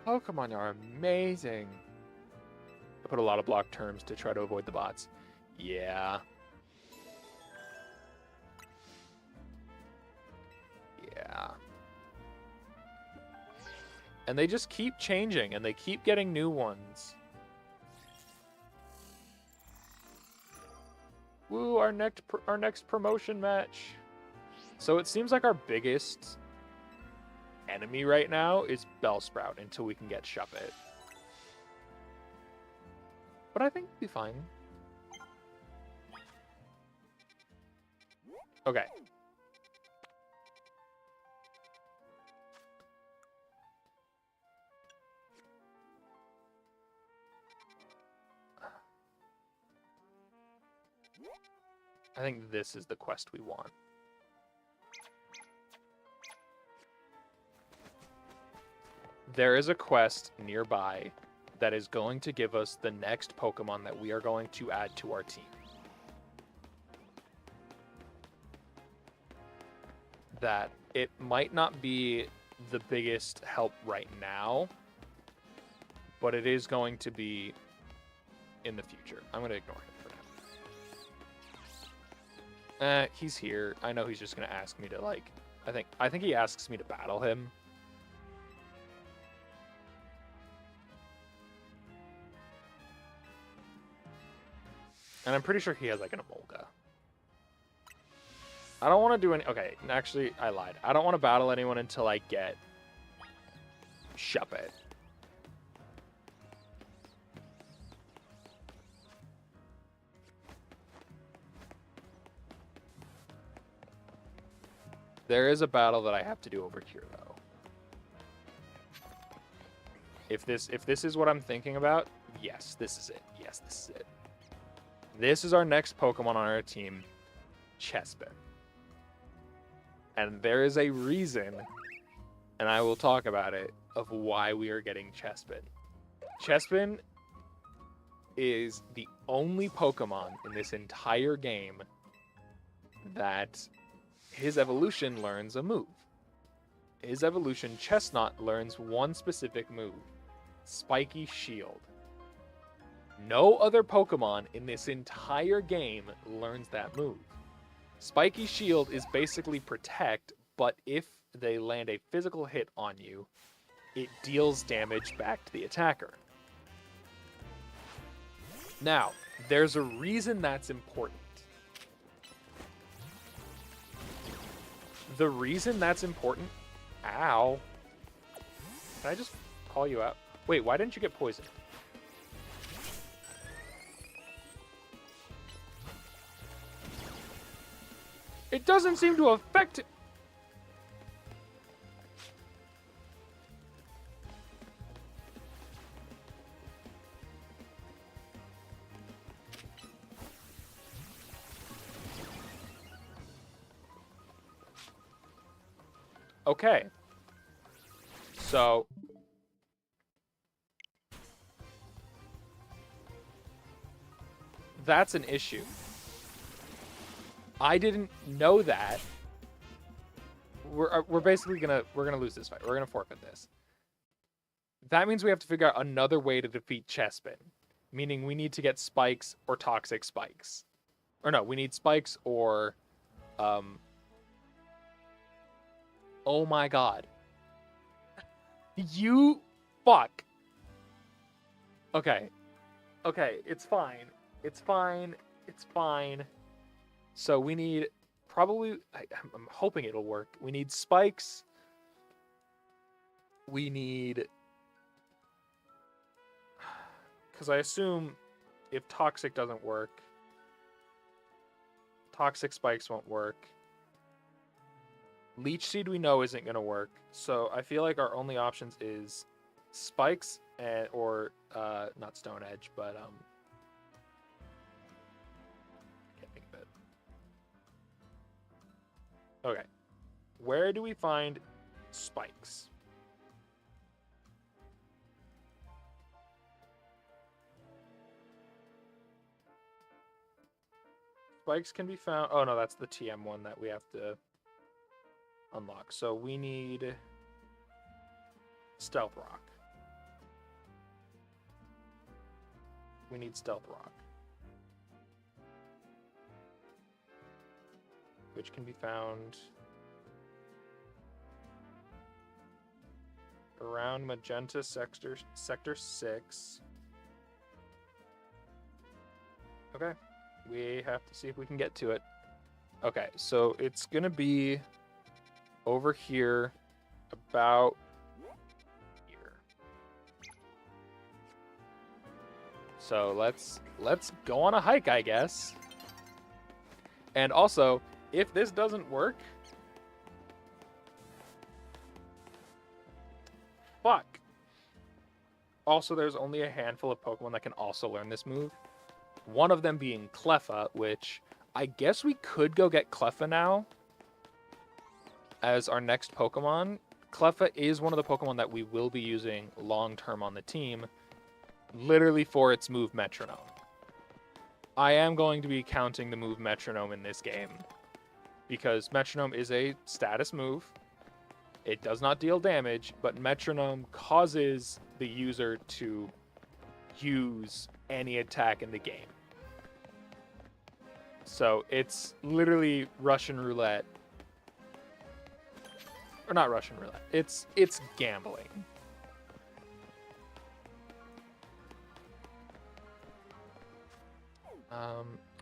Pokemon are amazing. I put a lot of block terms to try to avoid the bots. Yeah. Yeah. And they just keep changing, and they keep getting new ones. Woo, our next promotion match. So it seems like our biggest enemy right now is Bellsprout until we can get Shuppet. But I think we'll be fine. Okay. I think this is the quest we want. There is a quest nearby that is going to give us the next Pokemon that we are going to add to our team. That it might not be the biggest help right now, but it is going to be in the future. I'm going to ignore him for now. He's here. I know he's just going to ask me to, like, I think he asks me to battle him. And I'm pretty sure he has, like, an Emolga. I don't want to do any... Okay, actually, I lied. I don't want to battle anyone until I get Shuppet. There is a battle that I have to do over here, though. If this is what I'm thinking about, yes, this is it. Yes, this is it. This is our next Pokemon on our team, Chespin. And there is a reason, and I will talk about it, of why we are getting Chespin. Chespin is the only Pokemon in this entire game that his evolution learns a move. His evolution, Chestnut, learns one specific move, Spiky Shield. No other Pokemon in this entire game learns that move. Spiky Shield is basically protect, but if they land a physical hit on you, it deals damage back to the attacker. Now, there's a reason that's important. The reason that's important... Ow. Can I just call you out? Wait, why didn't you get poisoned? It doesn't seem to affect it. Okay. So that's an issue. I didn't know that. We're basically gonna lose this fight. We're gonna forfeit this. That means we have to figure out another way to defeat Chespin, meaning we need to get spikes or toxic spikes, or no, we need spikes or, oh my god, you fuck. Okay, it's fine. It's fine. It's fine. So we need probably, I'm hoping it'll work. We need spikes. We need, because I assume if toxic doesn't work, toxic spikes won't work. Leech Seed we know isn't going to work. So I feel like our only options is spikes and, or not Stone Edge, but okay, where do we find spikes? Spikes can be found... Oh, no, that's the TM one that we have to unlock. So we need Stealth Rock. We need Stealth Rock, which can be found around Magenta Sector 6. Okay, we have to see if we can get to it. Okay, so it's gonna be over here, about here. So let's go on a hike, I guess. And also, if this doesn't work, fuck. Also, there's only a handful of Pokemon that can also learn this move. One of them being Cleffa, which I guess we could go get Cleffa now as our next Pokemon. Cleffa is one of the Pokemon that we will be using long-term on the team, literally for its move Metronome. I am going to be counting the move Metronome in this game, because Metronome is a status move. It does not deal damage, but Metronome causes the user to use any attack in the game. So it's literally Russian roulette. Or not Russian roulette. It's gambling.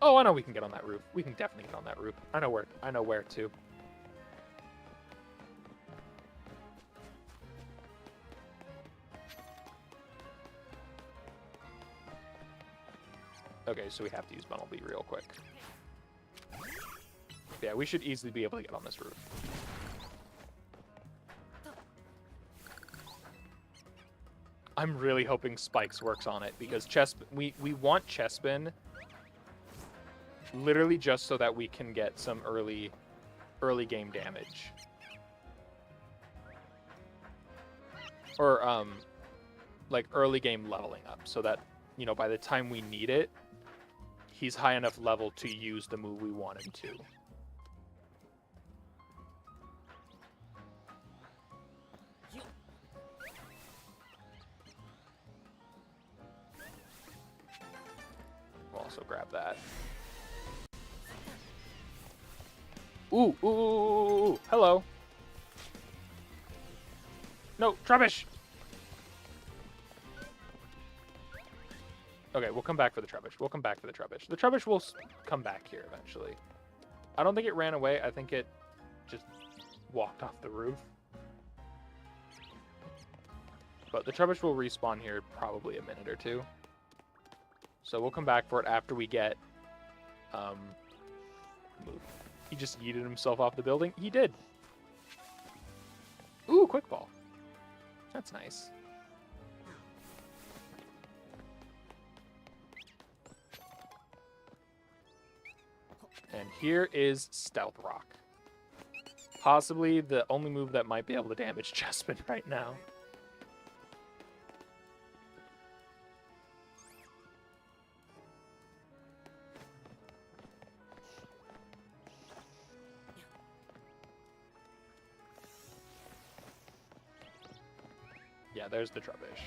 Oh, I know we can get on that roof. We can definitely get on that roof. I know where to. Okay, so we have to use Bumblebee real quick. Yeah, we should easily be able to get on this roof. I'm really hoping Spikes works on it, because we want Chespin literally just so that we can get some early game damage. Or like early game leveling up, so that, you know, by the time we need it, he's high enough level to use the move we want him to. We'll also grab that. Ooh, ooh, ooh, ooh, ooh, hello. No, Trubbish! Okay, we'll come back for the Trubbish. We'll come back for the Trubbish. The Trubbish will come back here eventually. I don't think it ran away. I think it just walked off the roof. But the Trubbish will respawn here probably a minute or two. So we'll come back for it after we get... move. He just yeeted himself off the building. He did. Ooh, quick ball. That's nice. And here is Stealth Rock. Possibly the only move that might be able to damage Chespin right now. Yeah, there's the Trubbish.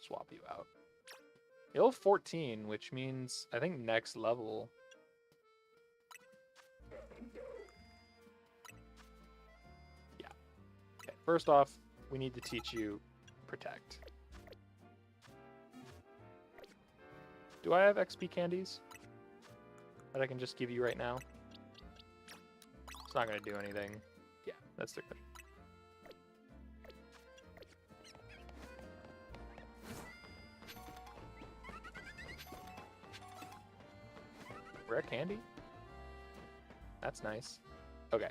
Swap you out. You'll have 14, which means I think next level. Yeah. Okay, first off, we need to teach you Protect. Do I have XP candies that I can just give you right now? It's not going to do anything. Yeah, that's the good. Rare candy? That's nice. Okay.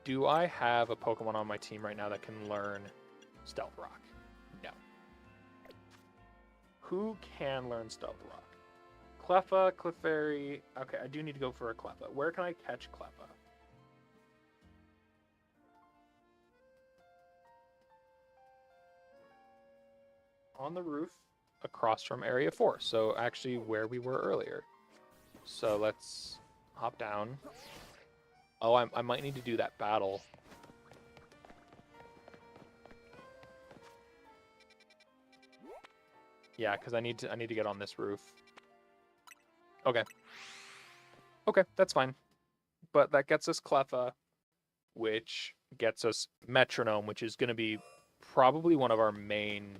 Do I have a Pokemon on my team right now that can learn Stealth Rock? No. Who can learn Stealth Rock? Cleffa, Clefairy. Okay, I do need to go for a Cleffa. Where can I catch Cleffa? On the roof across from Area 4. So actually where we were earlier. So let's hop down. Oh, I might need to do that battle. Yeah, because I need to get on this roof. Okay. Okay, that's fine. But that gets us Cleffa, which gets us Metronome, which is going to be probably one of our main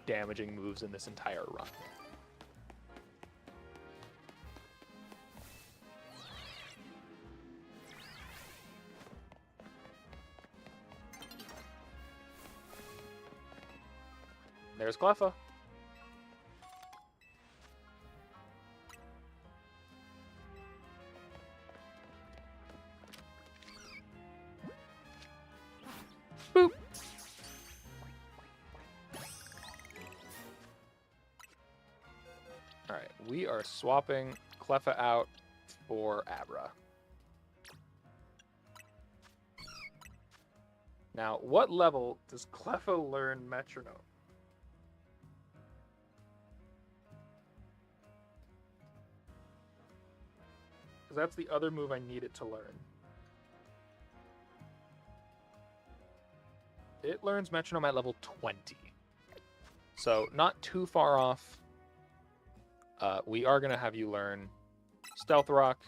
damaging moves in this entire run. There's Cleffa. Boop. Alright, we are swapping Cleffa out for Abra. Now, what level does Cleffa learn Metronome? Because that's the other move I need it to learn. It learns Metronome at level 20. So, not too far off. We are going to have you learn Stealth Rock.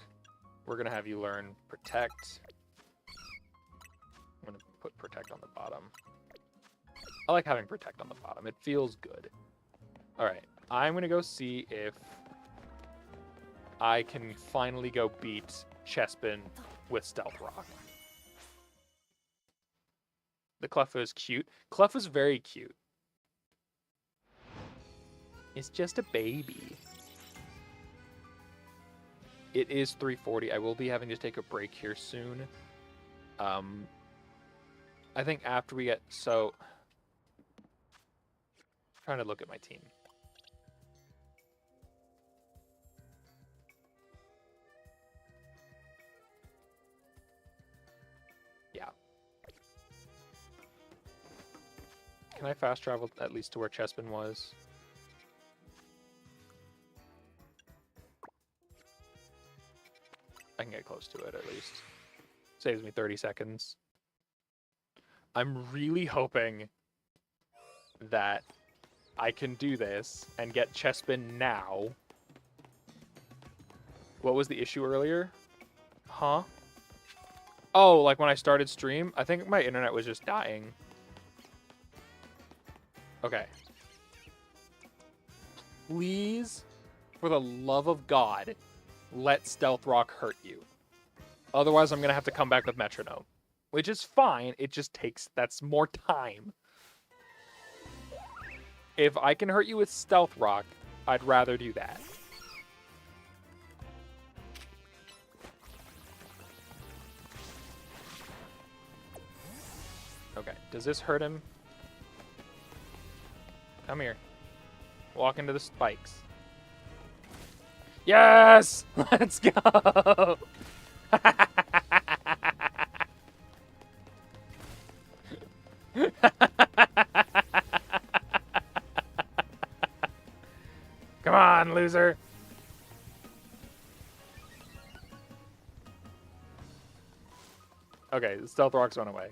We're going to have you learn Protect. I'm going to put Protect on the bottom. I like having Protect on the bottom. It feels good. Alright, I'm going to go see if I can finally go beat Chespin with Stealth Rock. The Cleffa is cute. Cleffa's very cute. It's just a baby. It is 3:40. I will be having to take a break here soon. I think after we get trying to look at my team. Yeah. Can I fast travel at least to where Chespin was? I can get close to it at least. Saves me 30 seconds. I'm really hoping that I can do this and get Chespin now. What was the issue earlier? Huh? Oh, like when I started stream? I think my internet was just dying. Okay. Please, for the love of God, let Stealth Rock hurt you. Otherwise, I'm going to have to come back with Metronome. Which is fine. It just takes... That's more time. If I can hurt you with Stealth Rock, I'd rather do that. Okay. Does this hurt him? Come here. Walk into the spikes. Yes! Let's go! Come on, loser. Okay, the Stealth Rocks went away.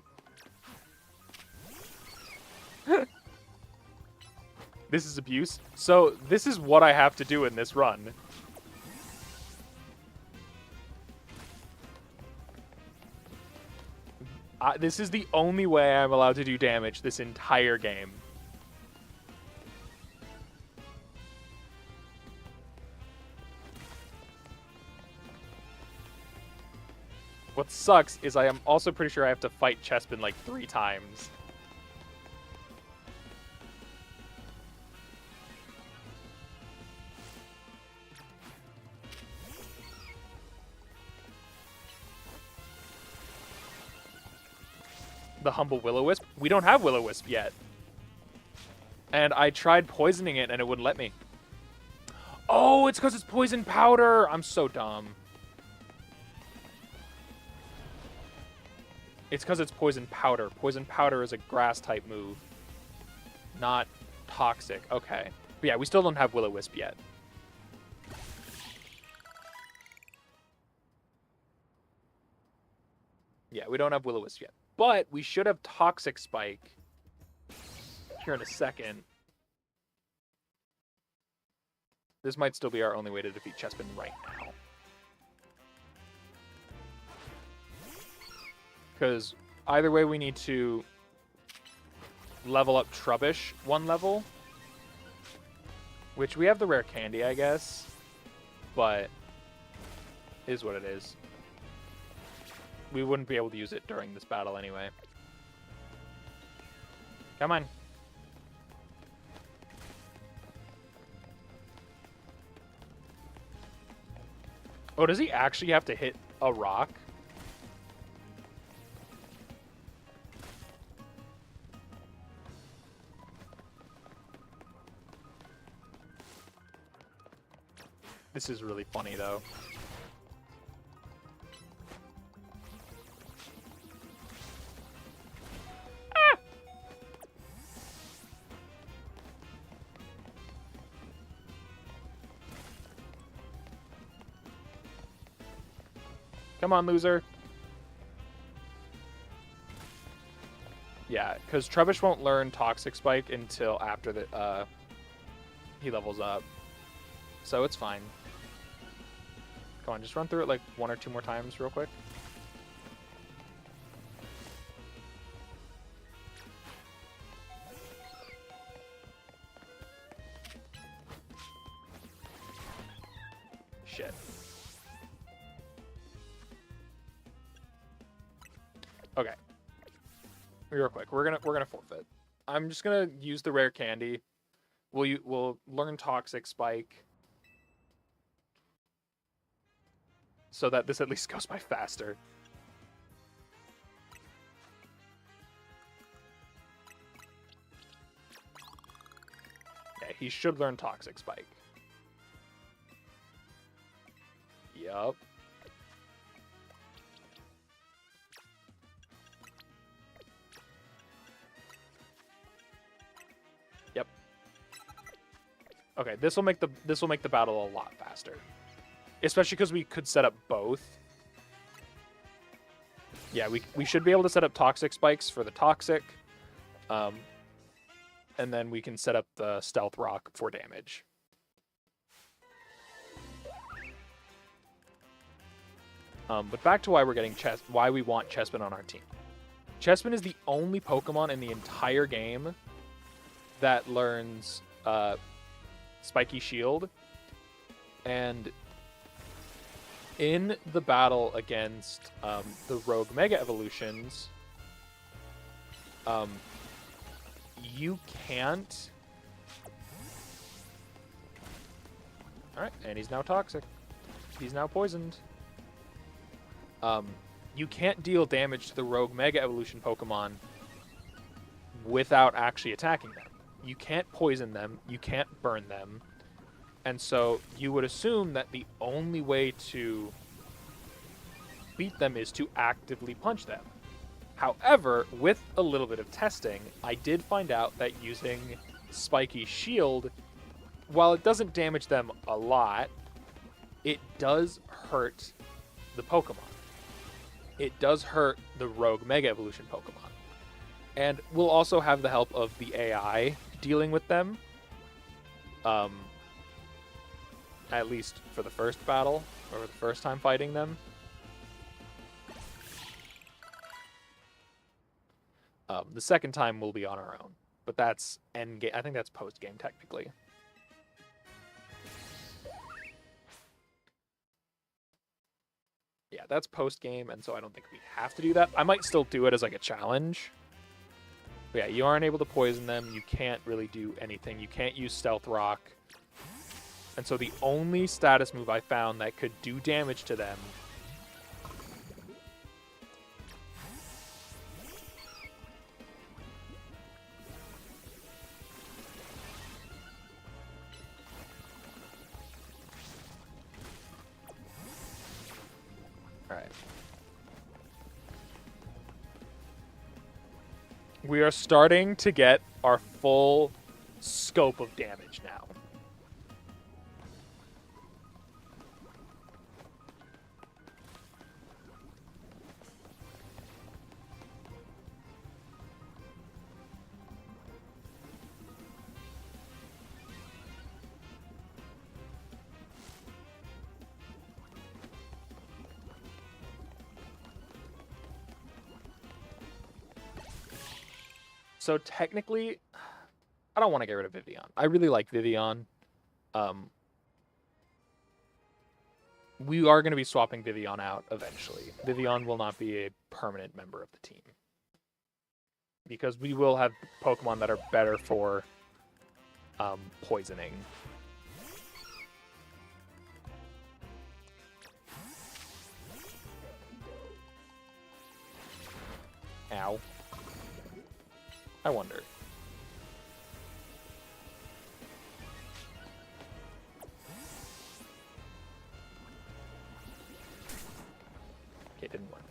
This is abuse. So, this is what I have to do in this run. This is the only way I'm allowed to do damage this entire game. What sucks is I am also pretty sure I have to fight Chespin like 3 times. The humble Will-O-Wisp? We don't have Will-O-Wisp yet. And I tried poisoning it and it wouldn't let me. Oh, it's because it's poison powder! I'm so dumb. It's because it's poison powder. Poison powder is a grass type move. Not toxic. Okay. But yeah, we still don't have Will-O-Wisp yet. Yeah, we don't have Will-O-Wisp yet. But we should have Toxic Spike here in a second. This might still be our only way to defeat Chespin right now. Because either way, we need to level up Trubbish 1 level. Which we have the rare candy, I guess. But is what it is. We wouldn't be able to use it during this battle anyway. Come on. Oh, does he actually have to hit a rock? This is really funny, though. Come on, loser. Yeah, because Trubbish won't learn Toxic Spike until after the he levels up. So it's fine. Come on, just run through it like 1 or 2 more times real quick. Shit. Okay. Real quick, we're gonna forfeit. I'm just gonna use the rare candy. We'll learn Toxic Spike. so that this at least goes by faster. Yeah, he should learn Toxic Spike. Yup. Yep. Okay, this will make the battle a lot faster. Especially because we could set up both. Yeah, we should be able to set up Toxic Spikes for the Toxic. And then we can set up the Stealth Rock for damage. But back to why we're getting why we want Chespin on our team. Chespin is the only Pokemon in the entire game that learns Spiky Shield. And in the battle against the Rogue Mega Evolutions, you can't... Alright, and he's now toxic. He's now poisoned. You can't deal damage to the Rogue Mega Evolution Pokemon without actually attacking them. You can't poison them, you can't burn them, and so you would assume that the only way to beat them is to actively punch them. However, with a little bit of testing, I did find out that using Spiky Shield, while it doesn't damage them a lot, it does hurt the Pokemon. It does hurt the Rogue Mega Evolution Pokemon. And we'll also have the help of the AI dealing with them. At least for the first battle, or the first time fighting them. The second time we'll be on our own. But that's end game. I think that's post game technically. Yeah, that's post game, and so I don't think we have to do that. I might still do it as like a challenge. But yeah, you aren't able to poison them. You can't really do anything. You can't use Stealth Rock. And so the only status move I found that could do damage to them Alright. We are starting to get our full scope of damage now. So technically, I don't want to get rid of Vivian. I really like Vivian. We are going to be swapping Vivian out eventually. Vivian will not be a permanent member of the team. Because we will have Pokemon that are better for poisoning. Ow. I wonder. Okay, didn't work.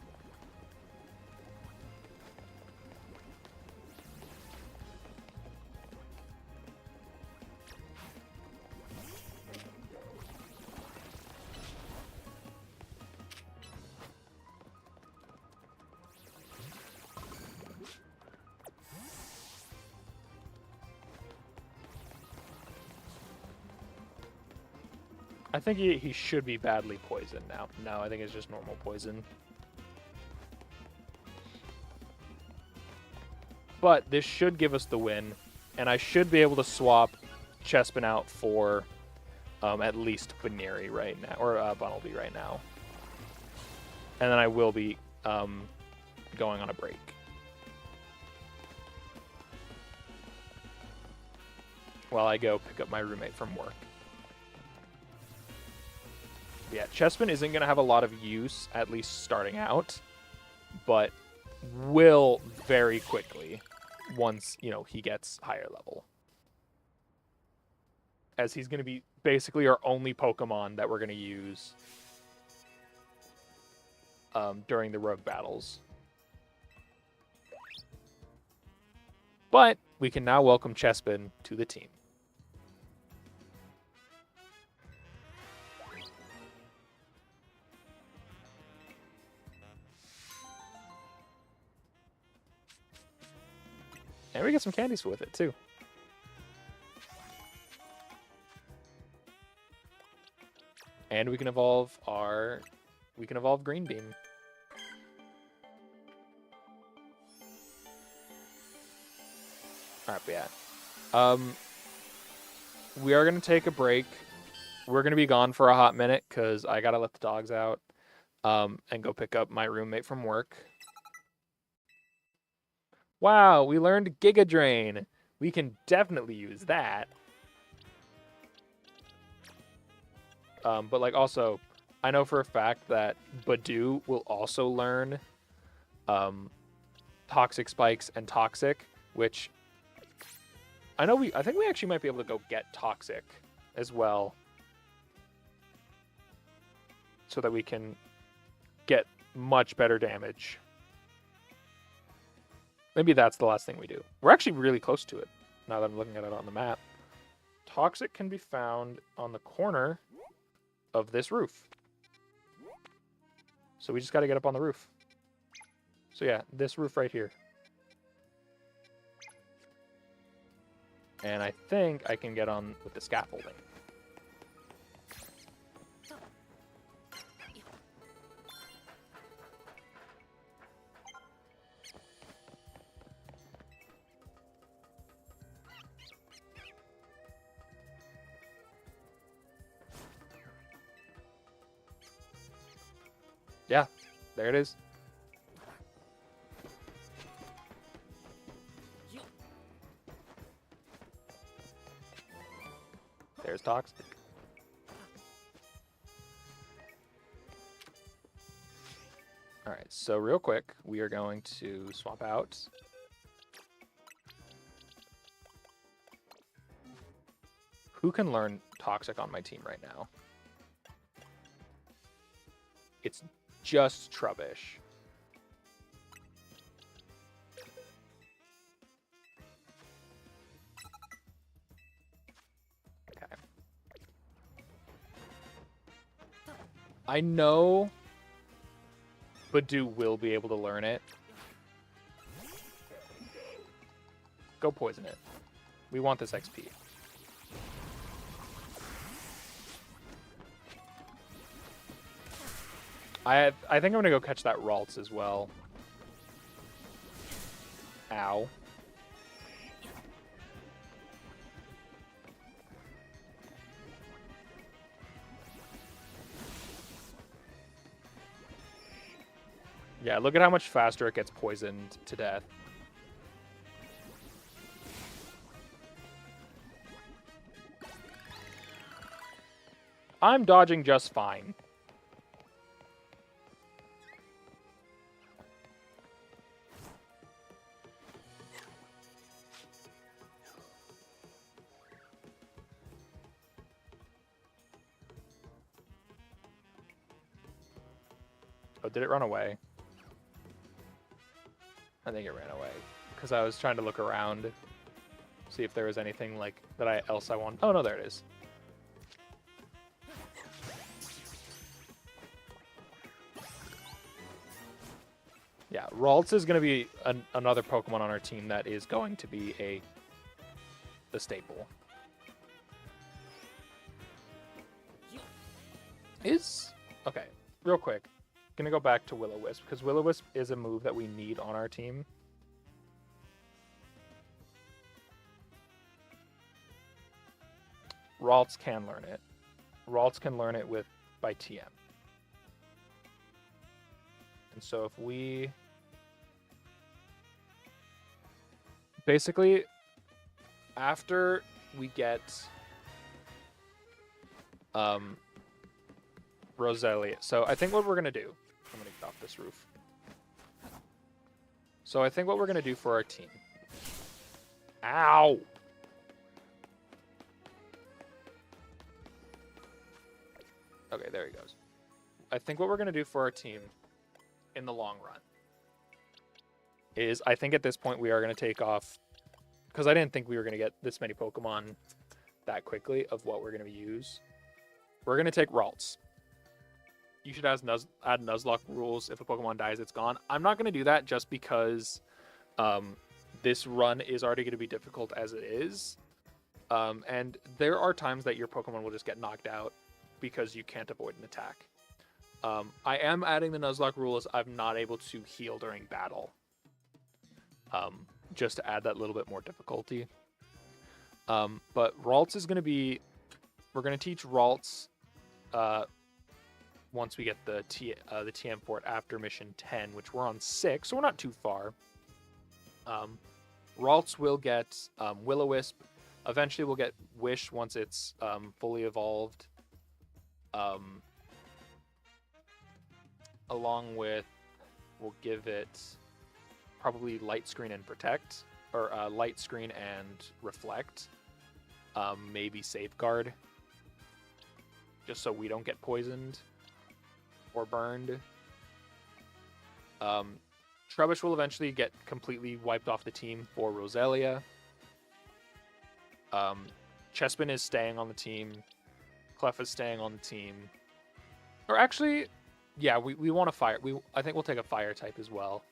I think he should be badly poisoned now. No, I think it's just normal poison. But this should give us the win, and I should be able to swap Chespin out for at least Baneri right now, or Bunnelby right now. And then I will be going on a break. While I go pick up my roommate from work. Yeah, Chespin isn't going to have a lot of use, at least starting out, but will very quickly once, you know, he gets higher level. As he's going to be basically our only Pokemon that we're going to use during the rogue battles. But we can now welcome Chespin to the team. And we get some candies with it, too. And we can evolve our... We can evolve Green Beam. Alright, but yeah. We are going to take a break. We're going to be gone for a hot minute, because I got to let the dogs out and go pick up my roommate from work. Wow, we learned Giga Drain. We can definitely use that. But like also, I know for a fact that Badoo will also learn Toxic Spikes and Toxic, which I think we actually might be able to go get Toxic as well, so that we can get much better damage. Maybe that's the last thing we do. We're actually really close to it, now that I'm looking at it on the map. Toxic can be found on the corner of this roof. So we just got to get up on the roof. So yeah, this roof right here. And I think I can get on with the scaffolding. Yeah, there it is. There's Toxic. Alright, so real quick, we are going to swap out. Who can learn Toxic on my team right now? It's just Trubbish. Okay. I know Badoo will be able to learn it. Go poison it. We want this XP. I think I'm gonna go catch that Ralts as well. Ow. Yeah, look at how much faster it gets poisoned to death. I'm dodging just fine. Oh, did it run away? I think it ran away because I was trying to look around, see if there was anything like that else I want. Oh no, there it is. Yeah, Ralts is going to be another Pokemon on our team that is going to be a staple. Okay, real quick. Gonna go back to Will-O-Wisp, because Will-O-Wisp is a move that we need on our team. Ralts can learn it. Ralts can learn it by TM. And so if we... Basically, after we get... Roselia. So I think what we're gonna do, I'm gonna get off this roof. So I think what we're gonna do for our team. Ow! Okay, there he goes. I think what we're gonna do for our team in the long run is I think at this point we are gonna take off, because I didn't think we were gonna get this many Pokemon that quickly of what we're gonna use. We're gonna take Ralts. You should add Nuzlocke rules. If a Pokemon dies, it's gone. I'm not going to do that just because this run is already going to be difficult as it is. And there are times that your Pokemon will just get knocked out because you can't avoid an attack. I am adding the Nuzlocke rule as I'm not able to heal during battle. Just to add that little bit more difficulty. But Ralts is going to be... We're going to teach Ralts... once we get the TM Fort after mission 10, which we're on 6, so we're not too far. Ralts will get Will-O-Wisp. Eventually we'll get Wish once it's fully evolved. Along with, we'll give it probably Light Screen and Protect, or Light Screen and Reflect. Maybe Safeguard, just so we don't get poisoned or burned. Trubbish will eventually get completely wiped off the team for Roselia. Chespin is staying on the team. Clef is staying on the team. Or actually, yeah, we want a fire. I think we'll take a fire type as well.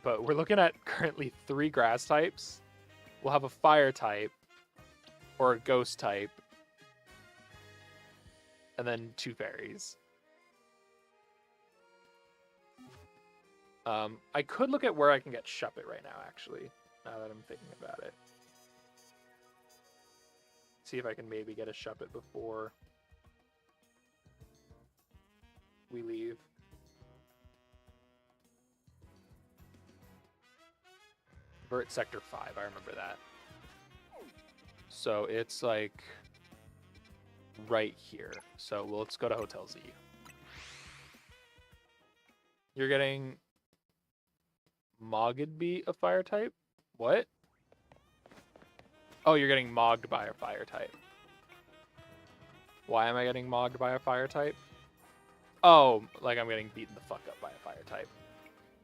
But we're looking at currently 3 grass types. We'll have a fire type or a ghost type. And then 2 fairies. I could look at where I can get Shuppet right now, actually, now that I'm thinking about it. See if I can maybe get a Shuppet before we leave. Vert Sector 5, I remember that. So it's like right here. So let's go to Hotel Z. You're getting Mogidby, a fire type? What? Oh, you're getting mogged by a fire type. Why am I getting mogged by a fire type? Oh, like I'm getting beaten the fuck up by a fire type.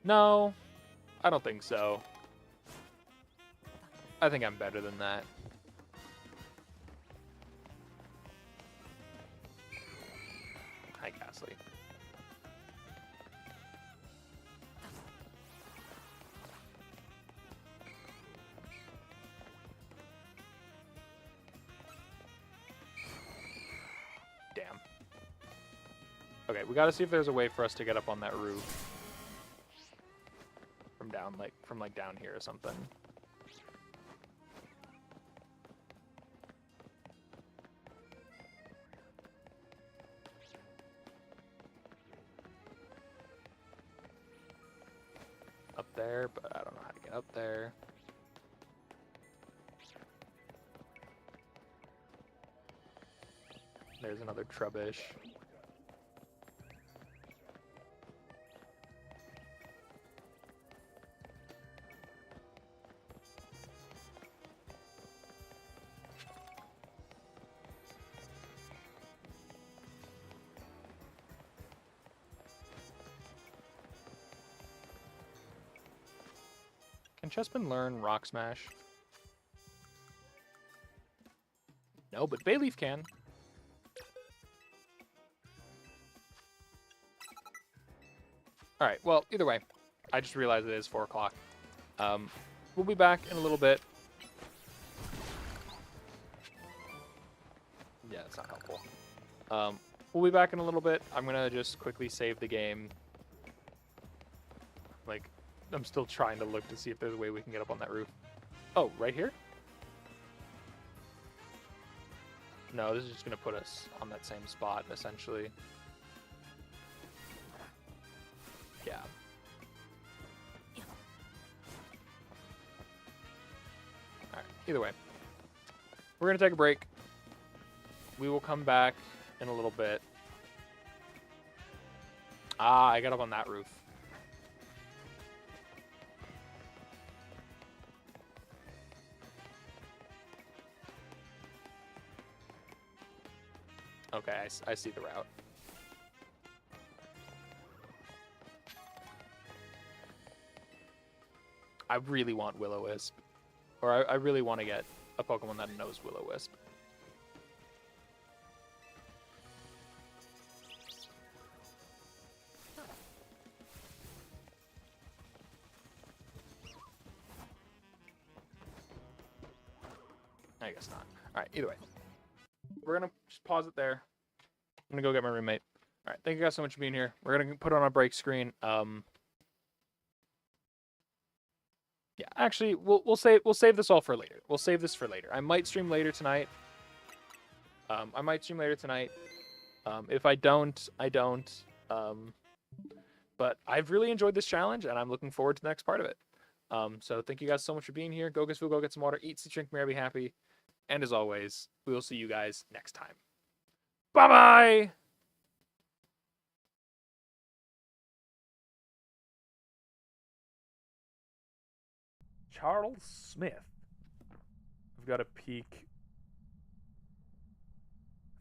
No, I don't think so. I think I'm better than that. Hi, Ghastly. Damn. Okay, we gotta see if there's a way for us to get up on that roof. From down here or something. Up there, but I don't know how to get up there. There's another Trubbish. Can Chespin learn Rock Smash? No, but Bayleaf can. Alright, well, either way, I just realized it is 4 o'clock. We'll be back in a little bit. Yeah, that's not helpful. We'll be back in a little bit. I'm going to just quickly save the game. Like, I'm still trying to look to see if there's a way we can get up on that roof. Oh, right here? No, this is just going to put us on that same spot, essentially. Yeah. Alright, either way. We're going to take a break. We will come back in a little bit. Ah, I got up on that roof. Okay, I see the route. I really want Will-O-Wisp. Or I really want to get a Pokemon that knows Will-O-Wisp. I guess not. Alright, either way. We're going to just pause it there. I'm going to go get my roommate. Alright, thank you guys so much for being here. We're going to put on a break screen. Yeah, actually, we'll save this all for later. We'll save this for later. I might stream later tonight. If I don't, I don't. But I've really enjoyed this challenge, and I'm looking forward to the next part of it. So thank you guys so much for being here. Go get food, go get some water, eat, sleep, drink, be happy. And as always, we will see you guys next time. Bye-bye! Charles Smith. I've got a peek.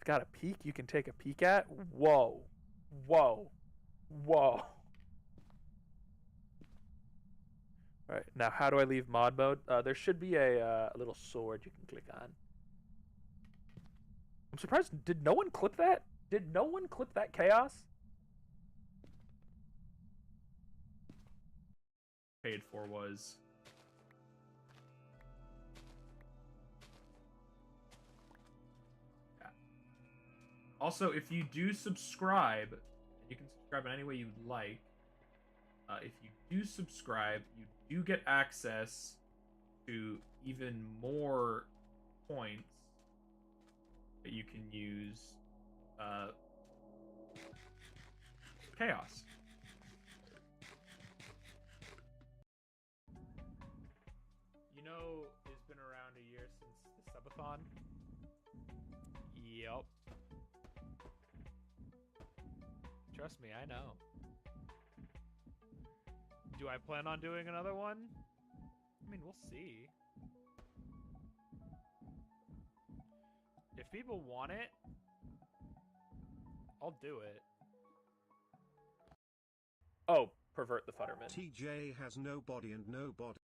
I've got a peek you can take a peek at? Whoa. Whoa. Whoa. Alright, now how do I leave mod mode? There should be a little sword you can click on. I'm surprised. Did no one clip that? Did no one clip that chaos? Paid for was... Also, if you do subscribe, you can subscribe in any way you'd like. If you do subscribe, you do get access to even more points that you can use. Chaos. You know, it's been around a year since the subathon. Yep. Trust me, I know. Do I plan on doing another one? I mean, we'll see. If people want it, I'll do it. Oh, pervert the Futterman. TJ has no body and no body.